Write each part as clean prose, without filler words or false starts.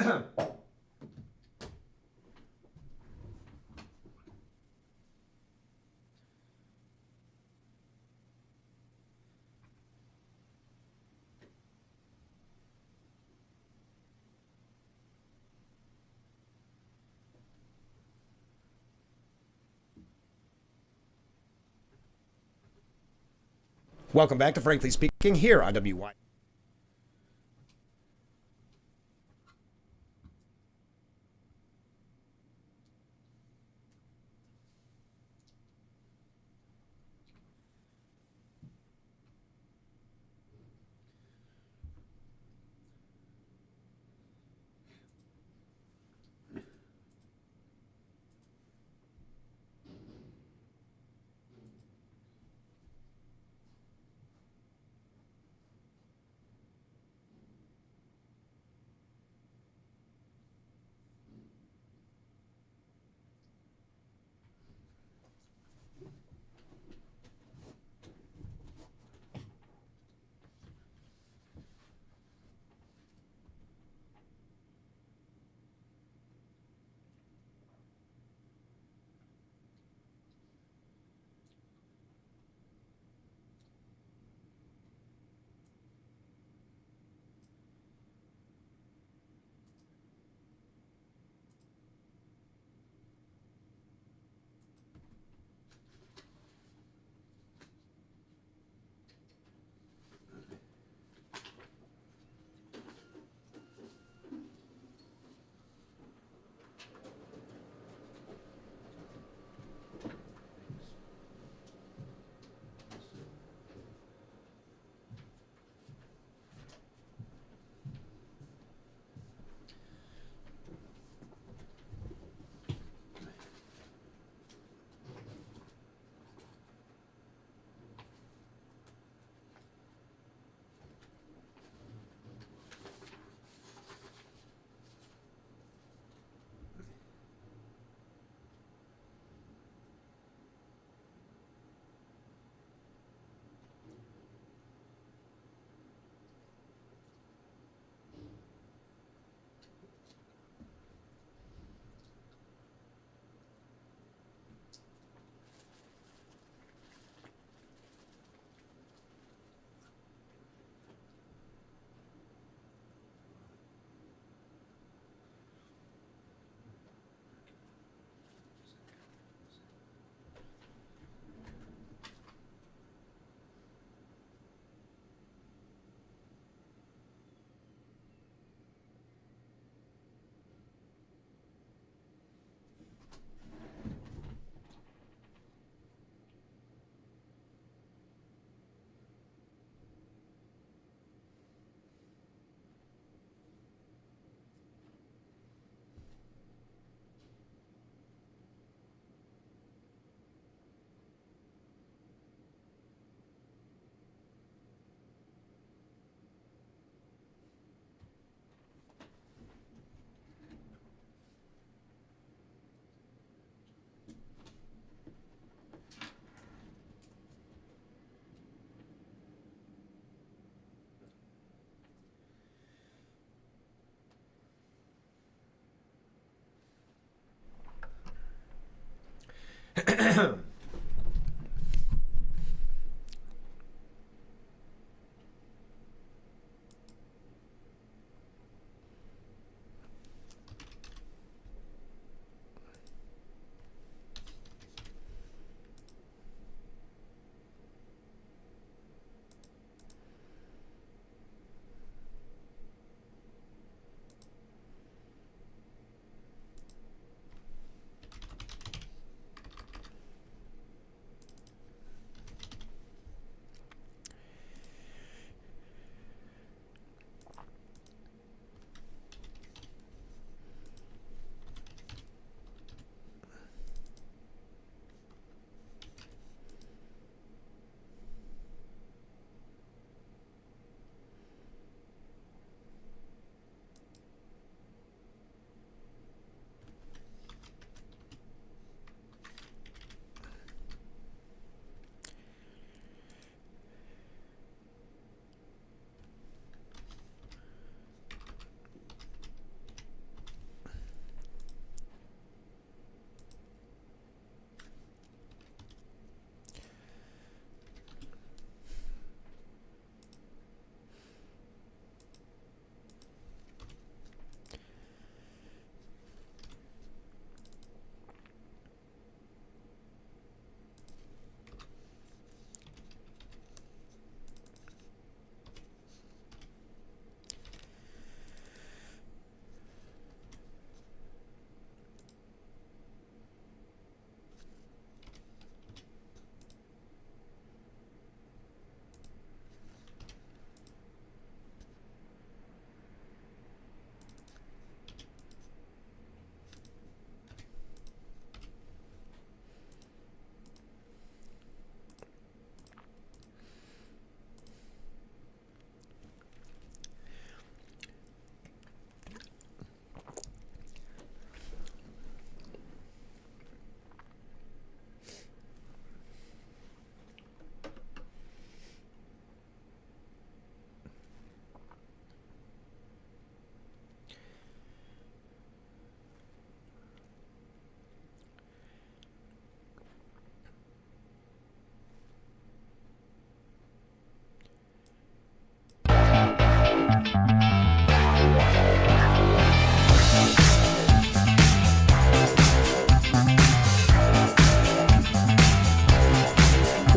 Welcome back to Frankly Speaking here on WYDC.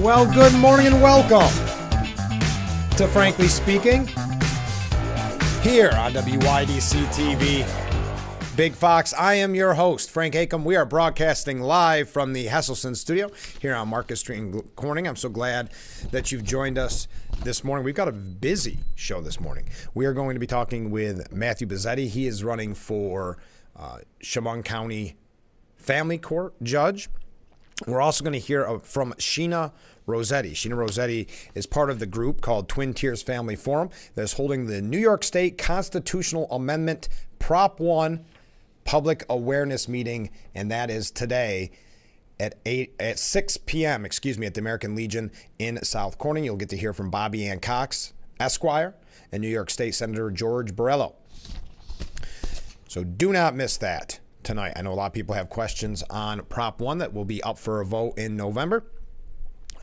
Well, good morning and welcome to Frankly Speaking here on WYDC TV. Big Fox, I am your host, Frank Acom. We are broadcasting live from the Hesselson studio here on Market Street in Corning. I'm so glad that you've joined us this morning. We've got a busy show this morning. We are going to be talking with Matthew Bizzetti. He is running for Chemung County Family Court Judge. We're also going to hear from Sheena Rossetti. Sheena Rossetti is part of the group called Twin Tiers Family Forum that is holding the New York State Constitutional Amendment Prop 1 public awareness meeting, and that is today at 6 p.m. at the American Legion in South Corning. You'll get to hear from Bobby Ann Cox, Esquire, and New York State Senator George Borrello. So do not miss that tonight. I know a lot of people have questions on Prop 1 that will be up for a vote in November,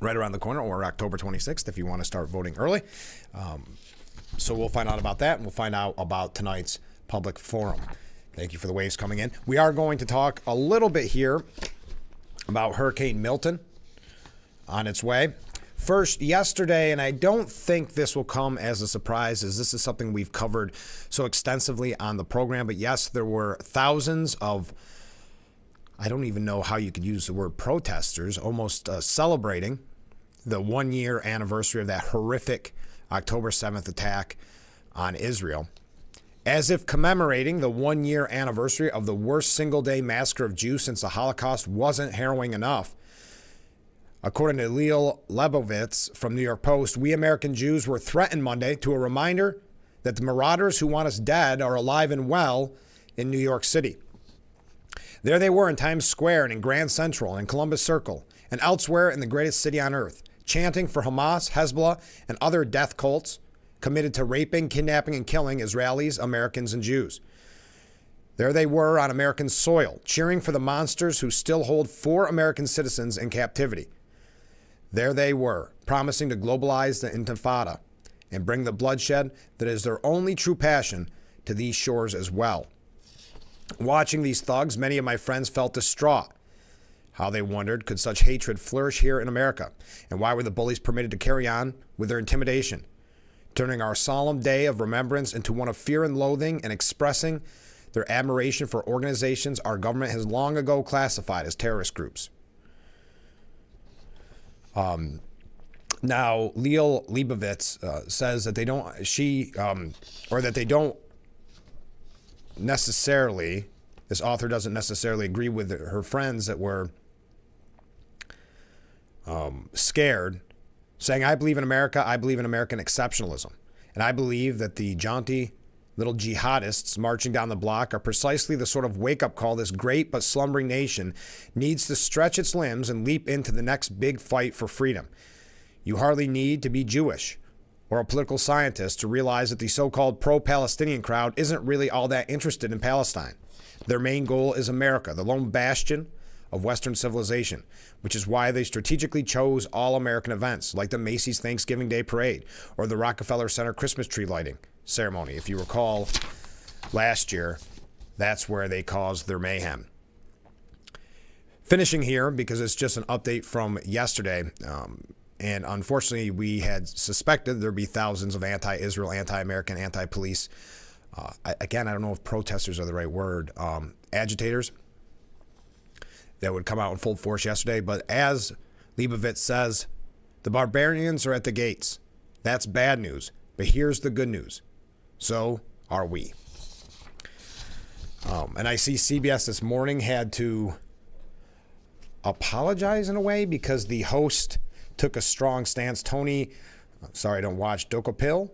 right around the corner, or October 26th if you want to start voting early. So we'll find out about that, and we'll find out about tonight's public forum. Thank you for the waves coming in. We are going to talk a little bit here about Hurricane Milton on its way. First, yesterday, and I don't think this will come as a surprise, as this is something we've covered so extensively on the program, but yes, there were thousands of, I don't even know how you could use the word protesters, almost celebrating the 1-year anniversary of that horrific October 7th attack on Israel, as if commemorating the 1-year anniversary of the worst single-day massacre of Jews since the Holocaust wasn't harrowing enough. According to Liel Lebovitz from New York Post, we American Jews were threatened Monday to a reminder that the marauders who want us dead are alive and well in New York City. There they were in Times Square and in Grand Central and Columbus Circle and elsewhere in the greatest city on earth, chanting for Hamas, Hezbollah, and other death cults committed to raping, kidnapping, and killing Israelis, Americans, and Jews. There they were on American soil, cheering for the monsters who still hold 4 American citizens in captivity. There they were, promising to globalize the Intifada and bring the bloodshed that is their only true passion to these shores as well. Watching these thugs, many of my friends felt distraught. How, they wondered, could such hatred flourish here in America? And why were the bullies permitted to carry on with their intimidation, turning our solemn day of remembrance into one of fear and loathing and expressing their admiration for organizations our government has long ago classified as terrorist groups? Now, Liel Lebovitz says that they don't, that they don't necessarily, this author doesn't necessarily agree with her friends that were scared, saying, I believe in America, I believe in American exceptionalism, and I believe that the jaunty little jihadists marching down the block are precisely the sort of wake-up call this great but slumbering nation needs to stretch its limbs and leap into the next big fight for freedom. You hardly need to be Jewish or a political scientist to realize that the so-called pro-Palestinian crowd isn't really all that interested in Palestine. Their main goal is America, the lone bastion of Western civilization, which is why they strategically chose all-American events like the Macy's Thanksgiving Day Parade or the Rockefeller Center Christmas tree lighting ceremony. If you recall last year, that's where they caused their mayhem. Finishing here, because it's just an update from yesterday, and unfortunately we had suspected there'd be thousands of anti-Israel, anti-American, anti-police, again, I don't know if protesters are the right word, agitators that would come out in full force yesterday. But as Lebovitz says, the barbarians are at the gates. That's bad news. But here's the good news. So are we. And I see CBS this morning had to apologize in a way because the host took a strong stance. Tony, sorry I don't watch, Dokopil,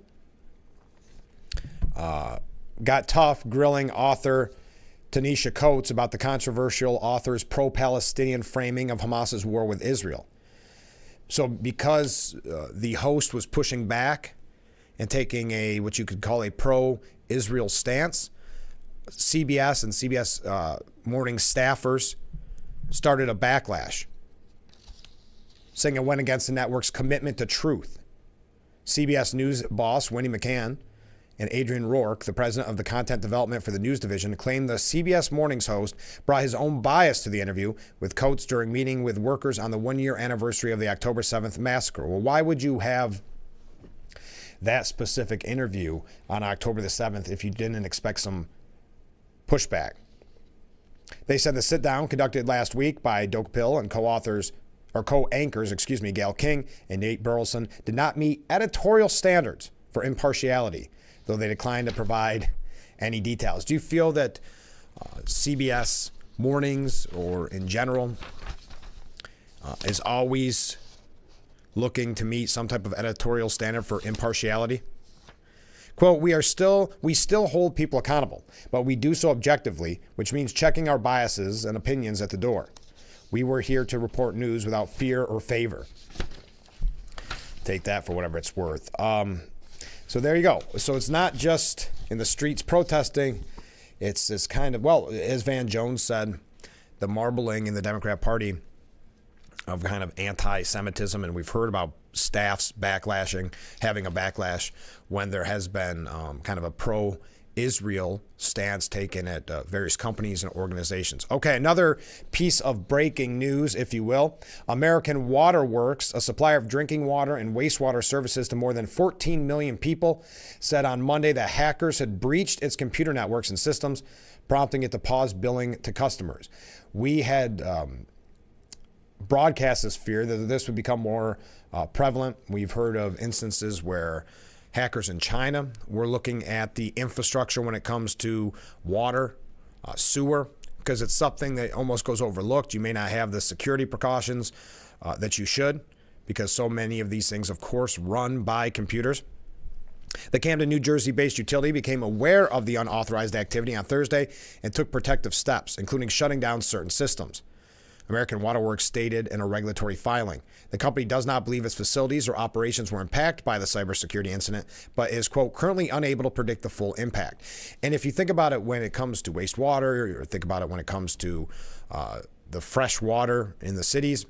got tough grilling author Tanisha Coates about the controversial author's pro-Palestinian framing of Hamas's war with Israel. So because the host was pushing back and taking a what you could call a pro-Israel stance, CBS and CBS morning staffers started a backlash, saying it went against the network's commitment to truth. CBS News boss Winnie McCann and Adrian Rourke, the president of the content development for the news division, claimed the CBS Mornings host brought his own bias to the interview with Coates during meeting with workers on the one-year anniversary of the October 7th massacre. Well, why would you have that specific interview on October the 7th if you didn't expect some pushback? They said the sit-down conducted last week by Doak Pill and co-anchors, Gail King and Nate Burleson, did not meet editorial standards for impartiality, though they declined to provide any details. Do you feel that CBS Mornings, or in general, is always looking to meet some type of editorial standard for impartiality? Quote, we still hold people accountable, but we do so objectively, which means checking our biases and opinions at the door. We were here to report news without fear or favor. Take that for whatever it's worth. So there you go. So it's not just in the streets protesting. It's this kind of, well, as Van Jones said, the marbling in the Democrat Party of kind of anti-Semitism, and we've heard about staffs having a backlash when there has been kind of a pro-Israel stance taken at various companies and organizations. Okay, another piece of breaking news, if you will. American Water Works, a supplier of drinking water and wastewater services to more than 14 million people, said on Monday that hackers had breached its computer networks and systems, prompting it to pause billing to customers. We had broadcast this fear that this would become more prevalent. We've heard of instances where hackers in China were looking at the infrastructure when it comes to water, sewer, because it's something that almost goes overlooked. You may not have the security precautions that you should, because so many of these things, of course, run by computers. The Camden, New Jersey-based utility became aware of the unauthorized activity on Thursday and took protective steps, including shutting down certain systems. American Water Works stated in a regulatory filing. The company does not believe its facilities or operations were impacted by the cybersecurity incident, but is, quote, currently unable to predict the full impact. And if you think about it when it comes to wastewater, or think about it when it comes to the fresh water in the cities,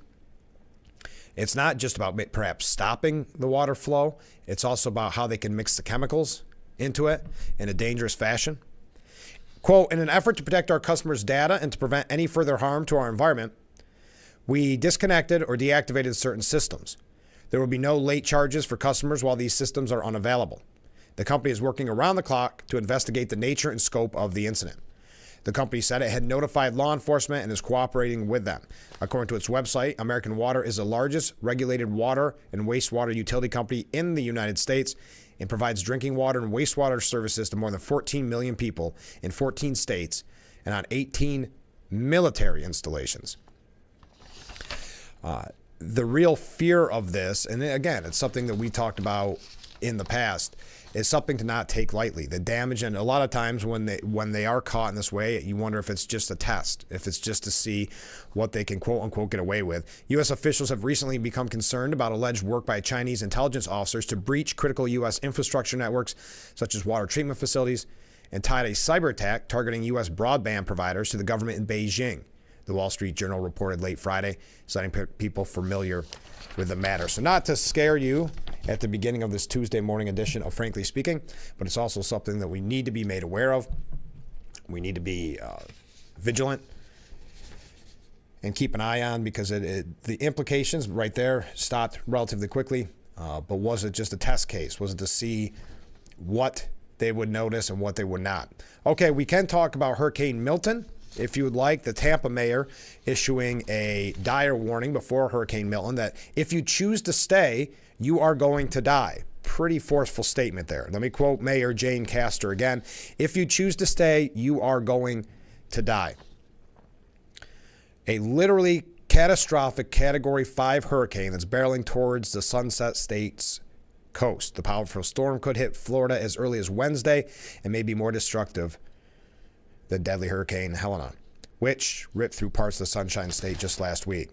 it's not just about perhaps stopping the water flow. It's also about how they can mix the chemicals into it in a dangerous fashion. Quote, in an effort to protect our customers' data and to prevent any further harm to our environment, we disconnected or deactivated certain systems. There will be no late charges for customers while these systems are unavailable. The company is working around the clock to investigate the nature and scope of the incident. The company said it had notified law enforcement and is cooperating with them. According to its website, American Water is the largest regulated water and wastewater utility company in the United States and provides drinking water and wastewater services to more than 14 million people in 14 states and on 18 military installations. The real fear of this, and again, it's something that we talked about in the past, is something to not take lightly. The damage, and a lot of times when they are caught in this way, you wonder if it's just a test, if it's just to see what they can quote unquote get away with. U.S. officials have recently become concerned about alleged work by Chinese intelligence officers to breach critical U.S. infrastructure networks, such as water treatment facilities, and tied a cyber attack targeting U.S. broadband providers to the government in Beijing. The Wall Street Journal reported late Friday, citing people familiar with the matter. So not to scare you at the beginning of this Tuesday morning edition of Frankly Speaking, but it's also something that we need to be made aware of. We need to be vigilant and keep an eye on, because the implications right there stopped relatively quickly. But was it just a test case? Was it to see what they would notice and what they would not? Okay, we can talk about Hurricane Milton, if you would like. The Tampa mayor issuing a dire warning before Hurricane Milton that if you choose to stay, you are going to die. Pretty forceful statement there. Let me quote Mayor Jane Castor again. If you choose to stay, you are going to die. A literally catastrophic Category 5 hurricane that's barreling towards the Sunset State's coast. The powerful storm could hit Florida as early as Wednesday and may be more destructive than deadly Hurricane Helena, which ripped through parts of the Sunshine State just last week.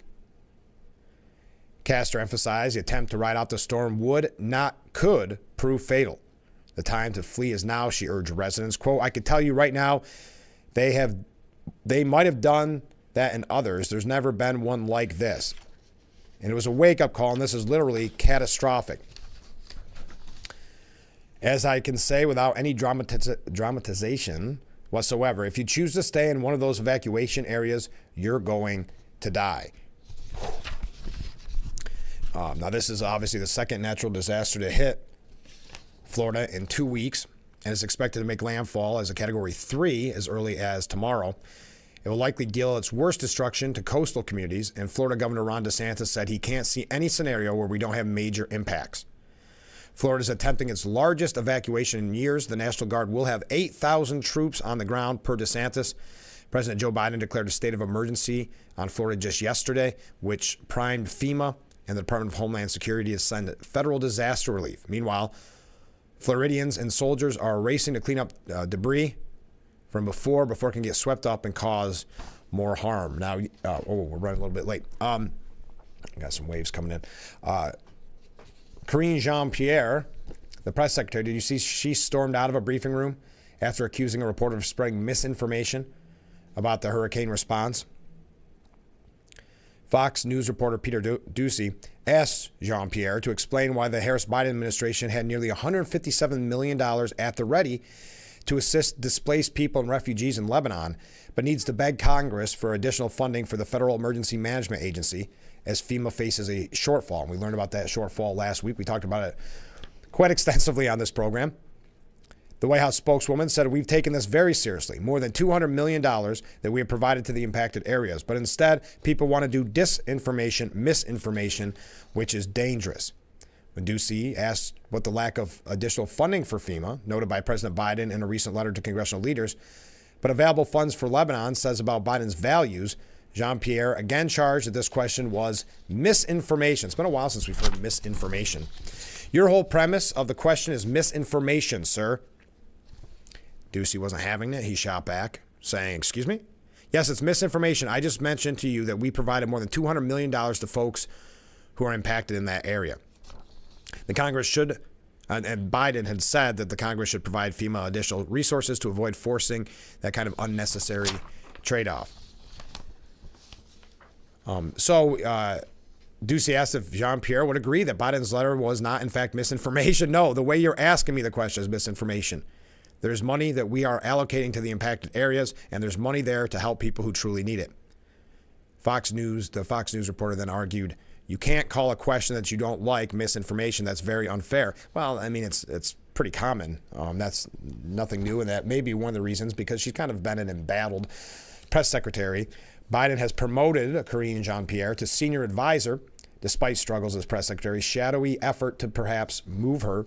Castor emphasized the attempt to ride out the storm could prove fatal. The time to flee is now, she urged residents. Quote, I could tell you right now, they might have done that in others. There's never been one like this. And it was a wake-up call, and this is literally catastrophic. As I can say without any dramatization whatsoever, if you choose to stay in one of those evacuation areas, you're going to die. Now, this is obviously the second natural disaster to hit Florida in 2 weeks, and is expected to make landfall as a Category 3 as early as tomorrow. It will likely deal its worst destruction to coastal communities, and Florida Governor Ron DeSantis said he can't see any scenario where we don't have major impacts. Florida is attempting its largest evacuation in years. The National Guard will have 8,000 troops on the ground per DeSantis. President Joe Biden declared a state of emergency on Florida just yesterday, which primed FEMA and the Department of Homeland Security to send federal disaster relief. Meanwhile, Floridians and soldiers are racing to clean up debris from before it can get swept up and cause more harm. Now, we're running a little bit late. Got some waves coming in. Karine Jean-Pierre, the press secretary, did you see she stormed out of a briefing room after accusing a reporter of spreading misinformation about the hurricane response? Fox News reporter Peter Doocy asked Jean-Pierre to explain why the Harris-Biden administration had nearly $157 million at the ready to assist displaced people and refugees in Lebanon, but needs to beg Congress for additional funding for the Federal Emergency Management Agency as FEMA faces a shortfall. And we learned about that shortfall last week. We talked about it quite extensively on this program. The White House spokeswoman said, "We've taken this very seriously, more than $200 million that we have provided to the impacted areas. But instead, people want to do disinformation, misinformation, which is dangerous." When Doocy asked what the lack of additional funding for FEMA, noted by President Biden in a recent letter to congressional leaders, but available funds for Lebanon says about Biden's values, Jean-Pierre again charged that this question was misinformation. It's been a while since we've heard misinformation. Your whole premise of the question is misinformation, sir. Doocy wasn't having it. He shot back, saying, "Excuse me? Yes, it's misinformation. I just mentioned to you that we provided more than $200 million to folks who are impacted in that area. The Congress should, and Biden had said that the Congress should provide FEMA additional resources to avoid forcing that kind of unnecessary trade-off." Doocy asked if Jean-Pierre would agree that Biden's letter was not, in fact, misinformation. No, the way you're asking me the question is misinformation. There's money that we are allocating to the impacted areas, and there's money there to help people who truly need it. The Fox News reporter then argued, "You can't call a question that you don't like misinformation. That's very unfair." Well, I mean, it's pretty common. That's nothing new, and that may be one of the reasons, because she's kind of been an embattled press secretary. Biden has promoted Karine Jean-Pierre to senior advisor, despite struggles as press secretary's shadowy effort to perhaps remove her.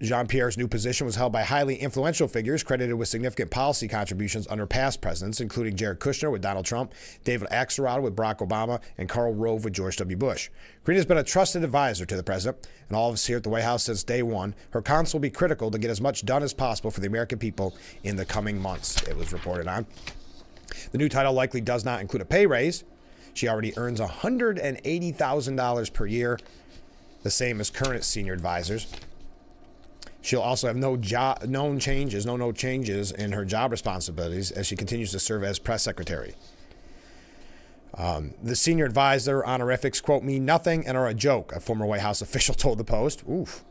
Jean-Pierre's new position was held by highly influential figures credited with significant policy contributions under past presidents, including Jared Kushner with Donald Trump, David Axelrod with Barack Obama, and Karl Rove with George W. Bush. Karine has been a trusted advisor to the president and all of us here at the White House since day one. Her counsel will be critical to get as much done as possible for the American people in the coming months, it was reported on. The new title likely does not include a pay raise. She already earns $180,000 per year, the same as current senior advisors. She'll also have no changes in her job responsibilities as she continues to serve as press secretary. The senior advisor honorifics, quote, "mean nothing and are a joke," a former White House official told the Post. Oof.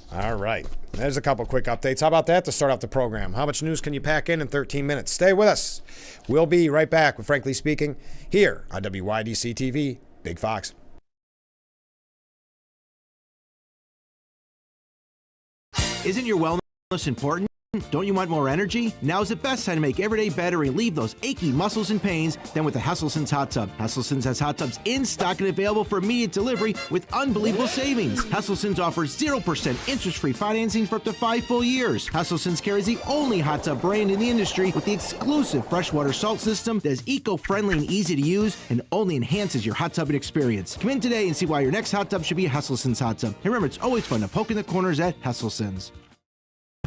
All right. There's a couple quick updates. How about that to start off the program? How much news can you pack in 13 minutes? Stay with us. We'll be right back with Frankly Speaking here on WYDC TV, Big Fox. Isn't your wellness important? Don't you want more energy? Now's the best time to make every day better and relieve those achy muscles and pains than with the Hesselson's Hot Tub. Hesselson's has hot tubs in stock and available for immediate delivery with unbelievable savings. Hesselson's offers 0% interest-free financing for up to 5 full years. Hesselson's carries the only hot tub brand in the industry with the exclusive freshwater salt system that is eco-friendly and easy to use and only enhances your hot tubbing experience. Come in today and see why your next hot tub should be a Hesselson's hot tub. And remember, it's always fun to poke in the corners at Hesselson's.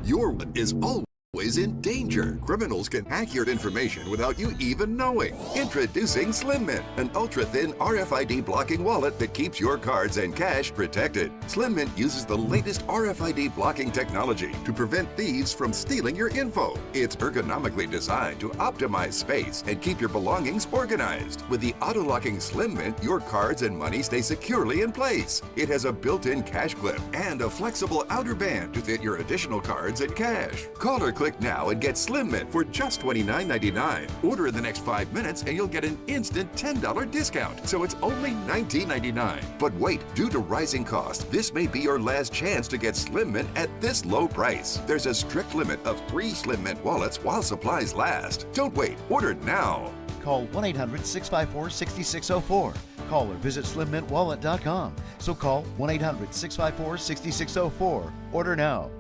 Your is always is in danger. Criminals can hack your information without you even knowing. Introducing Slim Mint, an ultra-thin RFID blocking wallet that keeps your cards and cash protected. Slim Mint uses the latest RFID blocking technology to prevent thieves from stealing your info. It's ergonomically designed to optimize space and keep your belongings organized. With the auto-locking Slim Mint, your cards and money stay securely in place. It has a built-in cash clip and a flexible outer band to fit your additional cards and cash. Call or click now and get Slim Mint for just $29.99. Order in the next 5 minutes and you'll get an instant $10 discount. So it's only $19.99. But wait, due to rising costs, this may be your last chance to get Slim Mint at this low price. There's a strict limit of 3 Slim Mint wallets while supplies last. Don't wait. Order now. Call 1-800-654-6604. Call or visit slimmintwallet.com. So call 1-800-654-6604. Order now.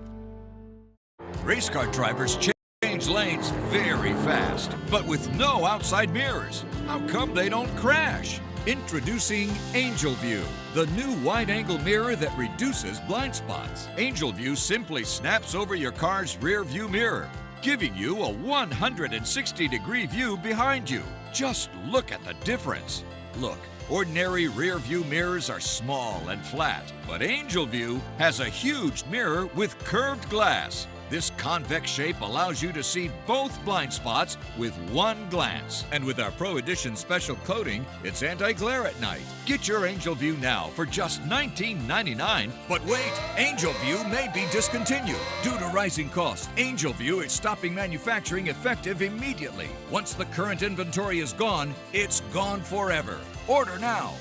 Race car drivers change lanes very fast, but with no outside mirrors. How come they don't crash? Introducing Angel View, the new wide-angle mirror that reduces blind spots. Angel View simply snaps over your car's rear view mirror, giving you a 160-degree view behind you. Just look at the difference. Look, ordinary rear view mirrors are small and flat, but Angel View has a huge mirror with curved glass. This convex shape allows you to see both blind spots with one glance. And with our Pro Edition special coating, it's anti-glare at night. Get your Angel View now for just $19.99. But wait, Angel View may be discontinued. Due to rising costs, Angel View is stopping manufacturing effective immediately. Once the current inventory is gone, it's gone forever. Order now.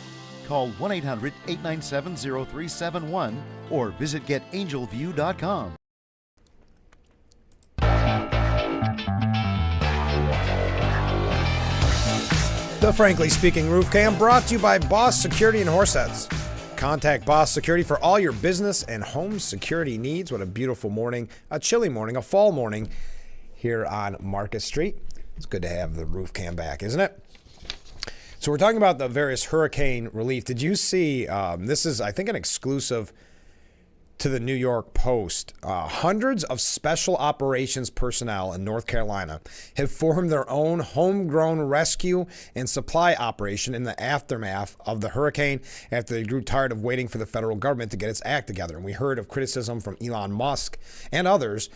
Call 1-800-897-0371 or visit getangelview.com. The Frankly Speaking Roof Cam brought to you by Boss Security and Horseheads. Contact Boss Security for all your business and home security needs. What a beautiful morning, a chilly morning, a fall morning here on Market Street. It's good to have the roof cam back, isn't it? So we're talking about the various hurricane relief. Did you see, this is, I think, an exclusive to the New York Post. Hundreds of special operations personnel in North Carolina have formed their own homegrown rescue and supply operation in the aftermath of the hurricane after they grew tired of waiting for the federal government to get its act together. And we heard of criticism from Elon Musk and others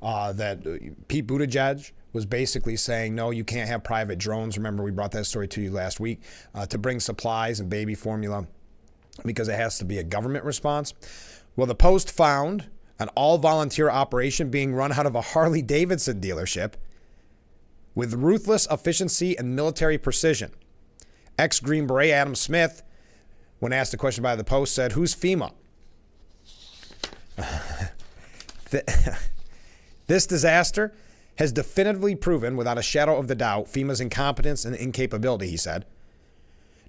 that Pete Buttigieg was basically saying, no, you can't have private drones. Remember, we brought that story to you last week to bring supplies and baby formula because it has to be a government response. Well, the Post found an all-volunteer operation being run out of a Harley-Davidson dealership with ruthless efficiency and military precision. Ex-Green Beret Adam Smith, when asked a question by the Post, said, "Who's FEMA?" This disaster has definitively proven, without a shadow of the doubt, FEMA's incompetence and incapability, he said,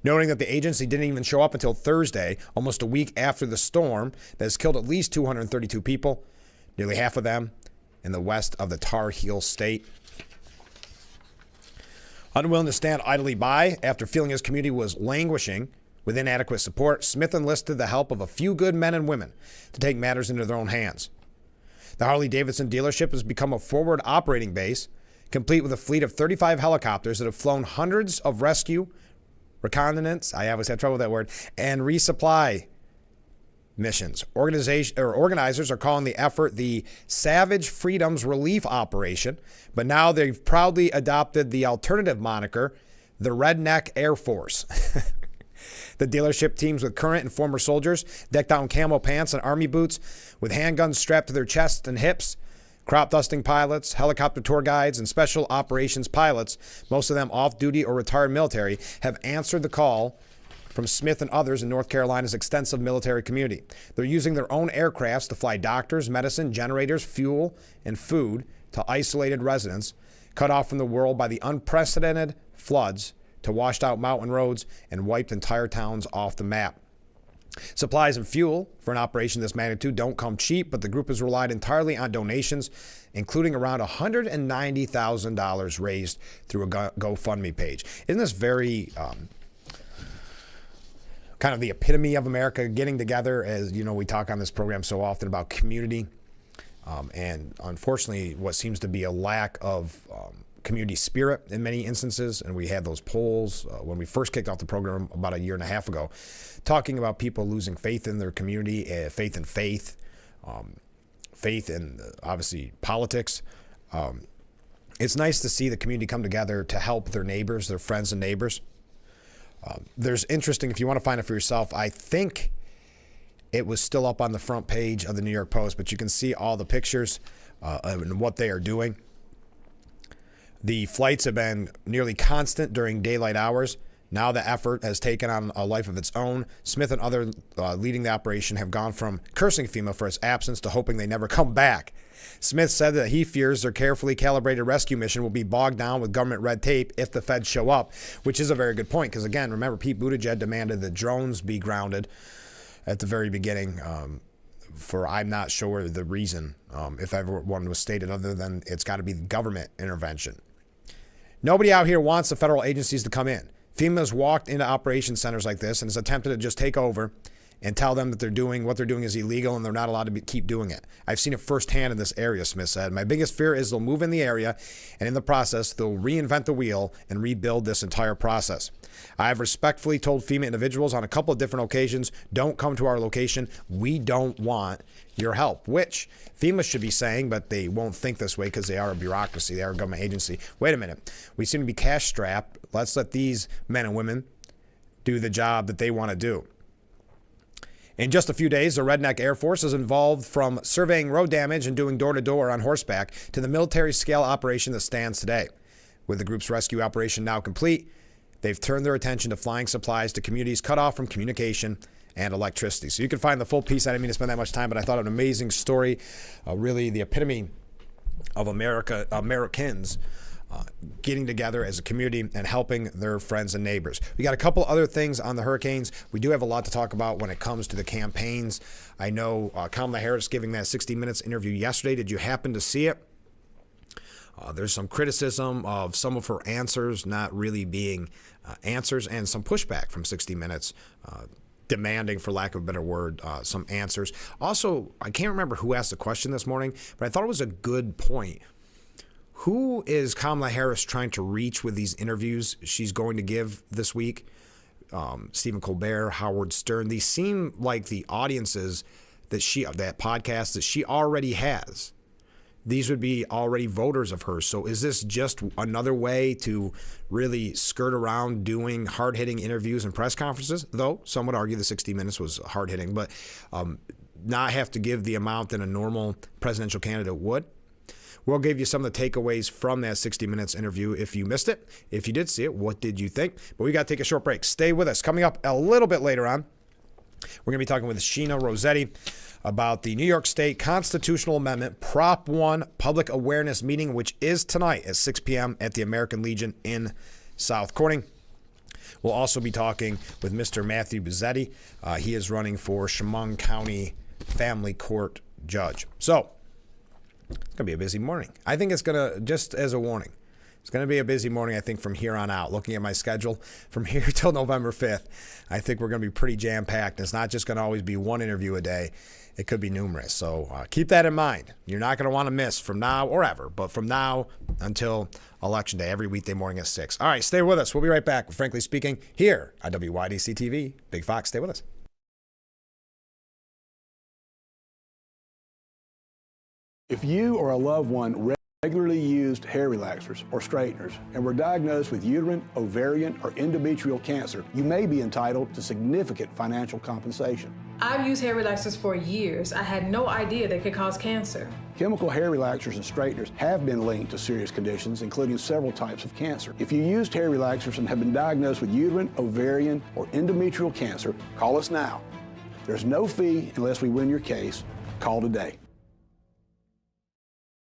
noting that the agency didn't even show up until Thursday, almost a week after the storm that has killed at least 232 people, nearly half of them in the west of the Tar Heel state. Unwilling to stand idly by after feeling his community was languishing with inadequate support, Smith enlisted the help of a few good men and women to take matters into their own hands. The Harley-Davidson dealership has become a forward operating base, complete with a fleet of 35 helicopters that have flown hundreds of rescue, reconnaissance, I always had trouble with that word, and resupply missions. Organizers are calling the effort the Savage Freedoms Relief Operation, but now they've proudly adopted the alternative moniker, the Redneck Air Force. The dealership teams with current and former soldiers, decked out in camo pants and army boots, with handguns strapped to their chests and hips. Crop dusting pilots, helicopter tour guides, and special operations pilots, most of them off-duty or retired military, have answered the call from Smith and others in North Carolina's extensive military community. They're using their own aircrafts to fly doctors, medicine, generators, fuel, and food to isolated residents cut off from the world by the unprecedented floods to washed out mountain roads and wiped entire towns off the map. Supplies and fuel for an operation this magnitude don't come cheap, but the group has relied entirely on donations, including around $190,000 raised through a GoFundMe page. Isn't this very kind of the epitome of America getting together? As you know, we talk on this program so often about community. and unfortunately what seems to be a lack of community spirit in many instances. And we had those polls when we first kicked off the program about a year and a half ago, talking about people losing faith in their community, faith in obviously politics. It's nice to see the community come together to help their neighbors, their friends and neighbors. There's interesting, if you want to find it for yourself, I think it was still up on the front page of the New York Post, but you can see all the pictures and what they are doing. The flights have been nearly constant during daylight hours. Now the effort has taken on a life of its own. Smith and others leading the operation have gone from cursing FEMA for its absence to hoping they never come back. Smith said that he fears their carefully calibrated rescue mission will be bogged down with government red tape if the feds show up, which is a very good point because, again, remember, Pete Buttigieg demanded that drones be grounded at the very beginning for I'm not sure the reason, if everyone was stated other than it's got to be government intervention. Nobody out here wants the federal agencies to come in. FEMA's walked into operation centers like this and has attempted to just take over and tell them that what they're doing is illegal and they're not allowed to keep doing it. I've seen it firsthand in this area, Smith said. My biggest fear is they'll move in the area and in the process, they'll reinvent the wheel and rebuild this entire process. I have respectfully told FEMA individuals on a couple of different occasions, don't come to our location. We don't want your help, which FEMA should be saying, but they won't think this way because they are a bureaucracy. They are a government agency. Wait a minute. We seem to be cash strapped. Let's let these men and women do the job that they want to do. In just a few days, the Redneck Air Force is involved from surveying road damage and doing door-to-door on horseback to the military-scale operation that stands today. With the group's rescue operation now complete, they've turned their attention to flying supplies to communities cut off from communication and electricity. So you can find the full piece. I didn't mean to spend that much time, but I thought it an amazing story, really the epitome of Americans getting together as a community and helping their friends and neighbors. We got a couple other things on the hurricanes. We do have a lot to talk about when it comes to the campaigns. I know Kamala Harris giving that 60 Minutes interview yesterday. Did you happen to see it? There's some criticism of some of her answers not really being answers and some pushback from 60 Minutes demanding, for lack of a better word, some answers. Also, I can't remember who asked the question this morning, but I thought it was a good point. Who is Kamala Harris trying to reach with these interviews she's going to give this week? Stephen Colbert, Howard Stern. These seem like the audiences that podcast that she already has. These would be already voters of hers. So is this just another way to really skirt around doing hard-hitting interviews and press conferences? Though some would argue the 60 Minutes was hard-hitting, but not have to give the amount that a normal presidential candidate would. We'll give you some of the takeaways from that 60 Minutes interview if you missed it. If you did see it, what did you think? But we got to take a short break. Stay with us. Coming up a little bit later on, we're going to be talking with Sheena Rossetti about the New York State Constitutional Amendment Prop 1 Public Awareness Meeting, which is tonight at 6 p.m. at the American Legion in South Corning. We'll also be talking with Mr. Matthew Bizzetti. He is running for Chemung County Family Court Judge. So, it's going to be a busy morning. I think it's going to, just as a warning, it's going to be a busy morning, I think, from here on out. Looking at my schedule, from here till November 5th, I think we're going to be pretty jam-packed. It's not just going to always be one interview a day. It could be numerous. So keep that in mind. You're not going to want to miss from now or ever, but from now until Election Day, every weekday morning at 6. All right, stay with us. We'll be right back with Frankly Speaking here on WYDC TV. Big Fox, stay with us. If you or a loved one regularly used hair relaxers or straighteners and were diagnosed with uterine, ovarian, or endometrial cancer, you may be entitled to significant financial compensation. I've used hair relaxers for years. I had no idea they could cause cancer. Chemical hair relaxers and straighteners have been linked to serious conditions, including several types of cancer. If you used hair relaxers and have been diagnosed with uterine, ovarian, or endometrial cancer, call us now. There's no fee unless we win your case. Call today.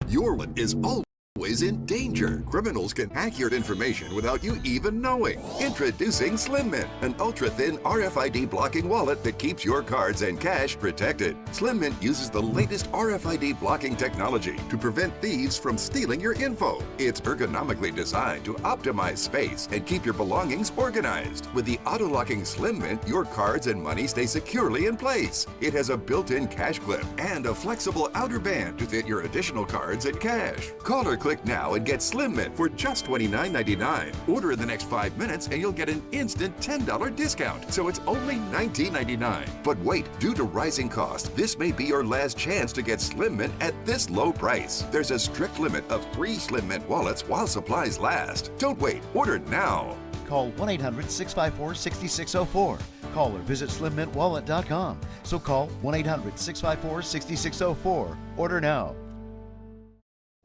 Your one is always is in danger. Criminals can hack your information without you even knowing. Introducing Slim Mint, an ultra-thin RFID blocking wallet that keeps your cards and cash protected. Slim Mint uses the latest RFID blocking technology to prevent thieves from stealing your info. It's ergonomically designed to optimize space and keep your belongings organized. With the auto-locking Slim Mint, your cards and money stay securely in place. It has a built-in cash clip and a flexible outer band to fit your additional cards and cash. Call or click now and get Slim Mint for just $29.99. Order in the next 5 minutes and you'll get an instant $10 discount, so it's only $19.99. But wait, due to rising costs, this may be your last chance to get Slim Mint at this low price. There's a strict limit of 3 Slim Mint wallets while supplies last. Don't wait, order now. Call 1-800-654-6604. Call or visit slimmintwallet.com. So call 1-800-654-6604. Order now.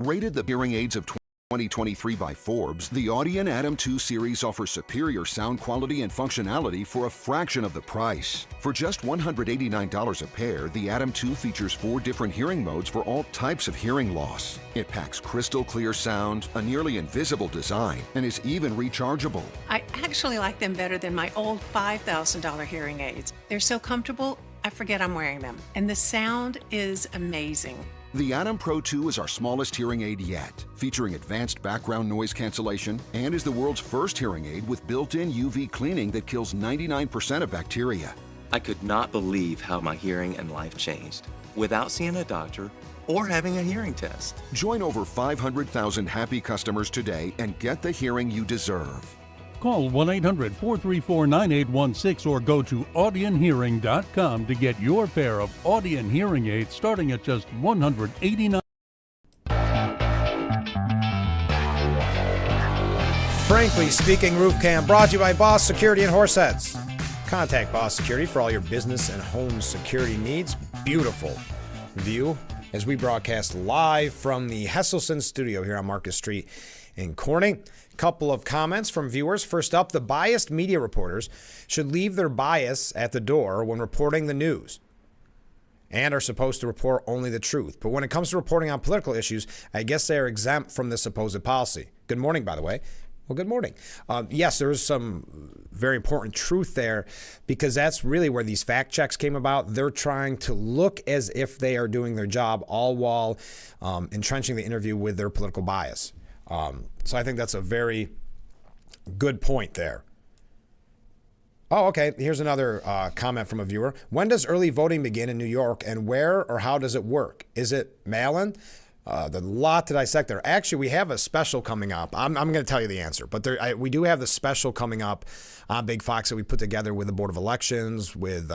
Rated the hearing aids of 2023 by Forbes, the Audien Atom 2 series offers superior sound quality and functionality for a fraction of the price. For just $189 a pair, the Atom 2 features 4 different hearing modes for all types of hearing loss. It packs crystal clear sound, a nearly invisible design, and is even rechargeable. I actually like them better than my old $5,000 hearing aids. They're so comfortable, I forget I'm wearing them. And the sound is amazing. The Atom Pro 2 is our smallest hearing aid yet, featuring advanced background noise cancellation, and is the world's first hearing aid with built-in UV cleaning that kills 99% of bacteria. I could not believe how my hearing and life changed without seeing a doctor or having a hearing test. Join over 500,000 happy customers today and get the hearing you deserve. Call 1-800-434-9816 or go to audienhearing.com to get your pair of Audien hearing aids starting at just $189. Frankly Speaking Roof Cam, brought to you by Boss Security and Horseheads. Contact Boss Security for all your business and home security needs. Beautiful view as we broadcast live from the Hesselson studio here on Marcus Street in Corning. Couple of comments from viewers. First up, the biased media reporters should leave their bias at the door when reporting the news and are supposed to report only the truth. But when it comes to reporting on political issues, I guess they are exempt from this supposed policy. Good morning, by the way. Well, good morning. Yes, there is some very important truth there because that's really where these fact checks came about. They're trying to look as if they are doing their job, all while entrenching the interview with their political bias. So I think that's a very good point there. Oh, okay. Here's another comment from a viewer. When does early voting begin in New York, and where or how does it work? Is it mail-in? The lot to dissect there. Actually, we have a special coming up. I'm going to tell you the answer, but we do have the special coming up on Big Fox that we put together with the Board of Elections, with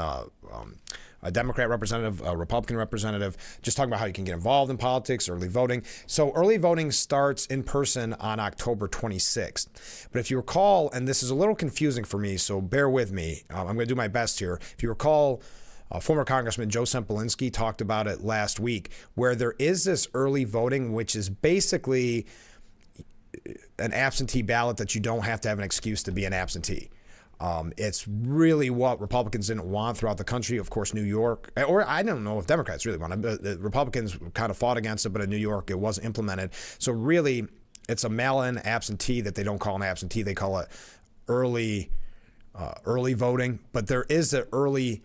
a Democrat representative, a Republican representative, just talking about how you can get involved in politics, early voting. So early voting starts in person on October 26th. But if you recall, and this is a little confusing for me, so bear with me. I'm going to do my best here. If you recall, former Congressman Joe Sempolinski talked about it last week, where there is this early voting, which is basically an absentee ballot that you don't have to have an excuse to be an absentee. It's really what Republicans didn't want throughout the country. Of course, New York, or I don't know if Democrats really want it, but the Republicans kind of fought against it, but in New York, it wasn't implemented. So really, it's a mail-in absentee that they don't call an absentee. They call it early voting. But there is the early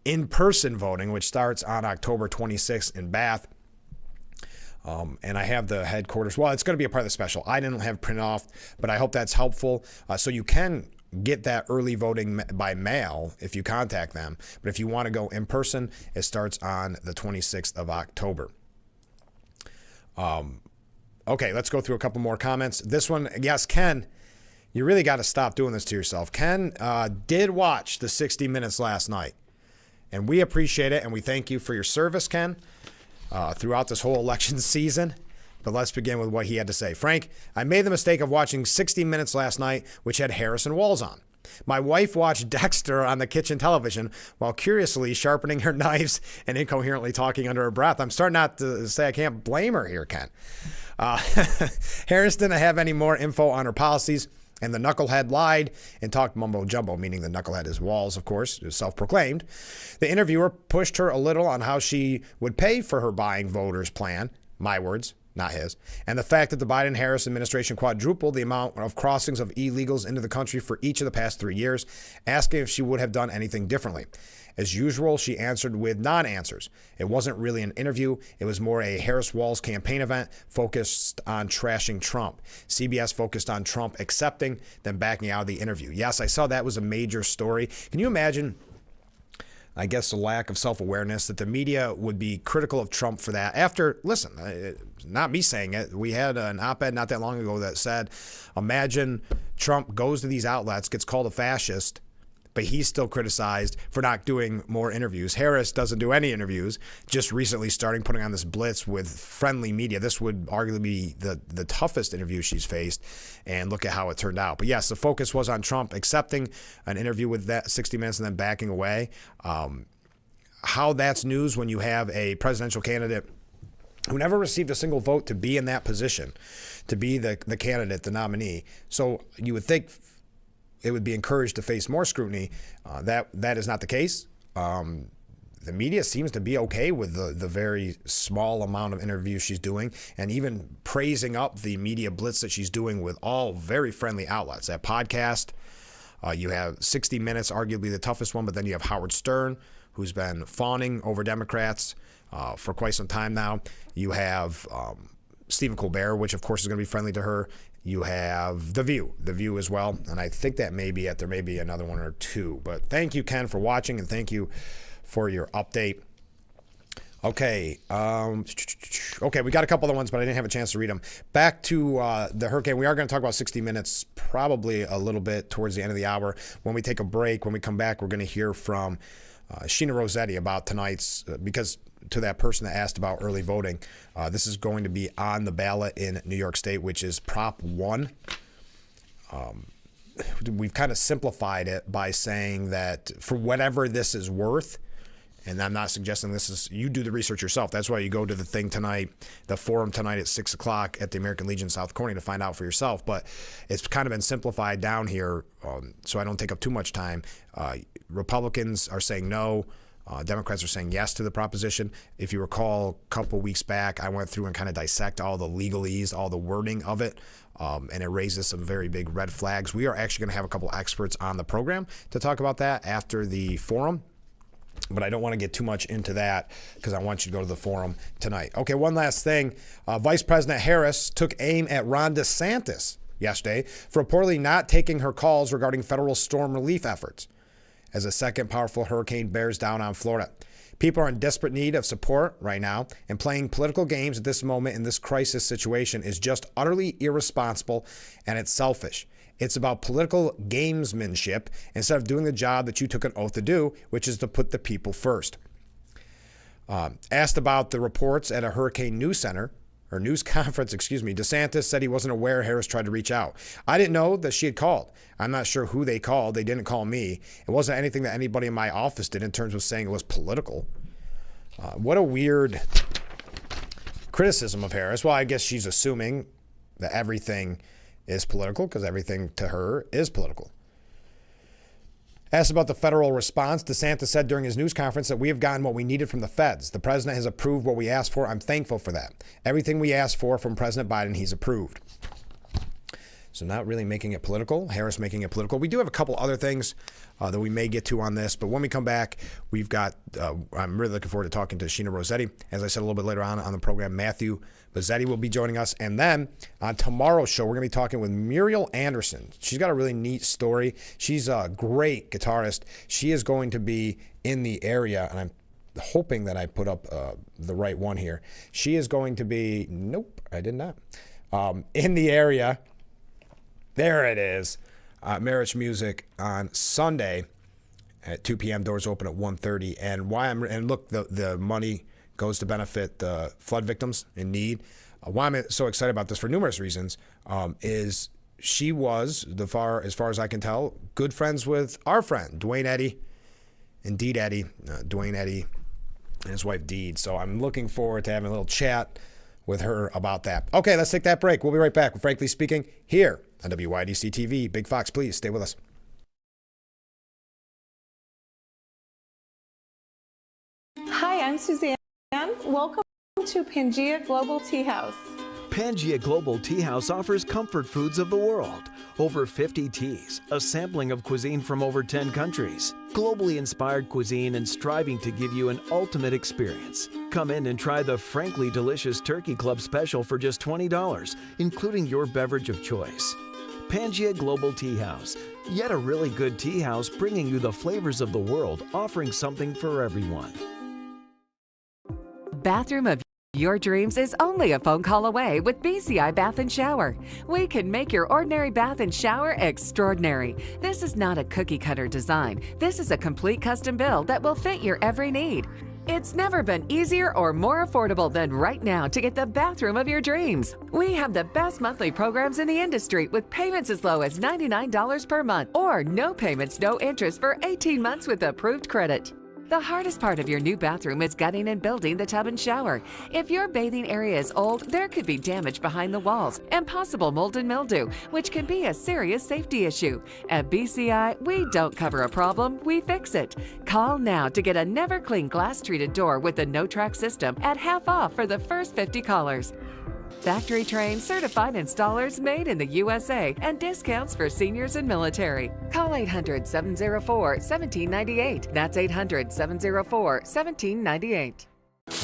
in-person voting, which starts on October 26th in Bath. And I have the headquarters. Well, it's going to be a part of the special. I didn't have print off, but I hope that's helpful. So you can get that early voting by mail if you contact them. But if you want to go in person, it starts on the 26th of October. Okay, let's go through a couple more comments. This one, yes, Ken, you really got to stop doing this to yourself. Ken did watch the 60 Minutes last night, and we appreciate it, and we thank you for your service, Ken, throughout this whole election season. But let's begin with what he had to say. Frank, I made the mistake of watching 60 Minutes last night, which had Harrison Walls on. My wife watched Dexter on the kitchen television while curiously sharpening her knives and incoherently talking under her breath. I'm starting not to say I can't blame her here, Ken. Harris didn't have any more info on her policies, and the knucklehead lied and talked mumbo jumbo, meaning the knucklehead is Walls, of course, is self-proclaimed. The interviewer pushed her a little on how she would pay for her buying voters plan. My words, not his, and the fact that the Biden-Harris administration quadrupled the amount of crossings of illegals into the country for each of the past 3 years, asking if she would have done anything differently. As usual, she answered with non-answers. It wasn't really an interview. It was more a Harris-Walz campaign event focused on trashing Trump. CBS focused on Trump accepting, then backing out of the interview. Yes, I saw that was a major story. Can you imagine, I guess, the lack of self-awareness that the media would be critical of Trump for that? After, listen, not me saying it. We had an op-ed not that long ago that said, imagine Trump goes to these outlets, gets called a fascist, but he's still criticized for not doing more interviews. Harris doesn't do any interviews, just recently starting putting on this blitz with friendly media. This would arguably be the toughest interview she's faced, and look at how it turned out. But yes, the focus was on Trump accepting an interview with that 60 Minutes and then backing away. How that's news when you have a presidential candidate who never received a single vote to be in that position, to be the candidate, the nominee. So you would think it would be encouraged to face more scrutiny. That is not the case. The media seems to be okay with the very small amount of interviews she's doing, and even praising up the media blitz that she's doing with all very friendly outlets. That podcast, you have 60 Minutes, arguably the toughest one, but then you have Howard Stern, who's been fawning over Democrats for quite some time now. You have Stephen Colbert, which of course is going to be friendly to her. You have The View as well. And I think that there may be another one or two. But thank you, Ken, for watching, and thank you for your update. Okay. Okay, we got a couple other ones, but I didn't have a chance to read them. Back to the hurricane. We are going to talk about 60 Minutes probably a little bit towards the end of the hour. When we take a break, when we come back, we're going to hear from Sheena Rossetti about tonight's, because to that person that asked about early voting, this is going to be on the ballot in New York State, which is Prop 1. We've kind of simplified it by saying that for whatever this is worth, and I'm not suggesting this is, you do the research yourself. That's why you go to the thing tonight, the forum tonight at 6 o'clock at the American Legion South Corning to find out for yourself. But it's kind of been simplified down here, so I don't take up too much time. Republicans are saying no. Democrats are saying yes to the proposition. If you recall, a couple weeks back, I went through and kind of dissect all the legalese, all the wording of it, and it raises some very big red flags. We are actually going to have a couple experts on the program to talk about that after the forum, but I don't want to get too much into that because I want you to go to the forum tonight. Okay, one last thing. Vice President Harris took aim at Ron DeSantis yesterday for reportedly not taking her calls regarding federal storm relief efforts as a second powerful hurricane bears down on Florida. People are in desperate need of support right now, and playing political games at this moment in this crisis situation is just utterly irresponsible, and it's selfish. It's about political gamesmanship instead of doing the job that you took an oath to do, which is to put the people first. Asked about the reports at a hurricane news conference, DeSantis said he wasn't aware Harris tried to reach out. I didn't know that she had called. I'm not sure who they called. They didn't call me. It wasn't anything that anybody in my office did in terms of saying it was political. What a weird criticism of Harris. Well, I guess she's assuming that everything is political because everything to her is political. Asked about the federal response, DeSantis said during his news conference that we have gotten what we needed from the feds. The president has approved what we asked for. I'm thankful for that. Everything we asked for from President Biden, he's approved. So not really making it political. Harris making it political. We do have a couple other things that we may get to on this, but when we come back, we've got, I'm really looking forward to talking to Sheena Rossetti. As I said a little bit later on the program, Matthew Bazzetti will be joining us. And then on tomorrow's show, we're going to be talking with Muriel Anderson. She's got a really neat story. She's a great guitarist. She is going to be in the area, and I'm hoping that I put up the right one here. She is going to be, nope, I did not, in the area. There it is. Marriage Music on Sunday at 2 p.m. Doors open at 1:30. And look, the money goes to benefit the flood victims in need. Why I'm so excited about this for numerous reasons is she was, as far as I can tell, good friends with our friend Dwayne Eddy, Dwayne Eddy and his wife Deed. So I'm looking forward to having a little chat with her about that. Okay, let's take that break. We'll be right back with Frankly Speaking here on WYDC TV. Big Fox, please stay with us. Hi, I'm Suzanne. Welcome to Pangea Global Tea House. Pangea Global Tea House offers comfort foods of the world. Over 50 teas, a sampling of cuisine from over 10 countries. Globally inspired cuisine and striving to give you an ultimate experience. Come in and try the frankly delicious Turkey Club special for just $20, including your beverage of choice. Pangea Global Tea House. Yet a really good tea house bringing you the flavors of the world, offering something for everyone. Bathroom of your dreams is only a phone call away with BCI Bath and Shower. We can make your ordinary bath and shower extraordinary. This is not a cookie-cutter design. This is a complete custom build that will fit your every need. It's never been easier or more affordable than right now to get the bathroom of your dreams. We have the best monthly programs in the industry with payments as low as $99 per month or no payments, no interest for 18 months with approved credit. The hardest part of your new bathroom is gutting and building the tub and shower. If your bathing area is old, there could be damage behind the walls and possible mold and mildew, which can be a serious safety issue. At BCI, we don't cover a problem, we fix it. Call now to get a never clean glass treated door with the no-track system at half off for the first 50 callers. Factory trained, certified installers made in the USA and discounts for seniors and military. Call 800-704-1798. That's 800-704-1798.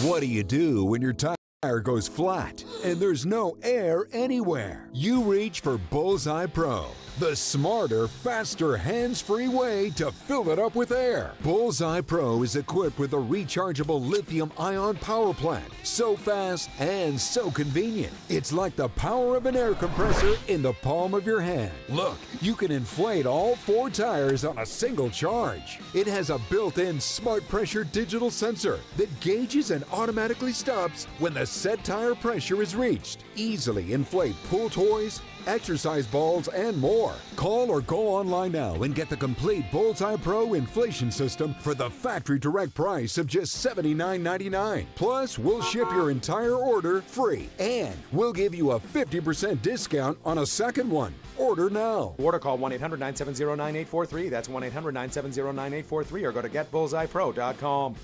What do you do when your tire goes flat and there's no air anywhere? You reach for Bullseye Pro, the smarter, faster, hands-free way to fill it up with air. Bullseye Pro is equipped with a rechargeable lithium-ion power plant. So fast and so convenient. It's like the power of an air compressor in the palm of your hand. Look, you can inflate all 4 tires on a single charge. It has a built-in smart pressure digital sensor that gauges and automatically stops when the set tire pressure is reached. Easily inflate pool toys, exercise balls, and more. Call or go online now and get the complete Bullseye Pro inflation system for the factory direct price of just $79.99. Plus, we'll ship your entire order free, and we'll give you a 50% discount on a second one. Order now. Order call 1-800-970-9843. That's 1-800-970-9843, or go to getbullseyepro.com.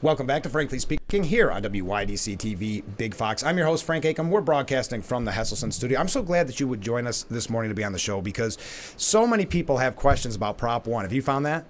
Welcome back to Frankly Speaking here on WYDC TV Big Fox. I'm your host, Frank Acom. We're broadcasting from the Hesselson studio. I'm so glad that you would join us this morning to be on the show because so many people have questions about Prop 1. Have you found that?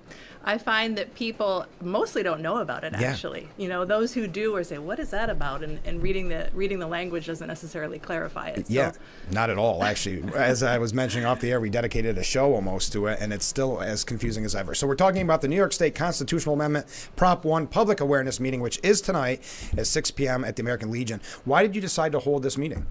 I find that people mostly don't know about it, actually. You know, those who do or say, what is that about? And reading the language doesn't necessarily clarify it. Yeah, not at all, actually. As I was mentioning off the air, we dedicated a show almost to it, and it's still as confusing as ever. So we're talking about the New York State Constitutional Amendment, Prop 1 Public Awareness Meeting, which is tonight at 6 p.m. at the American Legion. Why did you decide to hold this meeting?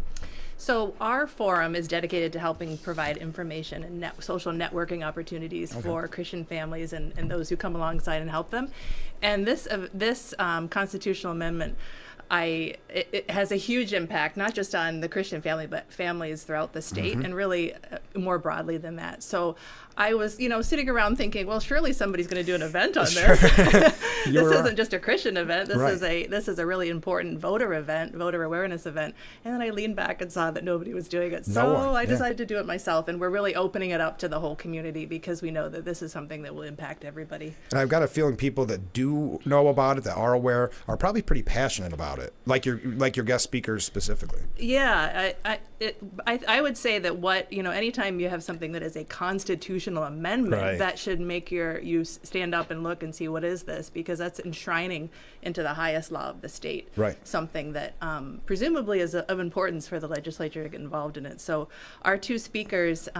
So our forum is dedicated to helping provide information and social networking opportunities for Christian families and those who come alongside and help them. And this constitutional amendment, it has a huge impact, not just on the Christian family, but families throughout the state and really more broadly than that. So I was, sitting around thinking, well, surely somebody's going to do an event on this. This isn't just a Christian event. This is a really important voter awareness event. And then I leaned back and saw that nobody was doing it. So I decided to do it myself. And we're really opening it up to the whole community because we know that this is something that will impact everybody. And I've got a feling people that do know about it, that are aware, are probably pretty passionate about it, like your guest speakers specifically. Yeah, I would say that anytime you have something that is a constitutional amendment, that should make you stand up and look and see what is this, because that's enshrining into the highest law of the state something that presumably is of importance for the legislature to get involved in it. So our two speakers,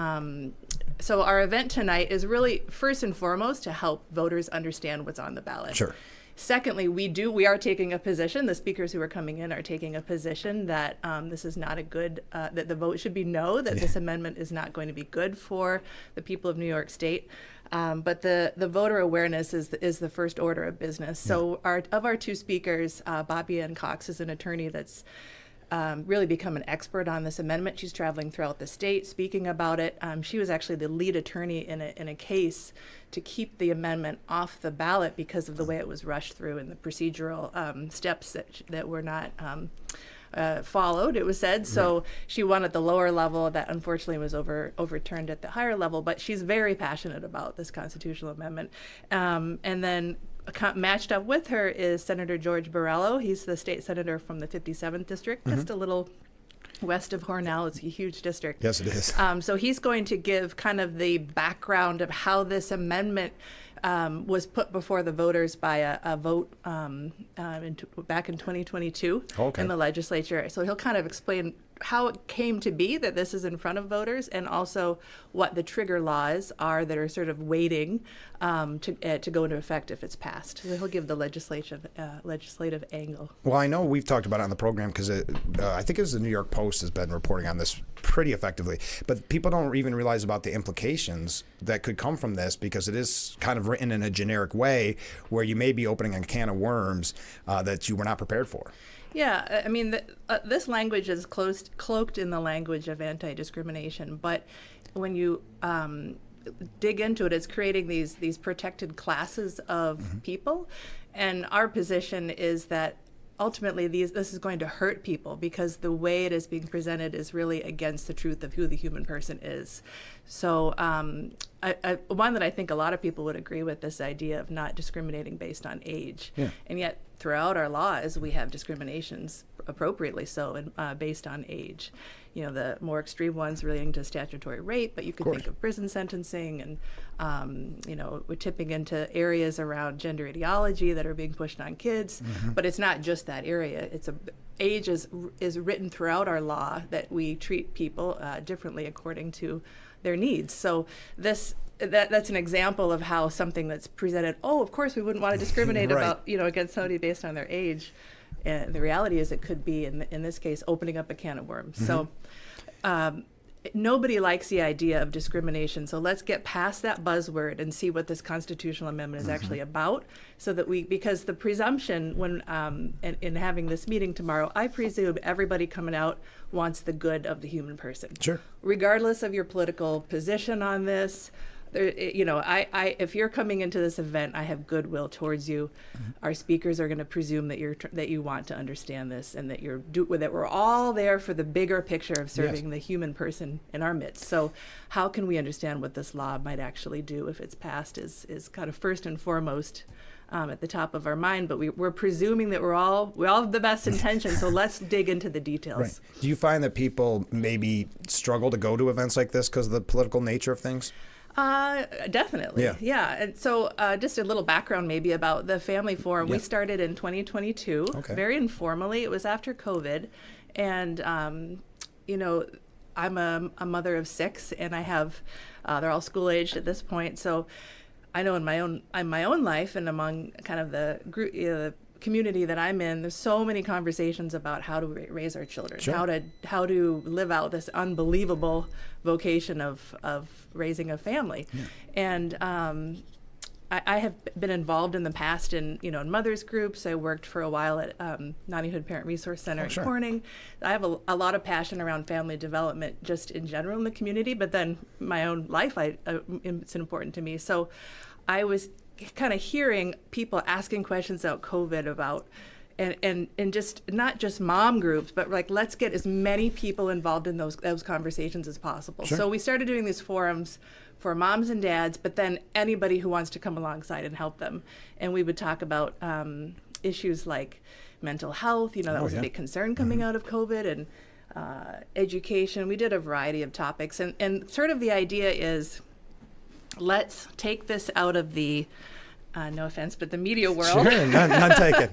so our event tonight is really first and foremost to help voters understand what's on the ballot. Sure. Secondly, we are taking a position, the speakers who are coming in are taking a position that this is not a good, that the vote should be no, that this amendment is not going to be good for the people of New York State. But the voter awareness is the first order of business. So our two speakers, Bobby Ann Cox is an attorney that's really become an expert on this amendment. She's traveling throughout the state speaking about it. She was actually the lead attorney in a case to keep the amendment off the ballot because of the way it was rushed through and the procedural steps that were not followed, it was said. So she won at the lower level. That unfortunately was overturned at the higher level, but she's very passionate about this constitutional amendment. And then matched up with her is Senator George Borrello. He's the state senator from the 57th district, just a little west of Hornell. It's a huge district. Yes, it is. So he's going to give kind of the background of how this amendment was put before the voters by a vote back in 2022 in the legislature. So he'll kind of explain how it came to be that this is in front of voters, and also what the trigger laws are that are sort of waiting to go into effect if it's passed. So he'll give the legislative angle. Well, I know we've talked about it on the program because I think it was the New York Post has been reporting on this pretty effectively, but people don't even realize about the implications that could come from this, because it is kind of written in a generic way where you may be opening a can of worms that you were not prepared for. Yeah, I mean, this language is cloaked in the language of anti-discrimination, but when you dig into it, it's creating these protected classes of people, and our position is that ultimately this is going to hurt people, because the way it is being presented is really against the truth of who the human person is. So one that I think a lot of people would agree with, this idea of not discriminating based on age. Yeah. And yet throughout our laws we have discriminations, appropriately so, based on age. You know, the more extreme ones relating to statutory rape, but you could think of prison sentencing, and you know, we're tipping into areas around gender ideology that are being pushed on kids. But it's not just that area. Age is written throughout our law, that we treat people differently according to their needs. So that's an example of how something that's presented, of course we wouldn't want to discriminate about, against somebody based on their age. And the reality is it could be, in this case, opening up a can of worms. So nobody likes the idea of discrimination. So let's get past that buzzword and see what this constitutional amendment is actually about, so that because the presumption when in having this meeting tomorrow, I presume everybody coming out wants the good of the human person. Sure. Regardless of your political position on this. If you're coming into this event, I have goodwill towards you. Our speakers are going to presume that you want to understand this, and that that we're all there for the bigger picture of serving the human person in our midst. So, how can we understand what this law might actually do if it's passed is kind of first and foremost at the top of our mind. But we're presuming that we all have the best intentions. So let's dig into the details. Right. Do you find that people maybe struggle to go to events like this because of the political nature of things? Definitely. Yeah. And so just a little background maybe about the Family Forum. We started in 2022, very informally. It was after COVID. And, I'm a mother of 6, and I have, they're all school aged at this point. So I know in my own life and among kind of the group, the community that I'm in, there's so many conversations about how to raise our children, how to live out this unbelievable vocation of raising a family. And I have been involved in the past in mothers groups. I worked for a while at Nottinghood Parent Resource Center in Corning. I have a lot of passion around family development just in general in the community, but then my own life, it's important to me. So I was kind of hearing people asking questions about COVID, about and just not just mom groups, but like, let's get as many people involved in those conversations as possible. So we started doing these forums for moms and dads, but then anybody who wants to come alongside and help them. And we would talk about issues like mental health. That was a big concern coming out of COVID, and education. We did a variety of topics, and sort of the idea is, let's take this out of the no offense, but the media world. Sure, none taken.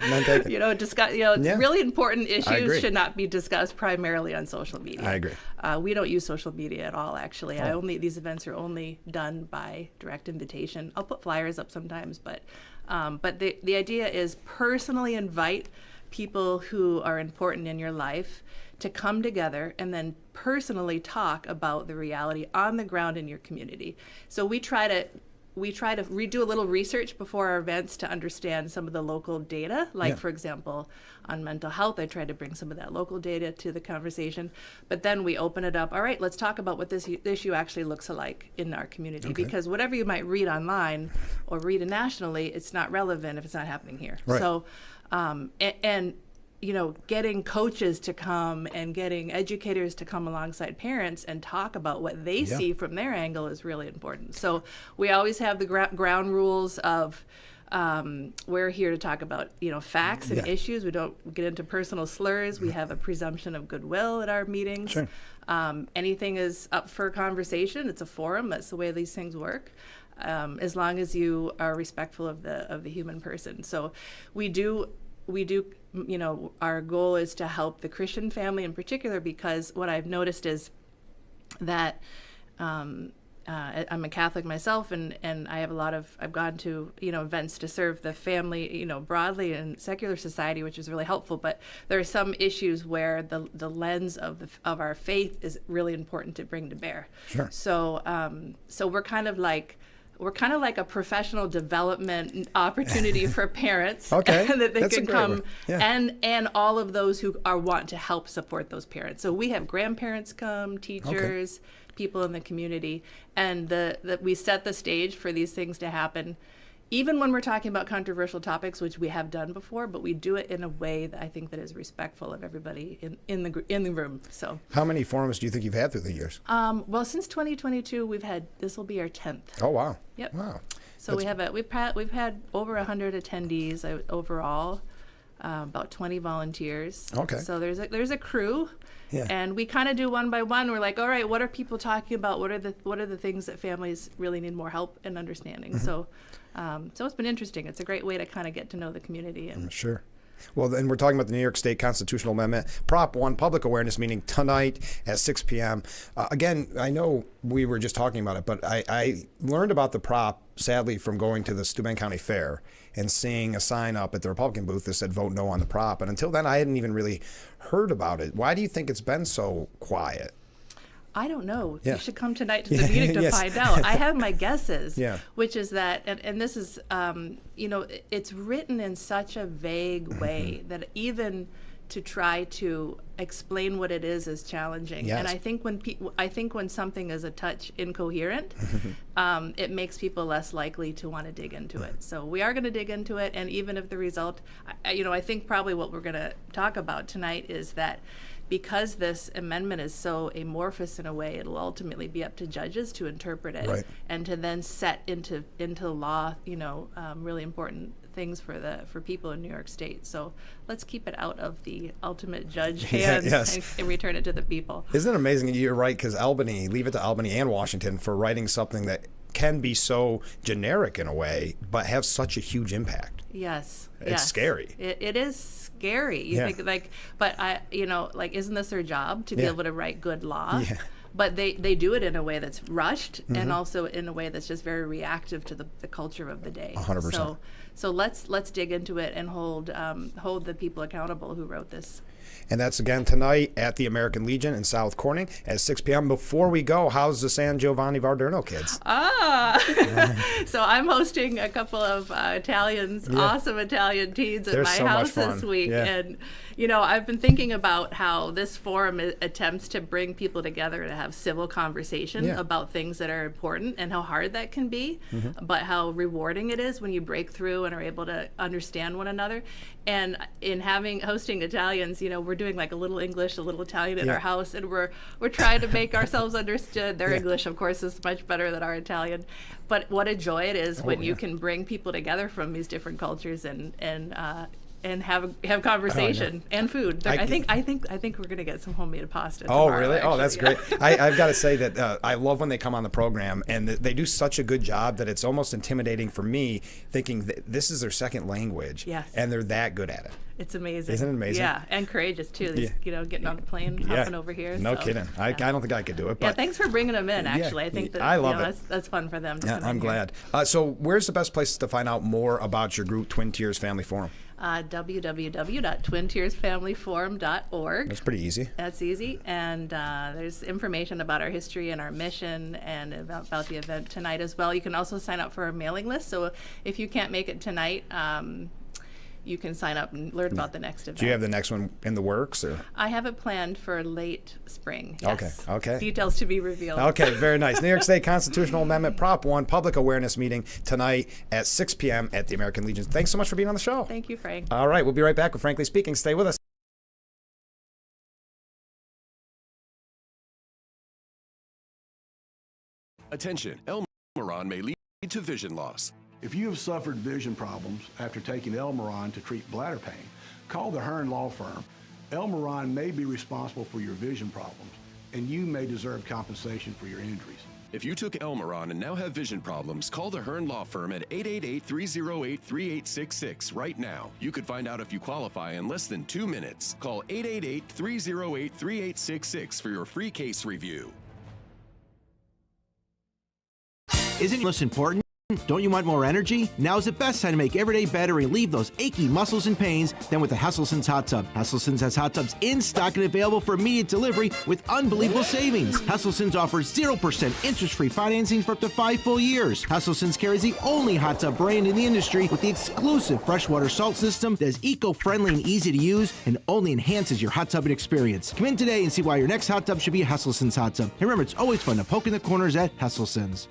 Discuss. Really important issues should not be discussed primarily on social media. I agree. We don't use social media at all, actually. These events are only done by direct invitation. I'll put flyers up sometimes, but the idea is personally invite people who are important in your life to come together and then personally talk about the reality on the ground in your community. So we try to redo a little research before our events to understand some of the local data. For example, on mental health, I tried to bring some of that local data to the conversation. But then we open it up. All right, let's talk about what this issue actually looks like in our community. Because whatever you might read online or read nationally, it's not relevant if it's not happening here. Right. So, getting coaches to come and getting educators to come alongside parents and talk about what they see from their angle is really important. So we always have the ground rules of We're here to talk about, facts and Yeah. issues. We don't get into personal slurs. We have a presumption of goodwill at our meetings. Sure. Anything is up for conversation. It's a forum. That's the way these things work. As long as you are respectful of the human person. So we do, our goal is to help the Christian family in particular, because what I've noticed is that I'm a Catholic myself, and I have I've gone to, events to serve the family, broadly in secular society, which is really helpful. But there are some issues where the lens of our faith is really important to bring to bear. Sure. So we're kind of like a professional development opportunity for parents. Okay. That they That's a can great come word. Yeah. and all of those who want to help support those parents. So we have grandparents come, teachers, people in the community, and that we set the stage for these things to happen, even when we're talking about controversial topics, which we have done before, but we do it in a way that I think that is respectful of everybody in the room. So How many forums do you think you've had through the years? well, since 2022, this will be our 10th. Oh, wow. Yep. Wow. So we've had over 100 attendees overall, about 20 volunteers. Okay. So there's a crew. Yeah. And we kind of do one by one. We're like, all right, what are people talking about? What are the things that families really need more help and understanding? Mm-hmm. So it's been interesting. It's a great way to kind of get to know the community. And Sure. Well, then we're talking about the New York State Constitutional Amendment, Prop 1, public awareness meeting tonight at 6 p.m. Again, I know we were just talking about it, but I learned about the prop, sadly, from going to the Steuben County Fair and seeing a sign up at the Republican booth that said vote no on the prop. And until then, I hadn't even really heard about it. Why do you think it's been so quiet? I don't know. Yeah. You should come tonight to the meeting to Yes. find out. I have my guesses, Yeah. which is that, and this is, it's written in such a vague way that even to try to explain what it is challenging. Yes. And I think when something is a touch incoherent, it makes people less likely to want to dig into it. So we are going to dig into it, and even if the result, I think probably what we're going to talk about tonight is that because this amendment is so amorphous in a way, it'll ultimately be up to judges to interpret it Right. and to then set into law, really important things for people in New York State. So let's keep it out of the ultimate judge hands Yes. and return it to the people. Isn't it amazing? You're right, because leave it to Albany and Washington for writing something that can be so generic in a way, but have such a huge impact. Yes. It's scary. It is scary. You Yeah. think but isn't this their job to be Yeah. able to write good law? Yeah. But they do it in a way that's rushed Mm-hmm. and also in a way that's just very reactive to the culture of the day. 100%. So let's dig into it and hold the people accountable who wrote this. And that's again tonight at the American Legion in South Corning at 6 p.m. Before we go, how's the San Giovanni Valderno kids? So I'm hosting a couple of Italians, awesome Italian teens at They're my so much house fun. this week. Yeah. And, I've been thinking about how this forum attempts to bring people together to have civil conversation about things that are important and how hard that can be, but how rewarding it is when you break through and are able to understand one another. And in hosting Italians, we're doing like a little English, a little Italian at our house, and we're trying to make ourselves understood. Their English, of course, is much better than our Italian. But what a joy it is when you can bring people together from these different cultures and have conversation and food. I think we're gonna get some homemade pasta. Oh, tomorrow, really? actually. Oh, that's great. I've got to say that I love when they come on the program, and they do such a good job that it's almost intimidating for me, thinking that this is their second language, Yes. and they're that good at it. It's amazing. Isn't it amazing? Yeah, and courageous too. These, getting on the plane, hopping over here. No so, kidding. I don't think I could do it. But yeah, thanks for bringing them in. Actually, I think that I love it. That's fun for them. To Yeah, come I'm in here. glad. So where's the best places to find out more about your group, Twin Tiers Family Forum? www.twintiersfamilyforum.org. That's pretty easy. That's easy. And there's information about our history and our mission and about the event tonight as well. You can also sign up for our mailing list. So if you can't make it tonight, you can sign up and learn about the next event. Do you have the next one in the works? Or? I have it planned for late spring. Yes. Okay. Details to be revealed. Okay, very nice. New York State Constitutional Amendment Prop 1 public awareness meeting tonight at 6 p.m. at the American Legion. Thanks so much for being on the show. Thank you, Frank. All right, we'll be right back with Frankly Speaking. Stay with us. Attention, El Moron may leave to vision loss. If you have suffered vision problems after taking Elmeron to treat bladder pain, call the Hearn Law Firm. Elmeron may be responsible for your vision problems, and you may deserve compensation for your injuries. If you took Elmeron and now have vision problems, call the Hearn Law Firm at 888-308-3866 right now. You could find out if you qualify in less than 2 minutes. Call 888-308-3866 for your free case review. Isn't this important? Don't you want more energy? Now's the best time to make every day better and relieve those achy muscles and pains than with the Hesselsen's Hot Tub. Hesselsen's has hot tubs in stock and available for immediate delivery with unbelievable savings. Hesselsen's offers 0% interest-free financing for up to 5 full years. Hesselsen's carries the only hot tub brand in the industry with the exclusive freshwater salt system that is eco-friendly and easy to use and only enhances your hot tubbing experience. Come in today and see why your next hot tub should be a Hesselsen's hot tub. And remember, it's always fun to poke in the corners at Hesselsen's.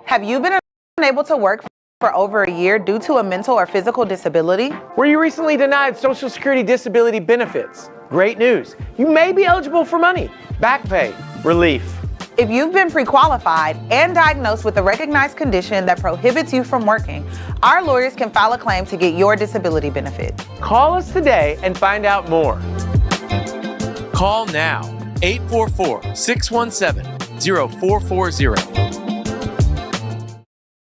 Have you been unable to work for over a year due to a mental or physical disability? Were you recently denied Social Security disability benefits? Great news. You may be eligible for money, back pay, relief. If you've been pre-qualified and diagnosed with a recognized condition that prohibits you from working, our lawyers can file a claim to get your disability benefit. Call us today and find out more. Call now, 844-617-0440.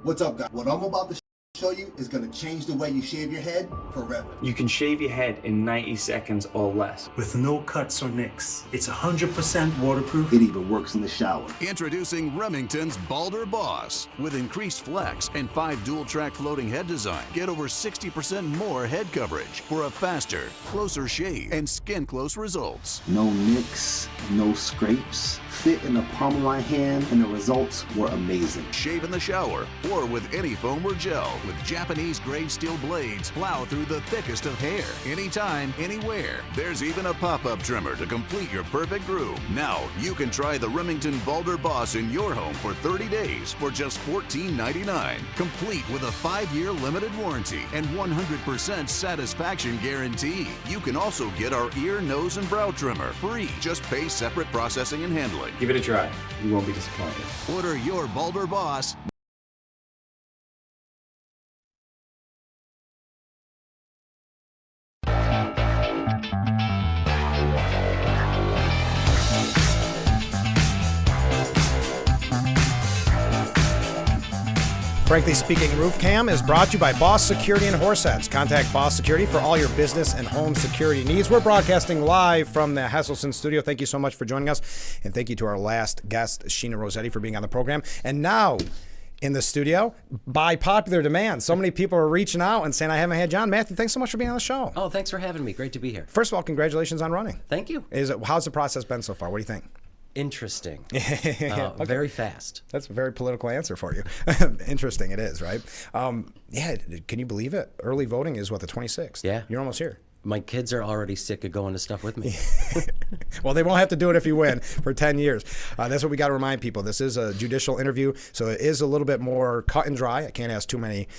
What's up, guys? What I'm about to show you is going to change the way you shave your head forever. You can shave your head in 90 seconds or less. With no cuts or nicks. It's 100% waterproof. It even works in the shower. Introducing Remington's Balder Boss. With increased flex and 5 dual-track floating head design, get over 60% more head coverage for a faster, closer shave and skin-close results. No nicks, no scrapes. Fit in the palm of my hand, and the results were amazing. Shave in the shower or with any foam or gel. With Japanese-grade steel blades, plow through the thickest of hair. Anytime, anywhere. There's even a pop-up trimmer to complete your perfect groove. Now, you can try the Remington Balder Boss in your home for 30 days for just $14.99. Complete with a 5-year limited warranty and 100% satisfaction guarantee. You can also get our ear, nose, and brow trimmer free. Just pay separate processing and handling. Give it a try. You won't be disappointed. Order your Balder Boss. Frankly Speaking Roof Cam is brought to you by Boss Security and Horseheads. Contact Boss Security for all your business and home security needs. We're broadcasting live from the Hesselsen studio. Thank you so much for joining us. And thank you to our last guest, Sheena Rossetti, for being on the program. And now in the studio, by popular demand, so many people are reaching out and saying, I haven't had John. Matthew, thanks so much for being on the show. Oh, thanks for having me. Great to be here. First of all, congratulations on running. Thank you. How's the process been so far? What do you think? Interesting. Okay. Very fast. That's a very political answer for you. Interesting it is, right? Yeah, can you believe it? Early voting is, what, the 26th? Yeah. You're almost here. My kids are already sick of going to stuff with me. Well, they won't have to do it if you win for 10 years. That's what we got to remind people. This is a judicial interview, so it is a little bit more cut and dry. I can't ask too many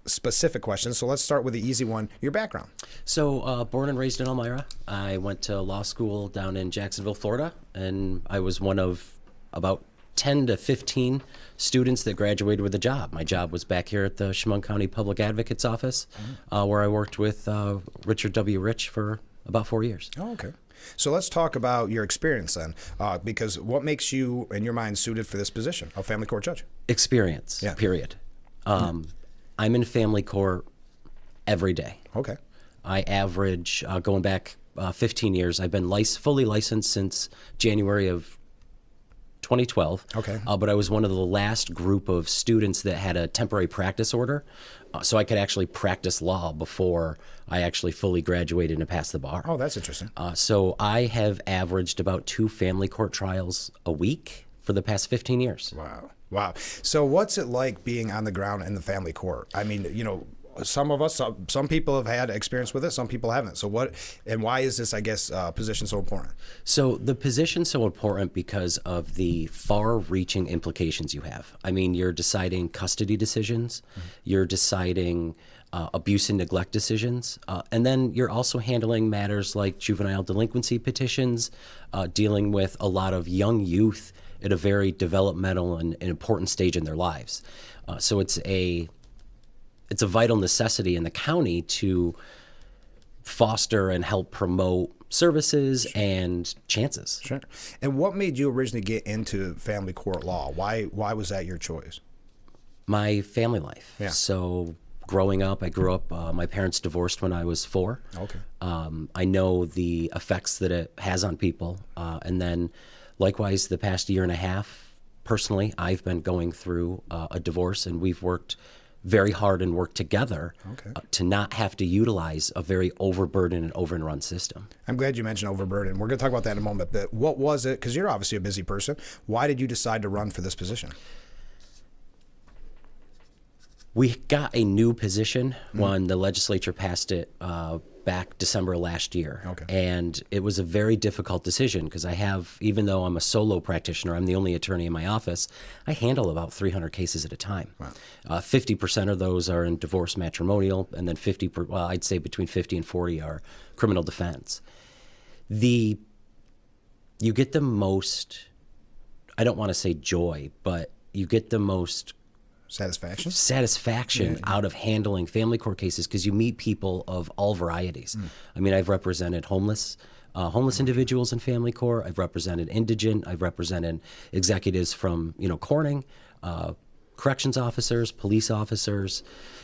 specific questions, so let's start with the easy one. Your background. So born and raised in Elmira. I went to law school down in Jacksonville, Florida, and I was one of about 10 to 15 students that graduated with a job. My job was back here at the Chemung County Public Advocate's Office, where I worked with Richard W. Rich for about 4 years. Oh, okay. So let's talk about your experience then, because what makes you, in your mind, suited for this position, a family court judge? Experience, period. I'm in family court every day. Okay. I average, going back 15 years, I've been fully licensed since January of 2012. Okay. But I was one of the last group of students that had a temporary practice order, so I could actually practice law before I actually fully graduated and passed the bar. Oh, that's interesting. So I have averaged about 2 family court trials a week for the past 15 years. Wow. Wow. So what's it like being on the ground in the family court? I mean, you know, some of us, some people have had experience with it, some people haven't. So what, and why is this, I guess, position so important? So the position's so important because of the far-reaching implications you have. I mean, you're deciding custody decisions, you're deciding abuse and neglect decisions, and then you're also handling matters like juvenile delinquency petitions, dealing with a lot of young youth at a very developmental and important stage in their lives. So it's a vital necessity in the county to foster and help promote services and chances. Sure. And what made you originally get into family court law? Why was that your choice? My family life. Yeah. So growing up, I grew up, my parents divorced when I was 4. Okay. I know the effects that it has on people. And then likewise, the past year and a half, personally, I've been going through a divorce, and we've worked very hard and worked together to not have to utilize a very overburdened and overrun system. I'm glad you mentioned overburdened. We're going to talk about that in a moment, but what was it? Because you're obviously a busy person. Why did you decide to run for this position? We got a new position when the legislature passed it back December last year. Okay. And it was a very difficult decision because I have, even though I'm a solo practitioner, I'm the only attorney in my office, I handle about 300 cases at a time. Wow. 50% of those are in divorce matrimonial, and then I'd say between 50 and 40 are criminal defense. You get the most, I don't want to say joy, but you get the most satisfaction out of handling family court cases because you meet people of all varieties. I mean, I've represented homeless individuals in family court. I've represented indigent. I've represented executives from, Corning, corrections officers, police officers.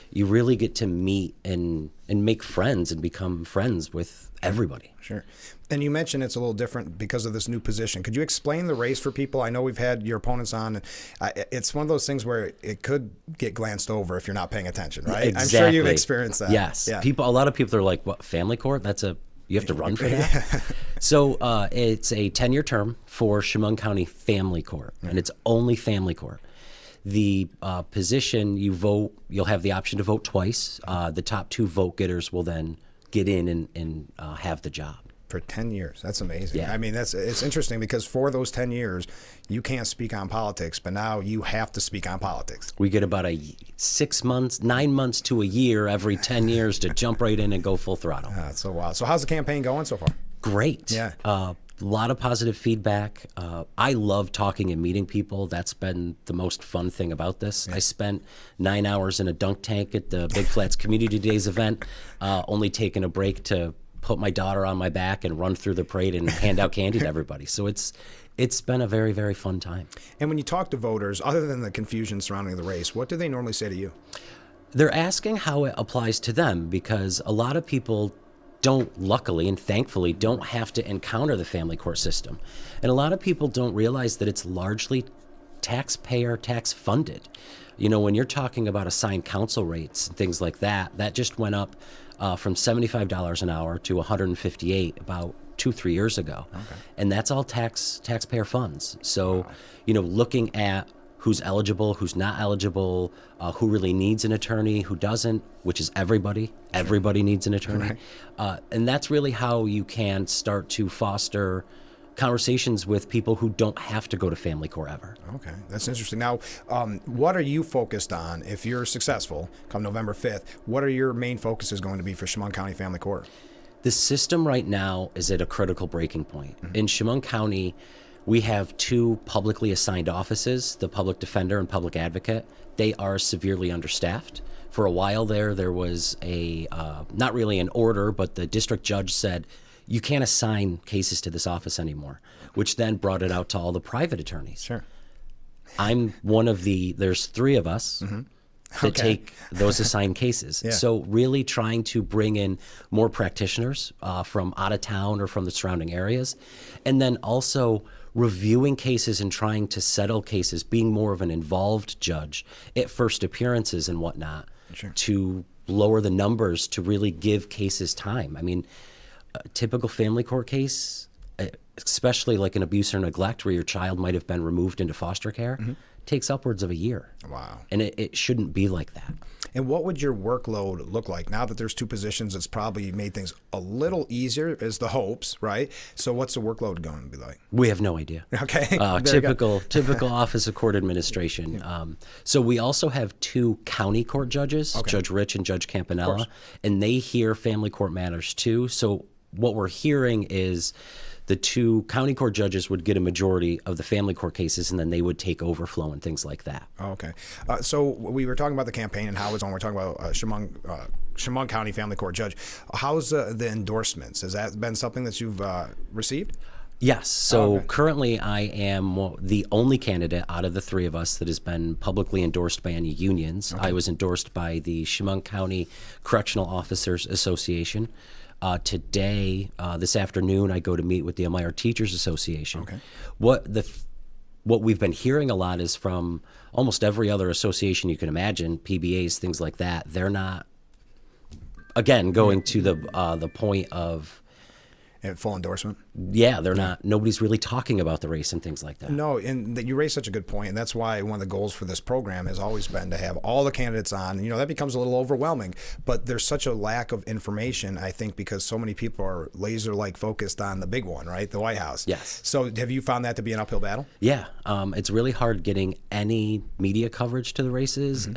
You really get to meet and make friends and become friends with everybody. Sure. And you mentioned it's a little different because of this new position. Could you explain the race for people? I know we've had your opponents on. It's one of those things where it could get glanced over if you're not paying attention, right? Exactly. I'm sure you've experienced that. Yes. Yeah. A lot of people are like, what, family court? You have to run for that? So it's a 10-year term for Chemung County Family Court, and it's only family court. The position you vote, you'll have the option to vote twice. The top 2 vote getters will then get in and have the job. For 10 years. That's amazing. Yeah. I mean, it's interesting because for those 10 years, you can't speak on politics, but now you have to speak on politics. We get about 9 months to a year every 10 years to jump right in and go full throttle. That's so wild. So how's the campaign going so far? Great. Yeah. A lot of positive feedback. I love talking and meeting people. That's been the most fun thing about this. Yeah. I spent 9 hours in a dunk tank at the Big Flats Community Days event, only taking a break to put my daughter on my back and run through the parade and hand out candy to everybody. So it's been a very, very fun time. And when you talk to voters, other than the confusion surrounding the race, what do they normally say to you? They're asking how it applies to them because a lot of people luckily and thankfully, don't have to encounter the family court system. And a lot of people don't realize that it's largely tax funded. When you're talking about assigned counsel rates and things like that, that just went up from $75 an hour to $158 about 2-3 years ago. Okay. And that's all taxpayer funds. So, looking at who's eligible, who's not eligible, who really needs an attorney, who doesn't, which is everybody. Everybody needs an attorney. Right. And that's really how you can start to foster conversations with people who don't have to go to family court ever. Okay, that's interesting. Now, what are you focused on if you're successful come November 5th? What are your main focuses going to be for Chemung County Family Court? The system right now is at a critical breaking point. Mm-hmm. In Chemung County, we have 2 publicly assigned offices, the public defender and public advocate. They are severely understaffed. For a while there was not really an order, but the district judge said, you can't assign cases to this office anymore, which then brought it out to all the private attorneys. Sure. I'm one of there's 3 of us that take those assigned cases. Yeah. So really trying to bring in more practitioners from out of town or from the surrounding areas, and then also reviewing cases and trying to settle cases, being more of an involved judge at first appearances and whatnot, to lower the numbers, to really give cases time. I mean, a typical family court case, especially like an abuse or neglect where your child might have been removed into foster care, takes upwards of a year. Wow. And it shouldn't be like that. And what would your workload look like? Now that there's two positions, it's probably made things a little easier, is the hopes, right? So what's the workload going to be like? We have no idea. Okay. Typical Office of Court Administration. So we also have two county court judges, Judge Rich and Judge Campanella, and they hear family court matters too. So what we're hearing is the two county court judges would get a majority of the family court cases, and then they would take overflow and things like that. Okay. So we were talking about the campaign and how it's on. We're talking about Chemung County Family Court Judge. How's the endorsements? Has that been something that you've received? Yes. So currently I am the only candidate out of the three of us that has been publicly endorsed by any unions. I was endorsed by the Chemung County Correctional Officers Association. Today, this afternoon, I go to meet with the Elmira Teachers Association. What we've been hearing a lot is from almost every other association you can imagine, PBAs, things like that. They're not, again, going to the point of full endorsement. Yeah, they're not. Nobody's really talking about the race and things like that. No, and you raise such a good point, and that's why one of the goals for this program has always been to have all the candidates on. You know, that becomes a little overwhelming, but there's such a lack of information, I think, because so many people are laser-like focused on the big one, right? The White House. Yes. So have you found that to be an uphill battle? Yeah, it's really hard getting any media coverage to the races.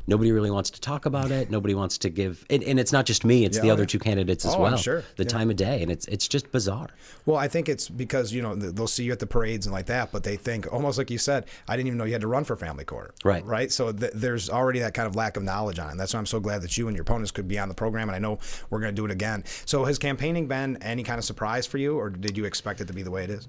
Nobody really wants to talk about it. Nobody wants to give, and it's not just me, it's the other two candidates as well. I'm sure. The time of day, and it's just bizarre. Well, I think it's because, you know, they'll see you at the parades and like that, but they think, almost like you said, I didn't even know you had to run for family court. Right. Right? So there's already that kind of lack of knowledge on it. That's why I'm so glad that you and your opponents could be on the program, and I know we're going to do it again. So has campaigning been any kind of surprise for you, or did you expect it to be the way it is?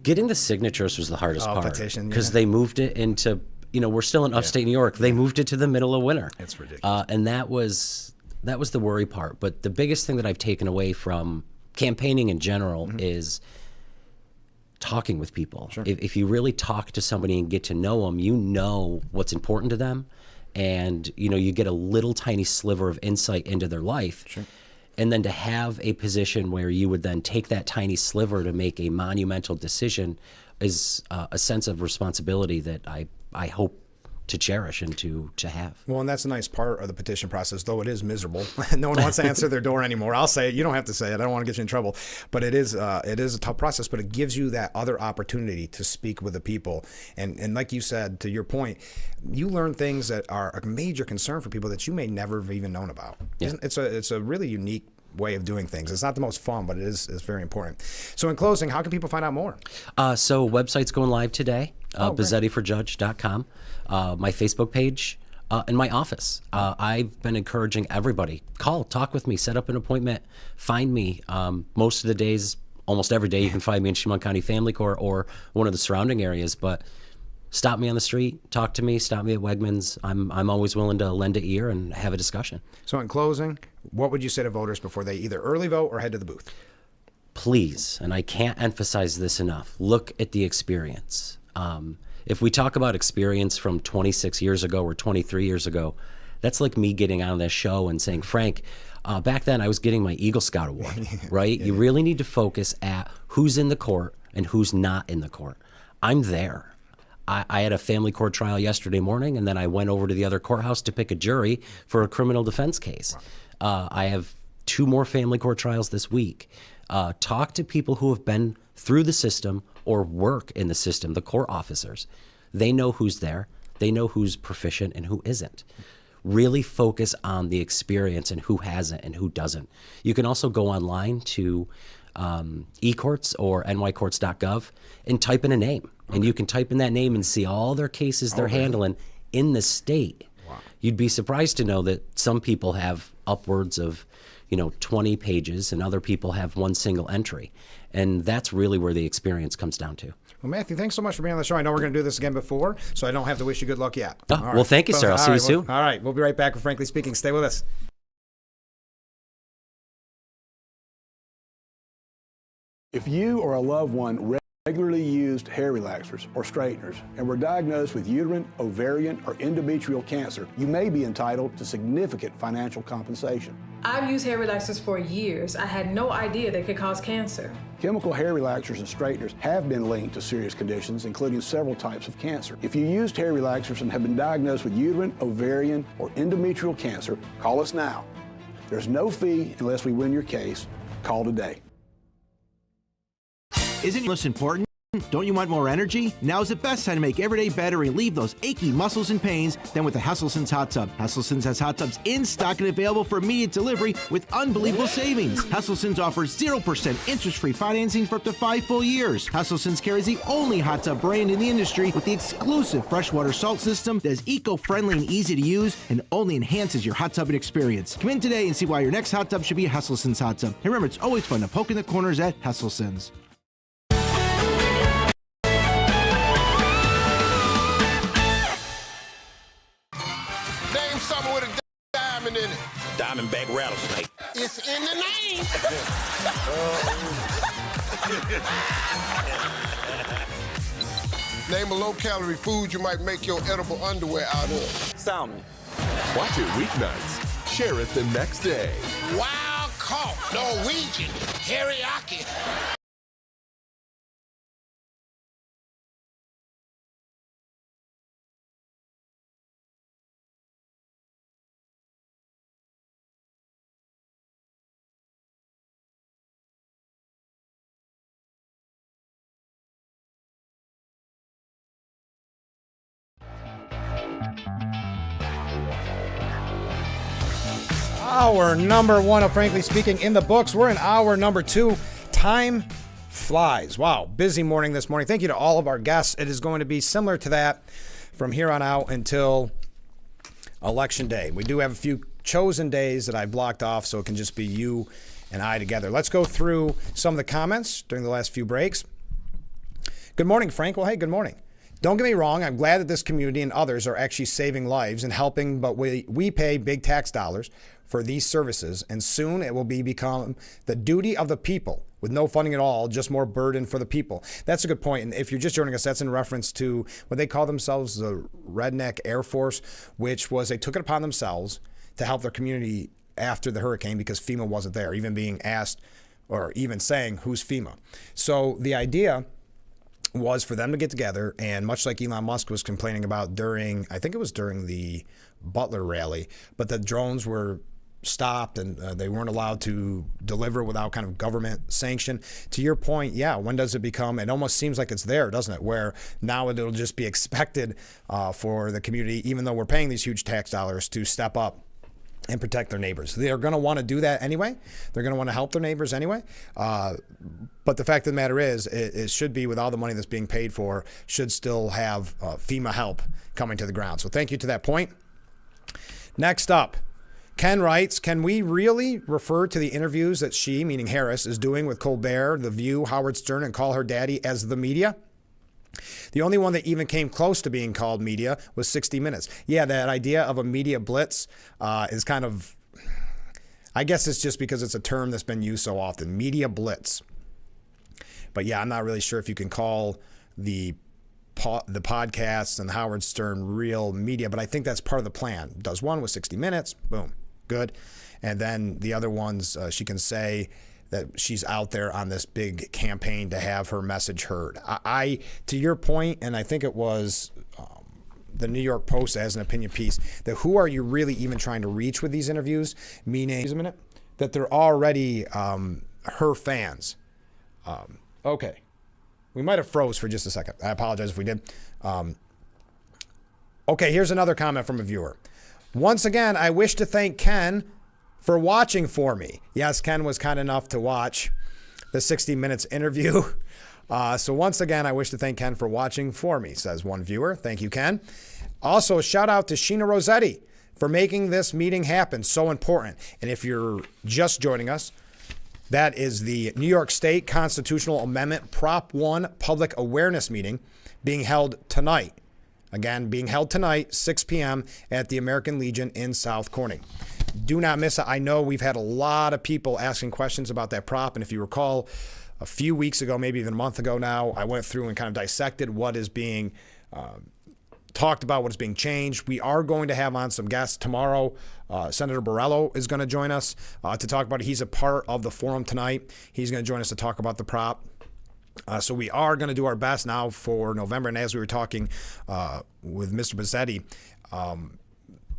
Getting the signatures was the hardest part. Petition, because they moved it into, you know, we're still in upstate New York. They moved it to the middle of winter. It's ridiculous. And that was the worry part. But the biggest thing that I've taken away from campaigning in general is talking with people. If you really talk to somebody and get to know them, you know what's important to them, and you know, you get a little tiny sliver of insight into their life. And then to have a position where you would then take that tiny sliver to make a monumental decision is a sense of responsibility that I hope to cherish and to have. Well, and that's a nice part of the petition process, though it is miserable. No one wants to answer their door anymore. I'll say it. You don't have to say it. I don't want to get you in trouble. But it is a tough process, but it gives you that other opportunity to speak with the people. And like you said, to your point, you learn things that are a major concern for people that you may never have even known about. Yeah. It's a really unique way of doing things. It's not the most fun, but it's very important. So in closing, how can people find out more? So website's going live today, BazzettiForJudge.com, my Facebook page, and my office. I've been encouraging everybody, call, talk with me, set up an appointment, find me. Most of the days, almost every day, you can find me in Chemung County Family Court or one of the surrounding areas, but stop me on the street, talk to me, stop me at Wegmans. I'm always willing to lend an ear and have a discussion. So in closing, what would you say to voters before they either early vote or head to the booth? Please, and I can't emphasize this enough, look at the experience. If we talk about experience from 26 years ago or 23 years ago, that's like me getting on this show and saying, Frank, back then I was getting my Eagle Scout award, right? You really need to focus at who's in the court and who's not in the court. I'm there. I had a family court trial yesterday morning, and then I went over to the other courthouse to pick a jury for a criminal defense case. I have 2 more family court trials this week. Talk to people who have been through the system or work in the system, the court officers. They know who's there. They know who's proficient and who isn't. Really focus on the experience and who hasn't and who doesn't. You can also go online to eCourts or nycourts.gov and type in a name. And you can type in that name and see all their cases they're handling in the state. Wow. You'd be surprised to know that some people have upwards of 20 pages and other people have one single entry. And that's really where the experience comes down to. Well, Matthew, thanks so much for being on the show. I know we're going to do this again before, so I don't have to wish you good luck yet. Oh, well, thank you, sir. I'll see you soon. All right. We'll be right back with Frankly Speaking. Stay with us. If you or a loved one regularly used hair relaxers or straighteners and were diagnosed with uterine, ovarian, or endometrial cancer, you may be entitled to significant financial compensation. I've used hair relaxers for years. I had no idea they could cause cancer. Chemical hair relaxers and straighteners have been linked to serious conditions, including several types of cancer. If you used hair relaxers and have been diagnosed with uterine, ovarian, or endometrial cancer, call us now. There's no fee unless we win your case. Call today. Isn't your most important? Don't you want more energy? Now is the best time to make every day better and relieve those achy muscles and pains than with the Hesselson's Hot Tub. Hesselson's has hot tubs in stock and available for immediate delivery with unbelievable savings. Hesselson's offers 0% interest-free financing for up to 5 full years. Hesselson's carries the only hot tub brand in the industry with the exclusive freshwater salt system that is eco-friendly and easy to use and only enhances your hot tubbing experience. Come in today and see why your next hot tub should be a Hesselson's hot tub. And remember, it's always fun to poke in the corners at Hesselson's. Something with a diamond in it. Diamondback rattlesnake. It's in the name. Name a low-calorie food you might make your edible underwear out of. Salmon. Watch it weeknights. Share it the next day. Wild caught Norwegian teriyaki. Hour number 1 of Frankly Speaking in the books. We're in hour number 2. Time flies. Wow, busy morning this morning. Thank you to all of our guests. It is going to be similar to that from here on out until Election Day. We do have a few chosen days that I blocked off so it can just be you and I together. Let's go through some of the comments during the last few breaks. Good morning, Frank. Well, hey, good morning. Don't get me wrong, I'm glad that this community and others are actually saving lives and helping, but we pay big tax dollars for these services, and soon it will become the duty of the people with no funding at all, just more burden for the people. That's a good point. And if you're just joining us, that's in reference to what they call themselves the Redneck Air Force, which was they took it upon themselves to help their community after the hurricane because FEMA wasn't there, even being asked or even saying, who's FEMA? So the idea was for them to get together, and much like Elon Musk was complaining about during, I think it was during the Butler rally, but the drones were stopped and they weren't allowed to deliver without kind of government sanction. To your point, yeah, when does it become, it almost seems like it's there, doesn't it? Where now it'll just be expected for the community, even though we're paying these huge tax dollars, to step up and protect their neighbors. They're going to want to do that anyway. They're going to want to help their neighbors anyway. But the fact of the matter is, it should be, with all the money that's being paid for, should still have FEMA help coming to the ground. So thank you to that point. Next up, Ken writes, can we really refer to the interviews that she, meaning Harris, is doing with Colbert, The View, Howard Stern, and call her daddy as the media? The only one that even came close to being called media was 60 Minutes. Yeah, that idea of a media blitz is kind of, I guess it's just because it's a term that's been used so often, media blitz. But yeah, I'm not really sure if you can call the podcasts and Howard Stern real media, but I think that's part of the plan. Does one with 60 Minutes, boom, good. And then the other ones, she can say that she's out there on this big campaign to have her message heard. I to your point, and I think it was the New York Post as an opinion piece, that who are you really even trying to reach with these interviews? Meaning, that they're already her fans. Okay. We might have froze for just a second. I apologize if we did. Okay, here's another comment from a viewer. Once again, I wish to thank Ken for watching for me. Yes, Ken was kind enough to watch the 60 Minutes interview. So once again, I wish to thank Ken for watching for me, says one viewer. Thank you, Ken. Also, a shout out to Sheena Rossetti for making this meeting happen. So important. And if you're just joining us, that is the New York State Constitutional Amendment Prop 1 Public Awareness Meeting being held tonight. Again, being held tonight, 6 p.m. at the American Legion in South Corning. Do not miss it. I know we've had a lot of people asking questions about that prop. And if you recall, a few weeks ago, maybe even a month ago now, I went through and kind of dissected what is being talked about, what is being changed. We are going to have on some guests tomorrow. Senator Borrello is going to join us to talk about it. He's a part of the forum tonight. He's going to join us to talk about the prop. So we are going to do our best now for November. And as we were talking with Mr. Bazzetti,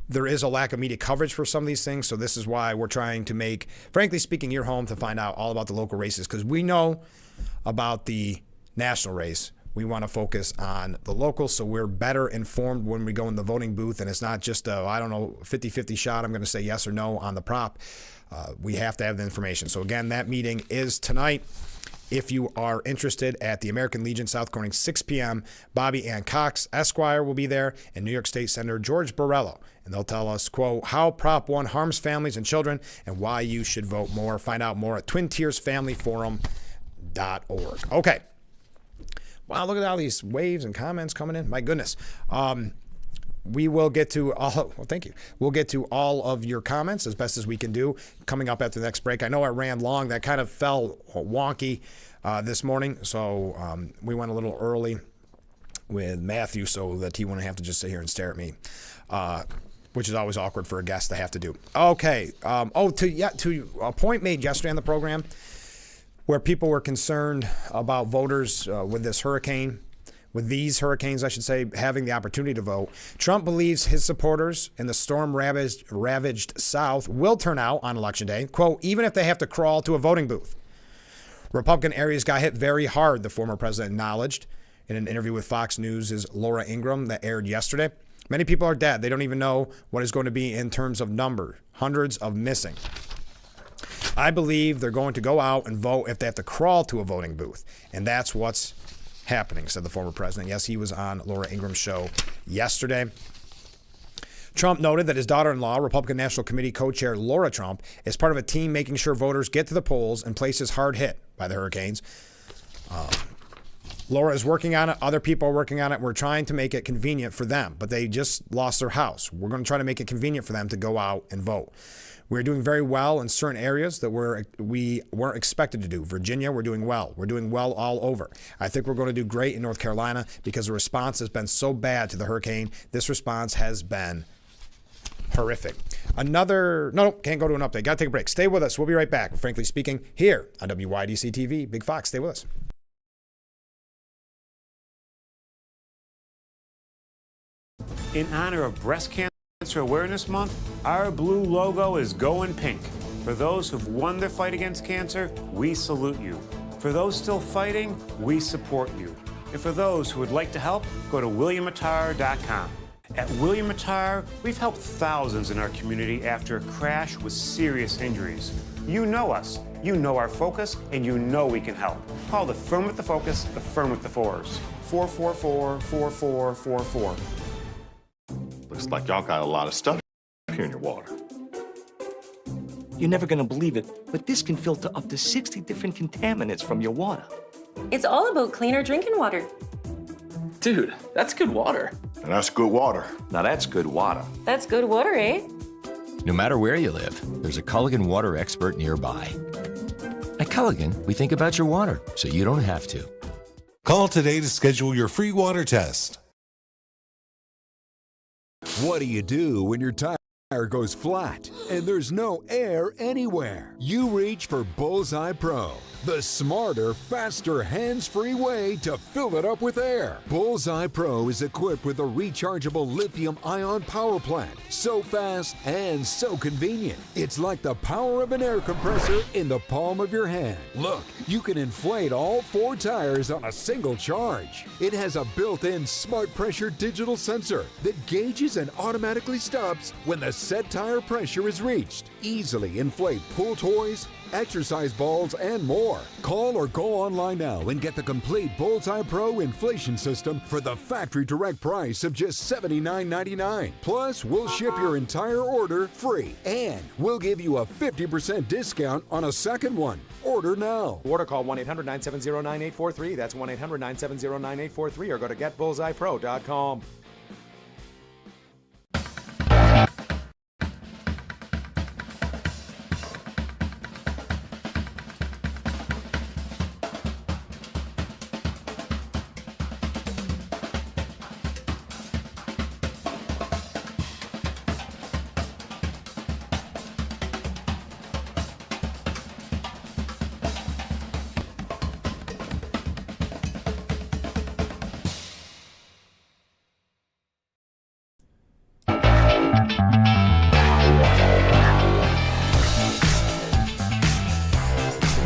there is a lack of media coverage for some of these things. So this is why we're trying to make, frankly speaking, your home to find out all about the local races, because we know about the national race. We want to focus on the local, so we're better informed when we go in the voting booth, and it's not just a, 50-50 shot, I'm going to say yes or no on the prop. We have to have the information. So again, that meeting is tonight. If you are interested, at the American Legion, South Corning, 6 p.m., Bobby Ann Cox, Esquire, will be there, and New York State Senator George Borrello. And they'll tell us, quote, how Prop 1 harms families and children and why you should vote more. Find out more at twintiersfamilyforum.org. Okay. Wow, look at all these waves and comments coming in. My goodness. We will get to all, well, thank you. We'll get to all of your comments as best as we can do coming up after the next break. I know I ran long. That kind of fell wonky this morning, so we went a little early with Matthew so that he wouldn't have to just sit here and stare at me, which is always awkward for a guest to have to do. Okay. To a point made yesterday on the program where people were concerned about voters with these hurricanes, I should say, having the opportunity to vote. Trump believes his supporters in the storm-ravaged South will turn out on Election Day, quote, even if they have to crawl to a voting booth. Republican areas got hit very hard, the former president acknowledged in an interview with Fox News' Laura Ingraham that aired yesterday. Many people are dead. They don't even know what it's going to be in terms of number. Hundreds of missing. I believe they're going to go out and vote if they have to crawl to a voting booth. And that's what's happening, said the former president. Yes, he was on Laura Ingraham's show yesterday. Trump noted that his daughter-in-law, Republican National Committee co-chair Laura Trump, is part of a team making sure voters get to the polls in places hard hit by the hurricanes. Laura is working on it. Other people are working on it. We're trying to make it convenient for them, but they just lost their house. We're going to try to make it convenient for them to go out and vote. We're doing very well in certain areas that we weren't expected to do. Virginia, we're doing well. We're doing well all over. I think we're going to do great in North Carolina because the response has been so bad to the hurricane. This response has been horrific. Can't go to an update. Got to take a break. Stay with us. We'll be right back. Frankly speaking, here on WYDC TV. Big Fox, stay with us. In honor of Breast Cancer Awareness Month, our blue logo is going pink. For those who've won their fight against cancer, we salute you. For those still fighting, we support you. And for those who would like to help, go to WilliamAttar.com. At William Attar, we've helped thousands in our community after a crash with serious injuries. You know us, you know our focus, and you know we can help. Call the firm with the focus, the firm with the fours. 444-4444. Looks like y'all got a lot of stuff here in your water. You're never gonna believe it, but this can filter up to 60 different contaminants from your water. It's all about cleaner drinking water. Dude, that's good water. And that's good water. Now that's good water. That's good water, eh? No matter where you live, there's a Culligan water expert nearby. At Culligan, we think about your water, so you don't have to. Call today to schedule your free water test. What do you do when your tire goes flat and there's no air anywhere? You reach for Bullseye Pro, the smarter, faster, hands-free way to fill it up with air. Bullseye Pro is equipped with a rechargeable lithium-ion power plant. So fast and so convenient. It's like the power of an air compressor in the palm of your hand. Look, you can inflate all 4 tires on a single charge. It has a built-in smart pressure digital sensor that gauges and automatically stops when the set tire pressure is reached. Easily inflate pool toys, exercise balls, and more. Call or go online now and get the complete Bullseye Pro inflation system for the factory direct price of just $79.99. Plus, we'll ship your entire order free, and we'll give you a 50% discount on a second one. Order now. Order call 1-800-970-9843. That's 1-800-970-9843, or go to getbullseyepro.com.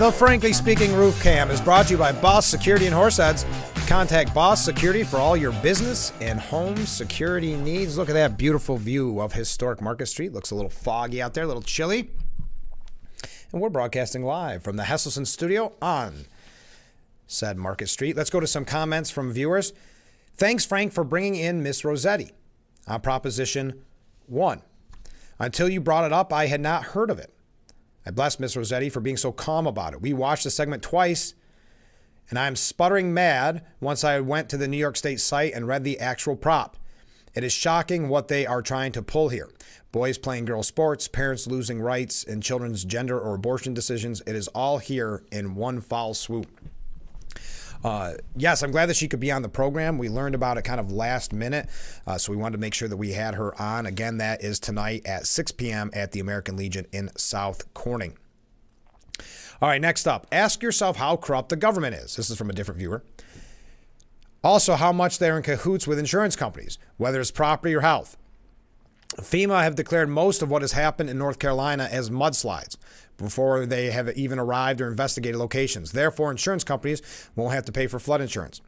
The Frankly Speaking Roof Cam is brought to you by Boss Security and Horseheads. Contact Boss Security for all your business and home security needs. Look at that beautiful view of historic Market Street. Looks a little foggy out there, a little chilly. And we're broadcasting live from the Hesselson studio on said Market Street. Let's go to some comments from viewers. Thanks, Frank, for bringing in Miss Rossetti on Proposition 1. Until you brought it up, I had not heard of it. I bless Miss Rossetti for being so calm about it. We watched the segment twice, and I'm sputtering mad once I went to the New York State site and read the actual prop. It is shocking what they are trying to pull here. Boys playing girl sports, parents losing rights in children's gender or abortion decisions. It is all here in one foul swoop. Yes, I'm glad that she could be on the program. We learned about it kind of last minute, so we wanted to make sure that we had her on. Again, that is tonight at 6 p.m. at the American Legion in South Corning. All right, next up, ask yourself how corrupt the government is. This is from a different viewer. Also, how much they're in cahoots with insurance companies, whether it's property or health. FEMA have declared most of what has happened in North Carolina as mudslides before they have even arrived or investigated locations. Therefore, insurance companies won't have to pay for flood insurance.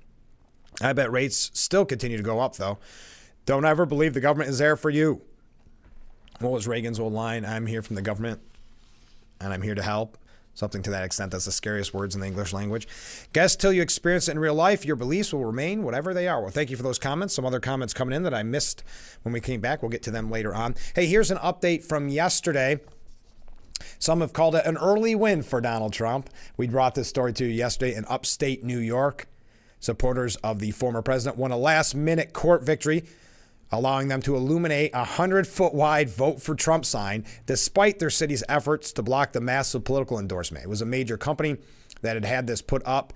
I bet rates still continue to go up, though. Don't ever believe the government is there for you. What was Reagan's old line? I'm here from the government, and I'm here to help. Something to that extent. That's the scariest words in the English language. Guess till you experience it in real life, your beliefs will remain whatever they are. Well, thank you for those comments. Some other comments coming in that I missed when we came back. We'll get to them later on. Hey, here's an update from yesterday. Some have called it an early win for Donald Trump. We brought this story to you yesterday in upstate New York. Supporters of the former president won a last-minute court victory, allowing them to illuminate a 100-foot wide Vote for Trump sign, despite their city's efforts to block the massive political endorsement. It was a major company that had this put up.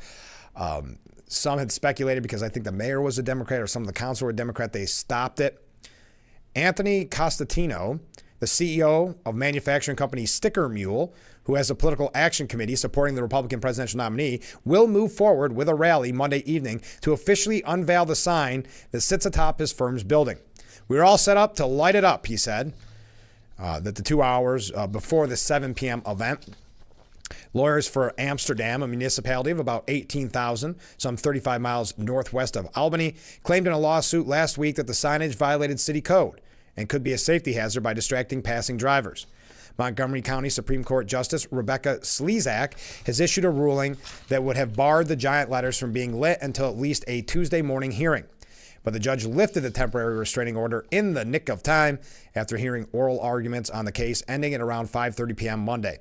Some had speculated because I think the mayor was a Democrat or some of the council were a Democrat. They stopped it. Anthony Costantino, the CEO of manufacturing company Sticker Mule, who has a political action committee supporting the Republican presidential nominee, will move forward with a rally Monday evening to officially unveil the sign that sits atop his firm's building. We were all set up to light it up, he said, that the 2 hours before the 7 p.m. event. Lawyers for Amsterdam, a municipality of about 18,000, some 35 miles northwest of Albany, claimed in a lawsuit last week that the signage violated city code and could be a safety hazard by distracting passing drivers. Montgomery County Supreme Court Justice Rebecca Slezak has issued a ruling that would have barred the giant letters from being lit until at least a Tuesday morning hearing. But the judge lifted the temporary restraining order in the nick of time after hearing oral arguments on the case ending at around 5:30 p.m. Monday.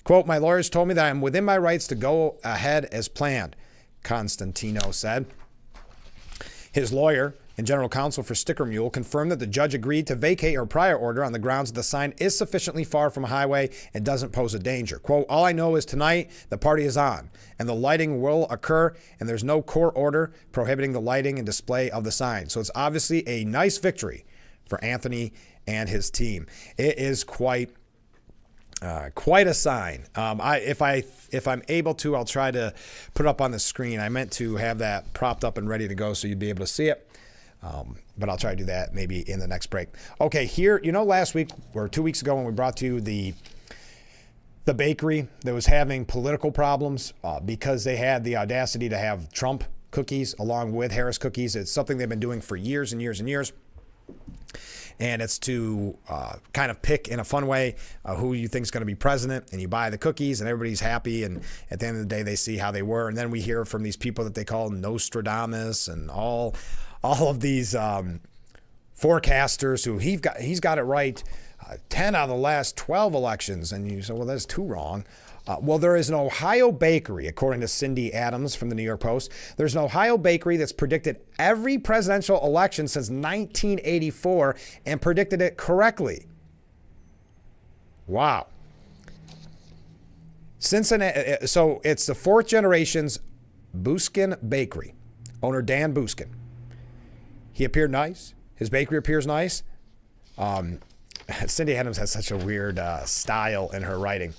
Quote, my lawyers told me that I'm within my rights to go ahead as planned, Constantino said. His lawyer and general counsel for Sticker Mule confirmed that the judge agreed to vacate her prior order on the grounds that the sign is sufficiently far from a highway and doesn't pose a danger. Quote, all I know is tonight the party is on and the lighting will occur and there's no court order prohibiting the lighting and display of the sign. So it's obviously a nice victory for Anthony and his team. It is quite a sign. If I'm able to, I'll try to put it up on the screen. I meant to have that propped up and ready to go so you'd be able to see it. But I'll try to do that maybe in the next break. Okay, here, last week or 2 weeks ago when we brought to you the bakery that was having political problems because they had the audacity to have Trump cookies along with Harris cookies. It's something they've been doing for years and years and years. And it's to kind of pick in a fun way who you think is going to be president. And you buy the cookies and everybody's happy. And at the end of the day, they see how they were. And then we hear from these people that they call Nostradamus and all of these forecasters who he's got it right 10 out of the last 12 elections. And you say, well, that's too wrong. Well, there is an Ohio bakery, according to Cindy Adams from the New York Post. There's an Ohio bakery that's predicted every presidential election since 1984 and predicted it correctly. Wow. Cincinnati. So it's the fourth generation's Buskin Bakery. Owner Dan Buskin. He appeared nice. His bakery appears nice. Cindy Adams has such a weird style in her writing.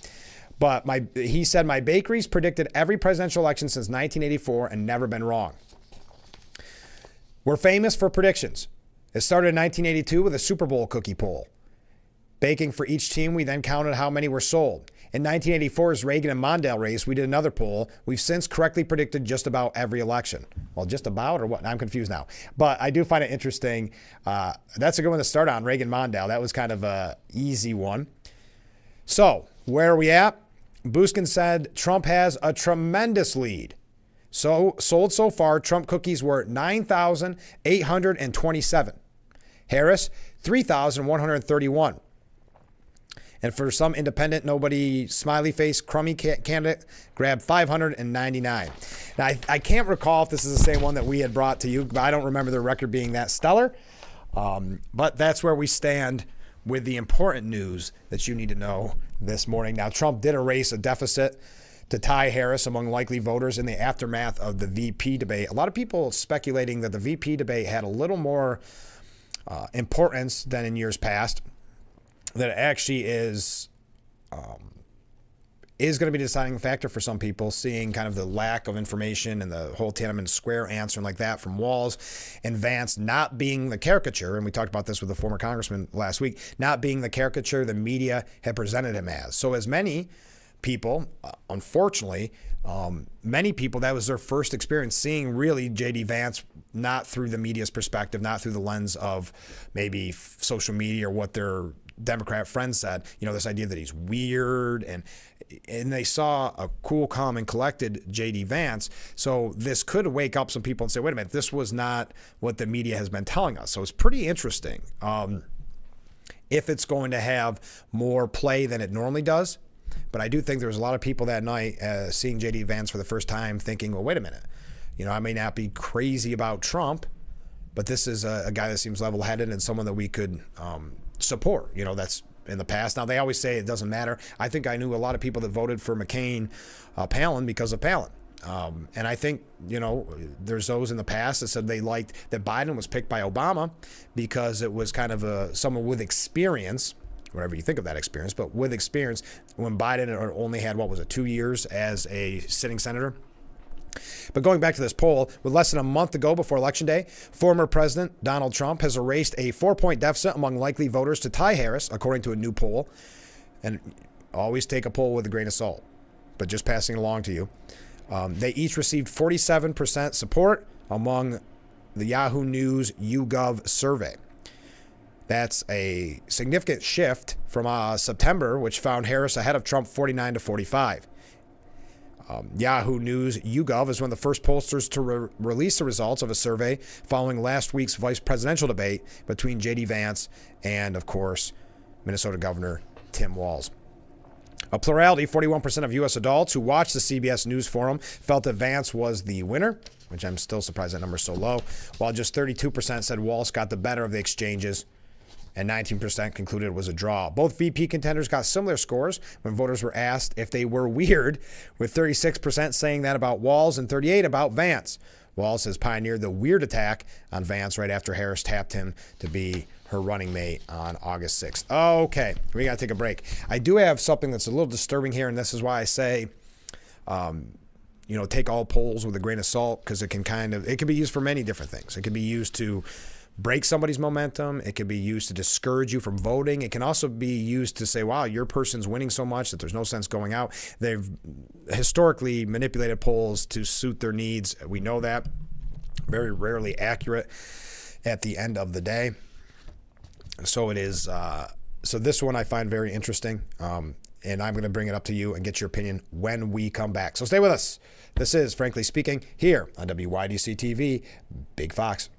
But he said, my bakery's predicted every presidential election since 1984 and never been wrong. We're famous for predictions. It started in 1982 with a Super Bowl cookie poll. Baking for each team, we then counted how many were sold. In 1984's Reagan and Mondale race, we did another poll. We've since correctly predicted just about every election. Well, just about or what? I'm confused now. But I do find it interesting. That's a good one to start on, Reagan-Mondale. That was kind of a easy one. So where are we at? Buskin said Trump has a tremendous lead. So sold so far, Trump cookies were 9,827. Harris, 3,131. And for some independent, nobody, smiley face, crummy candidate, grabbed 599. Now, I can't recall if this is the same one that we had brought to you, but I don't remember the record being that stellar. But that's where we stand with the important news that you need to know this morning. Now, Trump did erase a deficit to tie Harris among likely voters in the aftermath of the VP debate. A lot of people speculating that the VP debate had a little more importance than in years past, that it actually is going to be a deciding factor for some people, seeing kind of the lack of information and the whole Tiananmen Square answer and like that from Walz, and Vance not being the caricature, and we talked about this with the former congressman last week, not being the caricature the media had presented him as. So as many people, unfortunately, many people, that was their first experience seeing really J.D. Vance not through the media's perspective, not through the lens of maybe social media or what their Democrat friends said, this idea that he's weird, and they saw a cool, calm, and collected J.D. Vance. So this could wake up some people and say, wait a minute, this was not what the media has been telling us. So it's pretty interesting if it's going to have more play than it normally does. But I do think there was a lot of people that night seeing J.D. Vance for the first time thinking, well, wait a minute, I may not be crazy about Trump, but this is a guy that seems level-headed and someone that we could support. That's in the past. Now, they always say it doesn't matter. I think I knew a lot of people that voted for McCain, Palin, because of Palin. And I think, there's those in the past that said they liked that Biden was picked by Obama because it was kind of someone with experience, whatever you think of that experience, but with experience, when Biden only had, 2 years as a sitting senator. But going back to this poll, with less than a month to go before Election Day, former President Donald Trump has erased a 4-point deficit among likely voters to tie Harris, according to a new poll. And always take a poll with a grain of salt, but just passing it along to you. They each received 47% support among the Yahoo News YouGov survey. That's a significant shift from September, which found Harris ahead of Trump 49-45. Yahoo News YouGov is one of the first pollsters to release the results of a survey following last week's vice presidential debate between J.D. Vance and, of course, Minnesota Governor Tim Walz. A plurality, 41% of U.S. adults who watched the CBS News Forum felt that Vance was the winner, which I'm still surprised that number is so low, while just 32% said Walz got the better of the exchanges, and 19% concluded it was a draw. Both VP contenders got similar scores when voters were asked if they were weird, with 36% saying that about Walz and 38% about Vance. Walz has pioneered the weird attack on Vance right after Harris tapped him to be her running mate on August 6th. Okay, we got to take a break. I do have something that's a little disturbing here, and this is why I say, take all polls with a grain of salt, because it can be used for many different things. It can be used to break somebody's momentum. It can be used to discourage you from voting. It can also be used to say, wow, your person's winning so much that there's no sense going out. They've historically manipulated polls to suit their needs. We know that. Very rarely accurate at the end of the day. So it is. So this one I find very interesting. And I'm going to bring it up to you and get your opinion when we come back. So stay with us. This is Frankly Speaking here on WYDC TV, Big Fox.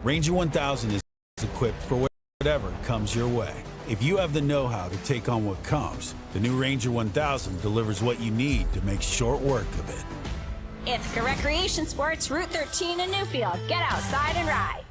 Ranger 1000 is equipped for whatever comes your way. If you have the know-how to take on what comes, the new Ranger 1000 delivers what you need to make short work of it. Ithaca Recreation Sports, Route 13 in Newfield. Get outside and ride.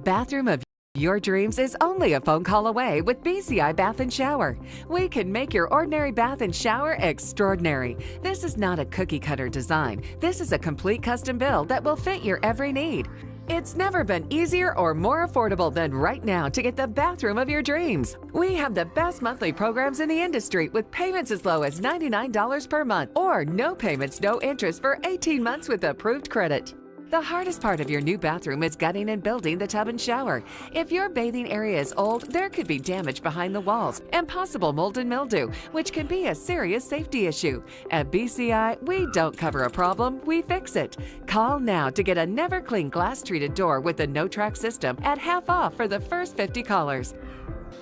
Bathroom of your dreams is only a phone call away with BCI Bath and Shower. We can make your ordinary bath and shower extraordinary. This is not a cookie-cutter design. This is a complete custom build that will fit your every need. It's never been easier or more affordable than right now to get the bathroom of your dreams. We have the best monthly programs in the industry with payments as low as $99 per month or no payments, no interest for 18 months with approved credit. The hardest part of your new bathroom is gutting and building the tub and shower. If your bathing area is old, there could be damage behind the walls and possible mold and mildew, which can be a serious safety issue. At BCI, we don't cover a problem, we fix it. Call now to get a never clean glass treated door with a no-track system at half off for the first 50 callers.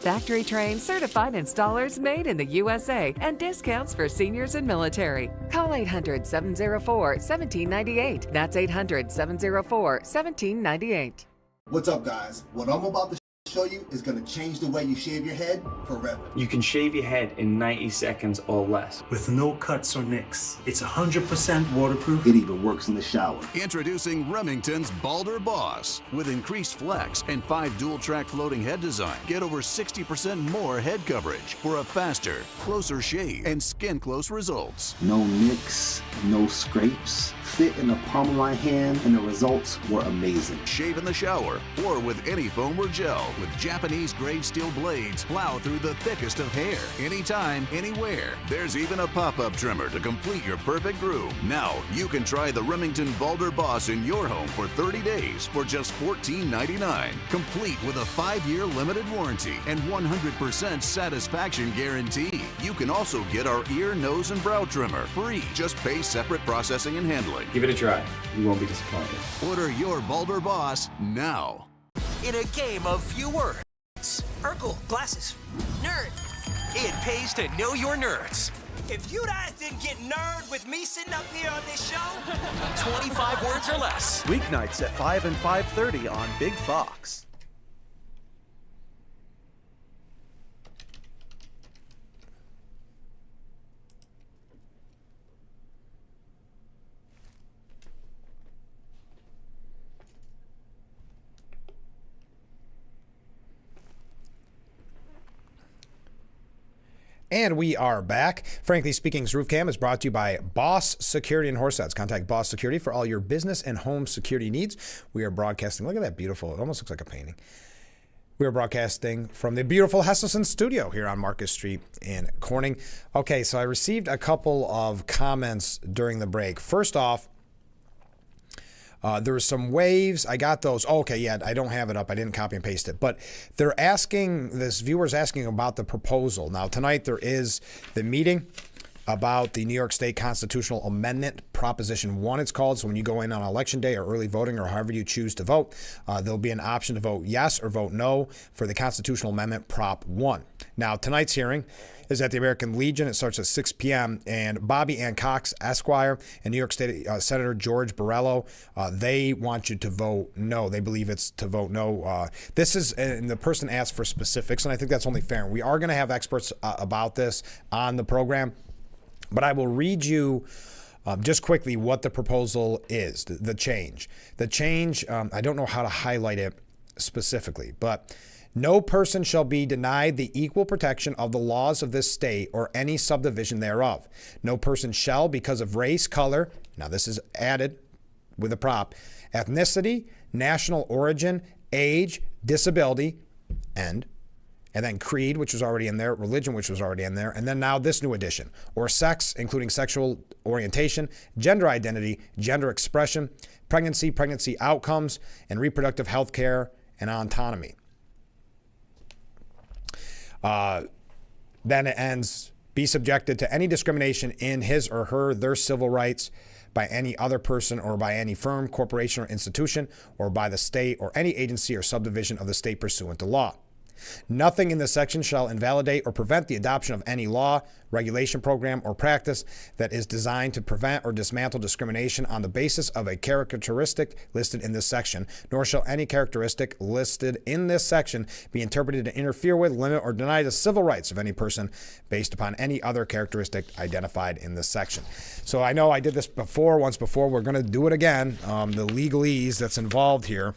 Factory trained, certified installers made in the USA and discounts for seniors and military. Call 800-704-1798. That's 800-704-1798. What's up, guys? What I'm about to show you is going to change the way you shave your head forever. You can shave your head in 90 seconds or less. With no cuts or nicks. It's 100% waterproof. It even works in the shower. Introducing Remington's Balder Boss. With increased flex and 5 dual-track floating head design, get over 60% more head coverage for a faster, closer shave and skin-close results. No nicks, no scrapes. Fit in the palm of my hand, and the results were amazing. Shave in the shower or with any foam or gel. With Japanese-grade steel blades, plow through the thickest of hair. Anytime, anywhere. There's even a pop-up trimmer to complete your perfect groove. Now, you can try the Remington Balder Boss in your home for 30 days for just $14.99. Complete with a 5-year limited warranty and 100% satisfaction guarantee. You can also get our ear, nose, and brow trimmer free. Just pay separate processing and handling. Give it a try. You won't be disappointed. Order your Balder Boss now. In a game of few words, Urkel, glasses, nerd. It pays to know your nerds. If you guys didn't get nerd with me sitting up here on this show, 25 words or less. Weeknights at 5 and 5:30 on Big Fox. And we are back. Frankly Speaking's Roof Cam is brought to you by Boss Security and Horsets. Contact Boss Security for all your business and home security needs. We are broadcasting. Look at that beautiful. It almost looks like a painting. We are broadcasting from the beautiful Hesselson studio here on Marcus Street in Corning. Okay, so I received a couple of comments during the break. First off, there were some waves. I got those. Oh, okay, yeah, I don't have it up. I didn't copy and paste it. But they're asking, this viewer's asking about the proposal. Now, tonight there is the meeting about the New York State Constitutional Amendment, Proposition 1 it's called. So when you go in on Election Day or early voting or however you choose to vote, there'll be an option to vote yes or vote no for the Constitutional Amendment, Prop 1. Now, tonight's hearing is at the American Legion. It starts at 6 p.m. And Bobby Ann Cox, Esquire, and New York State Senator George Borrello, they want you to vote no. They believe it's to vote no. This is, and the person asked for specifics, and I think that's only fair. We are going to have experts about this on the program, but I will read you just quickly what the proposal is, the change. The change, I don't know how to highlight it specifically, but no person shall be denied the equal protection of the laws of this state or any subdivision thereof. No person shall, because of race, color, now this is added with a prop, ethnicity, national origin, age, disability, and then creed, which was already in there, religion, which was already in there, and then now this new addition, or sex, including sexual orientation, gender identity, gender expression, pregnancy outcomes, and reproductive health care and autonomy. Then it ends, be subjected to any discrimination in his or their civil rights by any other person or by any firm, corporation, or institution, or by the state or any agency or subdivision of the state pursuant to law. Nothing in this section shall invalidate or prevent the adoption of any law, regulation, program, or practice that is designed to prevent or dismantle discrimination on the basis of a characteristic listed in this section, nor shall any characteristic listed in this section be interpreted to interfere with, limit, or deny the civil rights of any person based upon any other characteristic identified in this section. So I know I did this once before. We're going to do it again. The legalese that's involved here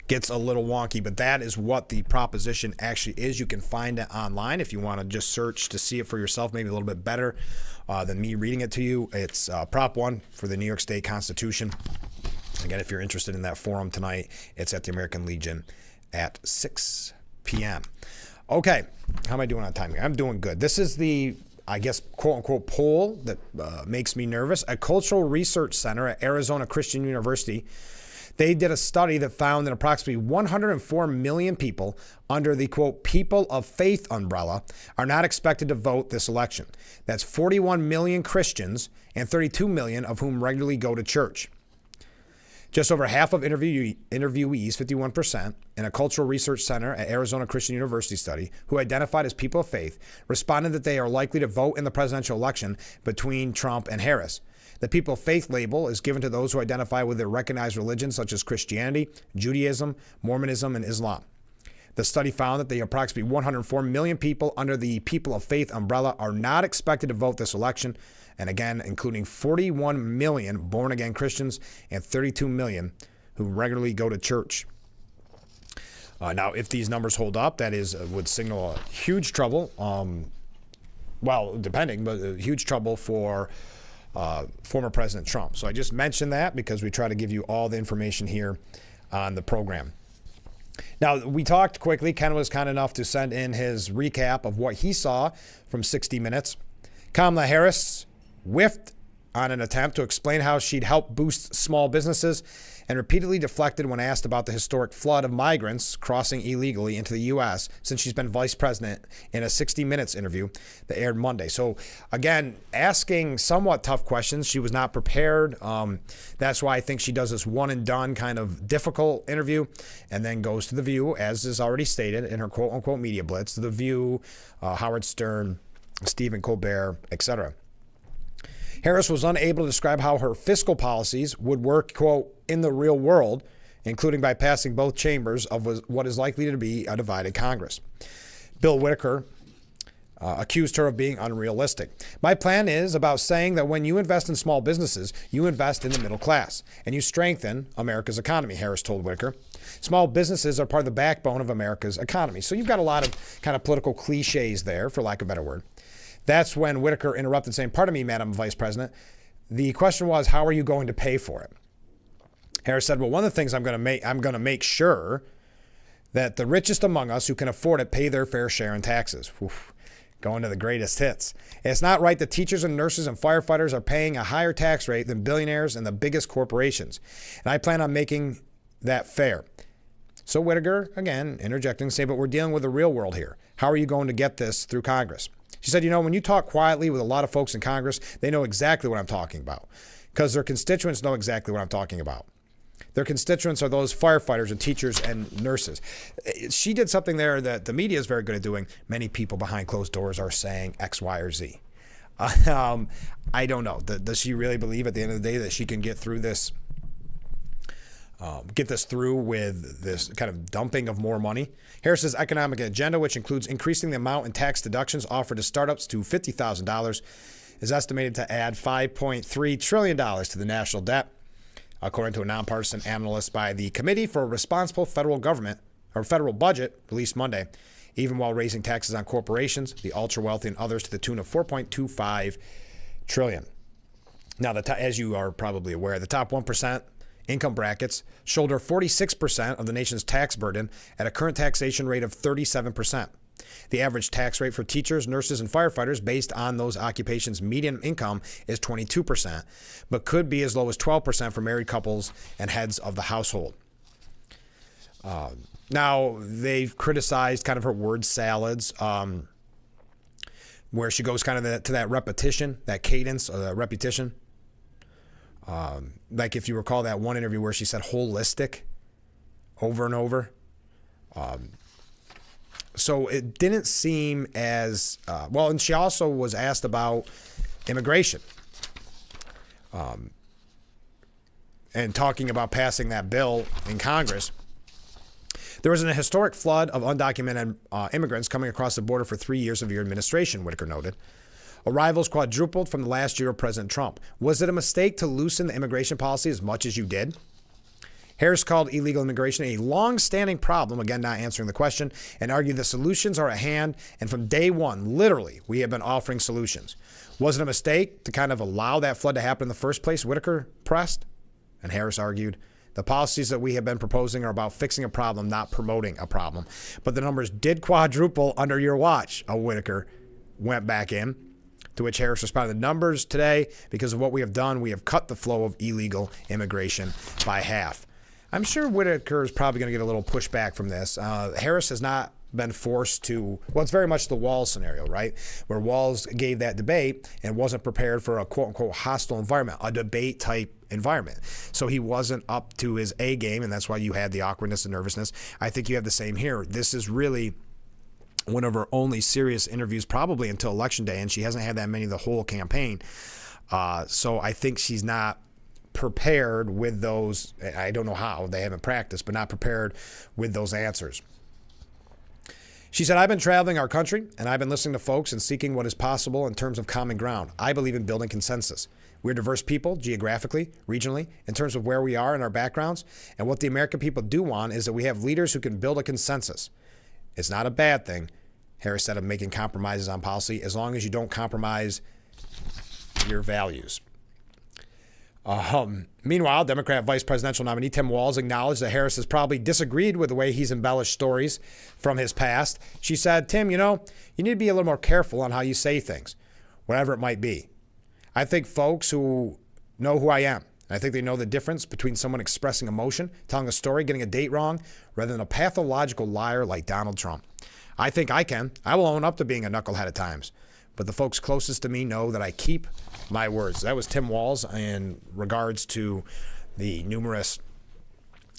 gets a little wonky, but that is what the proposition actually is. You can find it online if you want to just search to see it for yourself, maybe a little bit better than me reading it to you. It's Prop 1 for the New York State Constitution. Again, if you're interested in that forum tonight, it's at the American Legion at 6 p.m. Okay, how am I doing on time here? I'm doing good. This is the I guess, quote-unquote poll that makes me nervous. A cultural research center at Arizona Christian University, they did a study that found that approximately 104 million people under the, quote, people of faith umbrella are not expected to vote this election. That's 41 million Christians and 32 million of whom regularly go to church. Just over half of interviewees, 51%, in a cultural research center at Arizona Christian University study, who identified as people of faith, responded that they are likely to vote in the presidential election between Trump and Harris. The people of faith label is given to those who identify with their recognized religions such as Christianity, Judaism, Mormonism, and Islam. The study found that the approximately 104 million people under the people of faith umbrella are not expected to vote this election, and again, including 41 million born-again Christians and 32 million who regularly go to church. Now, if these numbers hold up, that would signal a huge trouble. Well, depending, but huge trouble for former President Trump. So I just mentioned that because we try to give you all the information here on the program. Now, we talked quickly. Ken was kind enough to send in his recap of what he saw from 60 Minutes. Kamala Harris whiffed on an attempt to explain how she'd help boost small businesses and repeatedly deflected when asked about the historic flood of migrants crossing illegally into the U.S. since she's been vice president in a 60 Minutes interview that aired Monday. So, again, asking somewhat tough questions. She was not prepared. That's why I think she does this one-and-done kind of difficult interview and then goes to The View, as is already stated in her quote-unquote media blitz, The View, Howard Stern, Stephen Colbert, etc. Harris was unable to describe how her fiscal policies would work, quote, in the real world, including by passing both chambers of what is likely to be a divided Congress. Bill Whitaker accused her of being unrealistic. My plan is about saying that when you invest in small businesses, you invest in the middle class, and you strengthen America's economy, Harris told Whitaker. Small businesses are part of the backbone of America's economy. So you've got a lot of kind of political cliches there, for lack of a better word. That's when Whitaker interrupted, saying, "Pardon me, Madam Vice President. The question was, how are you going to pay for it?" Harris said, "Well, one of the things I'm going to make sure that the richest among us who can afford it pay their fair share in taxes." Oof, going to the greatest hits. It's not right that teachers and nurses and firefighters are paying a higher tax rate than billionaires and the biggest corporations. And I plan on making that fair. So Whitaker, again, interjecting, say, "But we're dealing with the real world here. How are you going to get this through Congress?" She said, when you talk quietly with a lot of folks in Congress, they know exactly what I'm talking about because their constituents know exactly what I'm talking about. Their constituents are those firefighters and teachers and nurses. She did something there that the media is very good at doing. Many people behind closed doors are saying X, Y, or Z. I don't know. Does she really believe at the end of the day that she can get through this? Get this through with this kind of dumping of more money? Harris's economic agenda, which includes increasing the amount in tax deductions offered to startups to $50,000, is estimated to add $5.3 trillion to the national debt, according to a nonpartisan analyst by the Committee for a Responsible Federal Government, or federal budget, released Monday, even while raising taxes on corporations, the ultra-wealthy, and others to the tune of $4.25 trillion. Now, as you are probably aware, the top 1% income brackets shoulder 46% of the nation's tax burden at a current taxation rate of 37%. The average tax rate for teachers, nurses, and firefighters based on those occupations' median income is 22%, but could be as low as 12% for married couples and heads of the household. Now, they've criticized kind of her word salads, where she goes kind of to that repetition, that cadence, or that repetition. Like if you recall that one interview where she said holistic over and over. So it didn't seem as well. And she also was asked about immigration and talking about passing that bill in Congress. There was an historic flood of undocumented immigrants coming across the border for 3 years of your administration, Whitaker noted. Arrivals quadrupled from the last year of President Trump. Was it a mistake to loosen the immigration policy as much as you did? Harris called illegal immigration a long-standing problem, again not answering the question, and argued the solutions are at hand, and from day one, literally, we have been offering solutions. Was it a mistake to kind of allow that flood to happen in the first place, Whitaker pressed? And Harris argued, the policies that we have been proposing are about fixing a problem, not promoting a problem. But the numbers did quadruple under your watch, Whitaker went back in. To which Harris responded, the numbers today, because of what we have done, we have cut the flow of illegal immigration by half. I'm sure Whitaker is probably going to get a little pushback from this. Harris has not been forced to, well, it's very much the Walz scenario, right? Where Walz gave that debate and wasn't prepared for a quote-unquote hostile environment, a debate-type environment. So he wasn't up to his A game, and that's why you had the awkwardness and nervousness. I think you have the same here. This is really one of her only serious interviews probably until Election Day, and she hasn't had that many the whole campaign. So I think she's not prepared with those. I don't know how. They haven't practiced, but not prepared with those answers. She said, I've been traveling our country, and I've been listening to folks and seeking what is possible in terms of common ground. I believe in building consensus. We're diverse people, geographically, regionally, in terms of where we are and our backgrounds. And what the American people do want is that we have leaders who can build a consensus. It's not a bad thing, Harris said, of making compromises on policy, as long as you don't compromise your values. Meanwhile, Democrat vice presidential nominee Tim Walz acknowledged that Harris has probably disagreed with the way he's embellished stories from his past. She said, Tim, you need to be a little more careful on how you say things, whatever it might be. I think folks who know who I am, I think they know the difference between someone expressing emotion, telling a story, getting a date wrong, rather than a pathological liar like Donald Trump. I think I can. I will own up to being a knucklehead at times. But the folks closest to me know that I keep my words. That was Tim Walz in regards to the numerous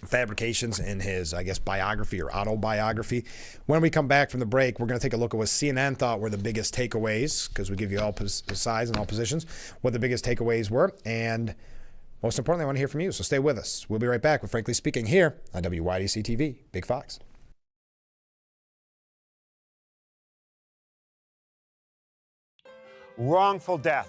fabrications in his, I guess, biography or autobiography. When we come back from the break, we're going to take a look at what CNN thought were the biggest takeaways, because we give you all sides and all positions, what the biggest takeaways were. And most importantly, I want to hear from you. So stay with us. We'll be right back with Frankly Speaking here on WYDC TV, Big Fox. Wrongful death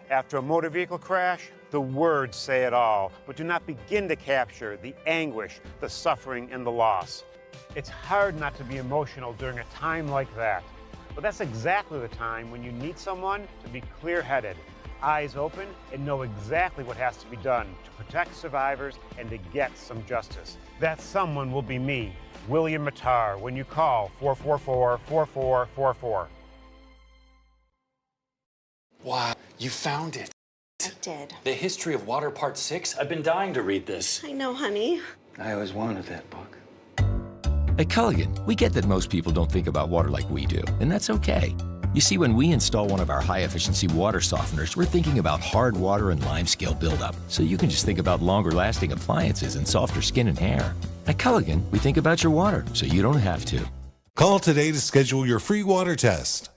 after a motor vehicle crash, the words say it all, but do not begin to capture the anguish, the suffering, and the loss. It's hard not to be emotional during a time like that, but that's exactly the time when you need someone to be clear-headed, eyes open, and know exactly what has to be done to protect survivors and to get some justice. That someone will be me, William Mattar, when you call 444-4444. Wow, you found it. I did. The History of Water Part 6? I've been dying to read this. I know, honey. I always wanted that book. At Culligan, we get that most people don't think about water like we do, and that's okay. You see, when we install one of our high-efficiency water softeners, we're thinking about hard water and limescale buildup, so you can just think about longer-lasting appliances and softer skin and hair. At Culligan, we think about your water, so you don't have to. Call today to schedule your free water test.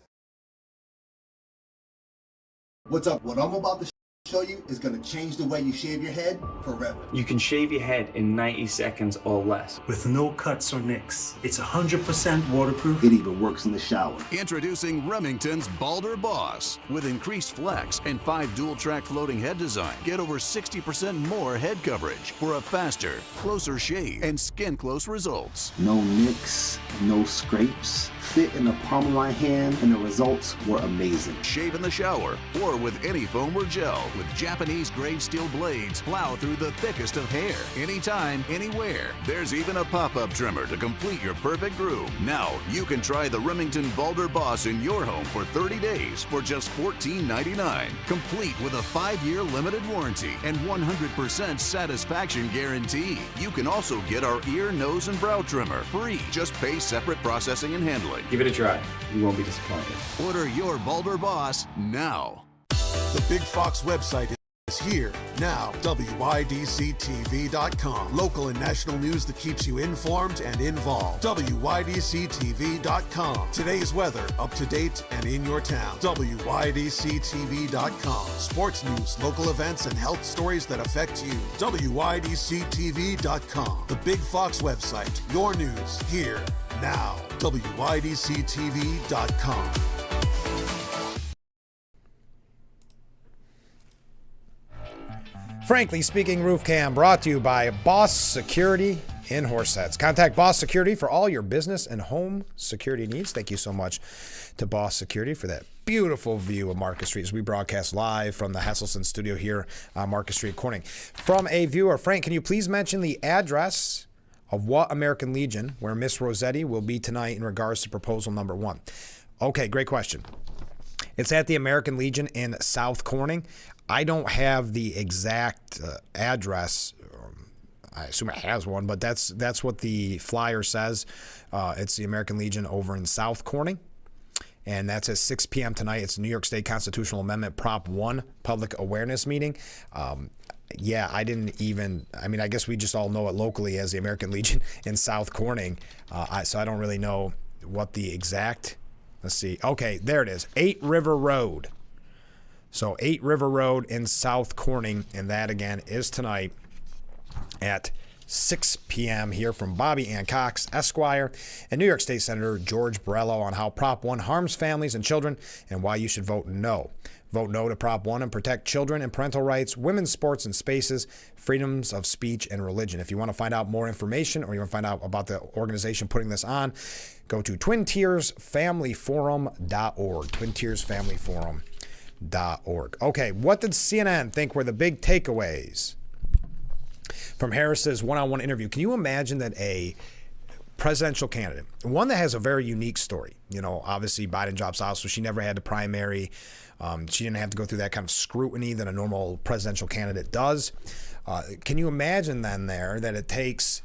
What's up? What I'm about to show you is going to change the way you shave your head forever. You can shave your head in 90 seconds or less. With no cuts or nicks. It's 100% waterproof. It even works in the shower. Introducing Remington's Balder Boss. With increased flex and 5 dual-track floating head design, get over 60% more head coverage for a faster, closer shave and skin-close results. No nicks, no scrapes. Fit in the palm of my hand, and the results were amazing. Shave in the shower or with any foam or gel. With Japanese-grade steel blades, plow through the thickest of hair. Anytime, anywhere. There's even a pop-up trimmer to complete your perfect groove. Now, you can try the Remington Balder Boss in your home for 30 days for just $14.99. Complete with a 5-year limited warranty and 100% satisfaction guarantee. You can also get our ear, nose, and brow trimmer free. Just pay separate processing and handling. Give it a try. You won't be disappointed. Order your Balder Boss now. The Big Fox website is here now. WYDCTV.com. Local and national news that keeps you informed and involved. WYDCTV.com. Today's weather, up to date and in your town. WYDCTV.com. Sports news, local events, and health stories that affect you. WYDCTV.com. The Big Fox website. Your news here now. WYDCTV.com. Frankly Speaking Roof Cam brought to you by Boss Security in Horseheads. Contact Boss Security for all your business and home security needs. Thank you so much to Boss Security for that beautiful view of Market Street as we broadcast live from the Hesselson studio here on Market Street Corning. From a viewer, Frank, can you please mention the address of what American Legion, where Miss Rossetti will be tonight in regards to proposal number 1? Okay, great question. It's at the American Legion in South Corning. I don't have the exact address. I assume it has one, but that's what the flyer says. It's the American Legion over in South Corning. And that's at 6 p.m. tonight. It's New York State Constitutional Amendment Prop 1 public awareness meeting. Yeah, I guess we just all know it locally as the American Legion in South Corning. So I don't really know what the exact, let's see. Okay, there it is. 8 River Road. So 8 River Road in South Corning. And that, again, is tonight at 6 p.m. Hear from Bobby Ann Cox, Esquire, and New York State Senator George Borrello on how Prop 1 harms families and children and why you should vote no. Vote no to Prop 1 and protect children and parental rights, women's sports and spaces, freedoms of speech and religion. If you want to find out more information or you want to find out about the organization putting this on, go to twintiersfamilyforum.org, twintiersfamilyforum.org. Okay, what did CNN think were the big takeaways from Harris's one-on-one interview? Can you imagine that a presidential candidate, one that has a very unique story, obviously Biden drops out, so she never had to primary. She didn't have to go through that kind of scrutiny that a normal presidential candidate does. Can you imagine then that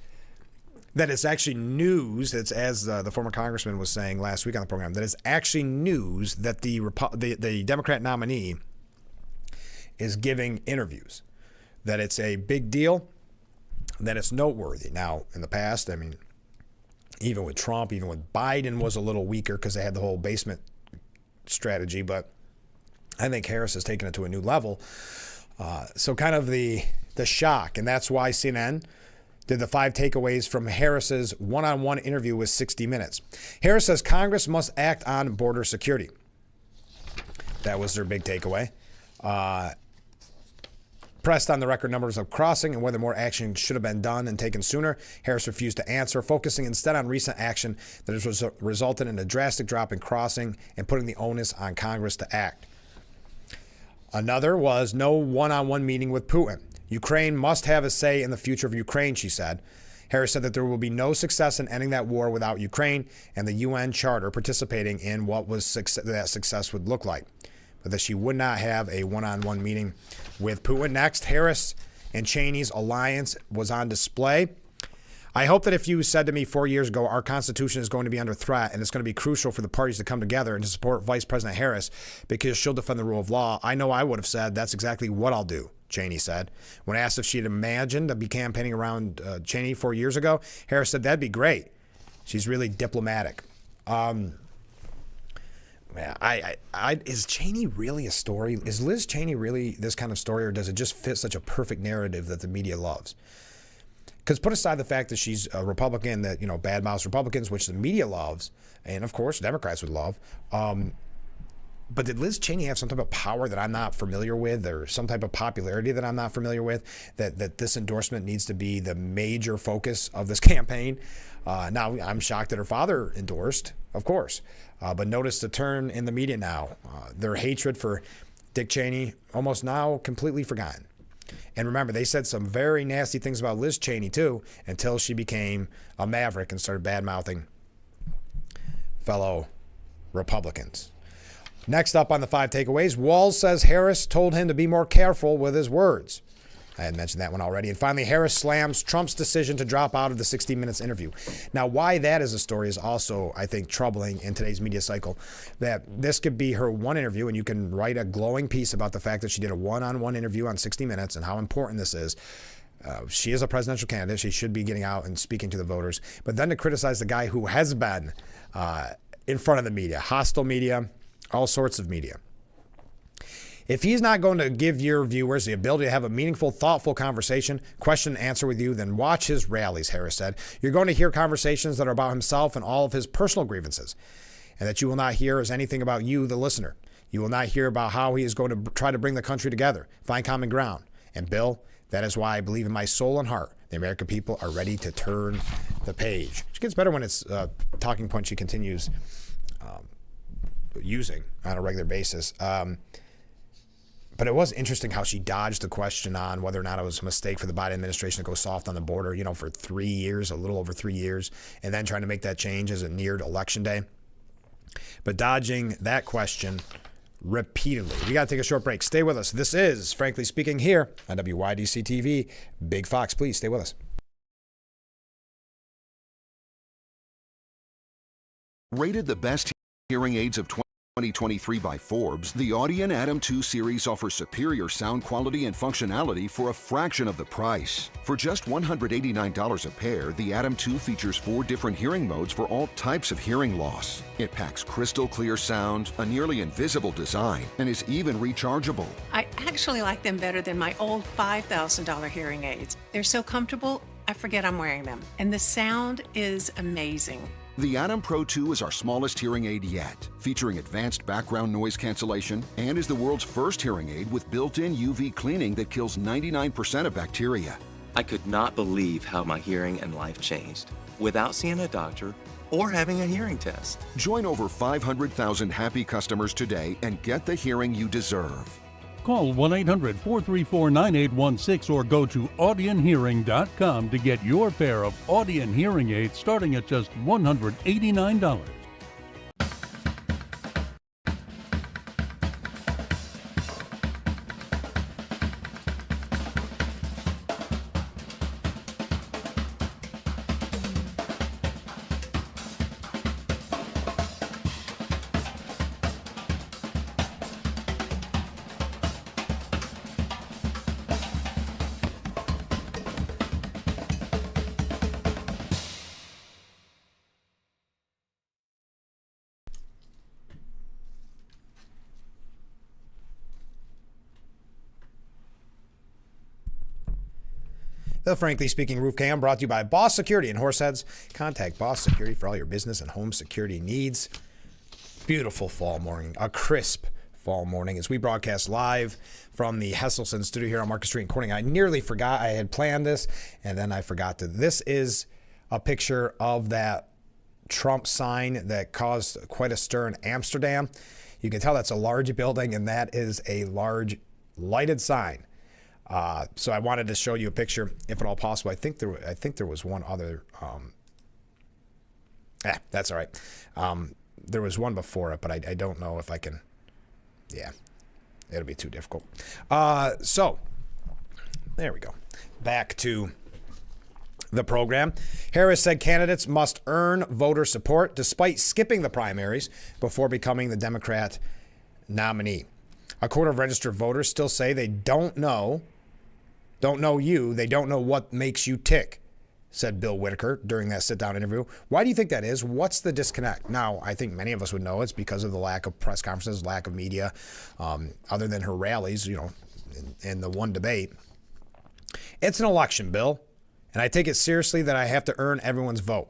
it's actually news, that's as the former congressman was saying last week on the program, that it's actually news that the Democrat nominee is giving interviews, that it's a big deal, that it's noteworthy. Now, in the past, even with Trump, even with Biden was a little weaker because they had the whole basement strategy, but I think Harris has taken it to a new level. So kind of the shock, and that's why CNN did the 5 takeaways from Harris's one-on-one interview with 60 Minutes. Harris says Congress must act on border security. That was their big takeaway. Pressed on the record numbers of crossing and whether more action should have been done and taken sooner, Harris refused to answer, focusing instead on recent action that has resulted in a drastic drop in crossing and putting the onus on Congress to act. Another was no one-on-one meeting with Putin. Ukraine must have a say in the future of Ukraine, she said. Harris said that there will be no success in ending that war without Ukraine and the UN Charter participating in what that success would look like, but that she would not have a one-on-one meeting with Putin. Next, Harris and Cheney's alliance was on display. I hope that if you said to me 4 years ago, our Constitution is going to be under threat and it's going to be crucial for the parties to come together and to support Vice President Harris because she'll defend the rule of law, I know I would have said that's exactly what I'll do, Cheney said. When asked if she had imagined to be campaigning around Cheney 4 years ago, Harris said that'd be great. She's really diplomatic. Is Cheney really a story? Is Liz Cheney really this kind of story, or does it just fit such a perfect narrative that the media loves? Because put aside the fact that she's a Republican that, badmouths Republicans, which the media loves, and of course Democrats would love. But did Liz Cheney have some type of power that I'm not familiar with, or some type of popularity that I'm not familiar with, that this endorsement needs to be the major focus of this campaign? Now, I'm shocked that her father endorsed, of course. But notice the turn in the media now. Their hatred for Dick Cheney almost now completely forgotten. And remember, they said some very nasty things about Liz Cheney, too, until she became a maverick and started bad-mouthing fellow Republicans. Next up on the 5 takeaways, Walz says Harris told him to be more careful with his words. I had mentioned that one already. And finally, Harris slams Trump's decision to drop out of the 60 Minutes interview. Now, why that is a story is also, I think, troubling in today's media cycle. That this could be her one interview, and you can write a glowing piece about the fact that she did a one-on-one interview on 60 Minutes and how important this is. She is a presidential candidate. She should be getting out and speaking to the voters. But then to criticize the guy who has been in front of the media, hostile media, all sorts of media. If he's not going to give your viewers the ability to have a meaningful, thoughtful conversation, question and answer with you, then watch his rallies, Harris said. You're going to hear conversations that are about himself and all of his personal grievances, and that you will not hear is anything about you, the listener. You will not hear about how he is going to try to bring the country together, find common ground. And Bill, that is why I believe in my soul and heart the American people are ready to turn the page. She gets better when it's a talking point she continues using on a regular basis. But it was interesting how she dodged the question on whether or not it was a mistake for the Biden administration to go soft on the border, for 3 years, a little over 3 years, and then trying to make that change as it neared Election Day. But dodging that question repeatedly. We got to take a short break. Stay with us. This is Frankly Speaking here on WYDC TV. Big Fox, please stay with us. Rated the best hearing aids of 2023 by Forbes, the Audion Atom 2 series offers superior sound quality and functionality for a fraction of the price. For just $189 a pair, the Atom 2 features 4 different hearing modes for all types of hearing loss. It packs crystal clear sound, a nearly invisible design, and is even rechargeable. I actually like them better than my old $5,000 hearing aids. They're so comfortable, I forget I'm wearing them. And the sound is amazing. The Atom Pro 2 is our smallest hearing aid yet, featuring advanced background noise cancellation, and is the world's first hearing aid with built-in UV cleaning that kills 99% of bacteria. I could not believe how my hearing and life changed without seeing a doctor or having a hearing test. Join over 500,000 happy customers today and get the hearing you deserve. Call 1-800-434-9816 or go to audionhearing.com to get your pair of Audion hearing aids starting at just $189. The Frankly Speaking Roof Cam brought to you by Boss Security in Horseheads. Contact Boss Security for all your business and home security needs. Beautiful fall morning, a crisp fall morning as we broadcast live from the Hesselson studio here on Market Street in Corning. I nearly forgot I had planned this, and then I forgot to. This is a picture of that Trump sign that caused quite a stir in Amsterdam. You can tell that's a large building, and that is a large lighted sign. So I wanted to show you a picture, if at all possible. I think there was one other. That's all right. There was one before it, but I don't know if I can. Yeah, it'll be too difficult. So there we go. Back to the program. Harris said candidates must earn voter support despite skipping the primaries before becoming the Democrat nominee. A quarter of registered voters still say they don't know you. They don't know what makes you tick, said Bill Whitaker during that sit-down interview. Why do you think that is? What's the disconnect? Now, I think many of us would know it's because of the lack of press conferences, lack of media, other than her rallies, in the one debate. It's an election, Bill, and I take it seriously that I have to earn everyone's vote.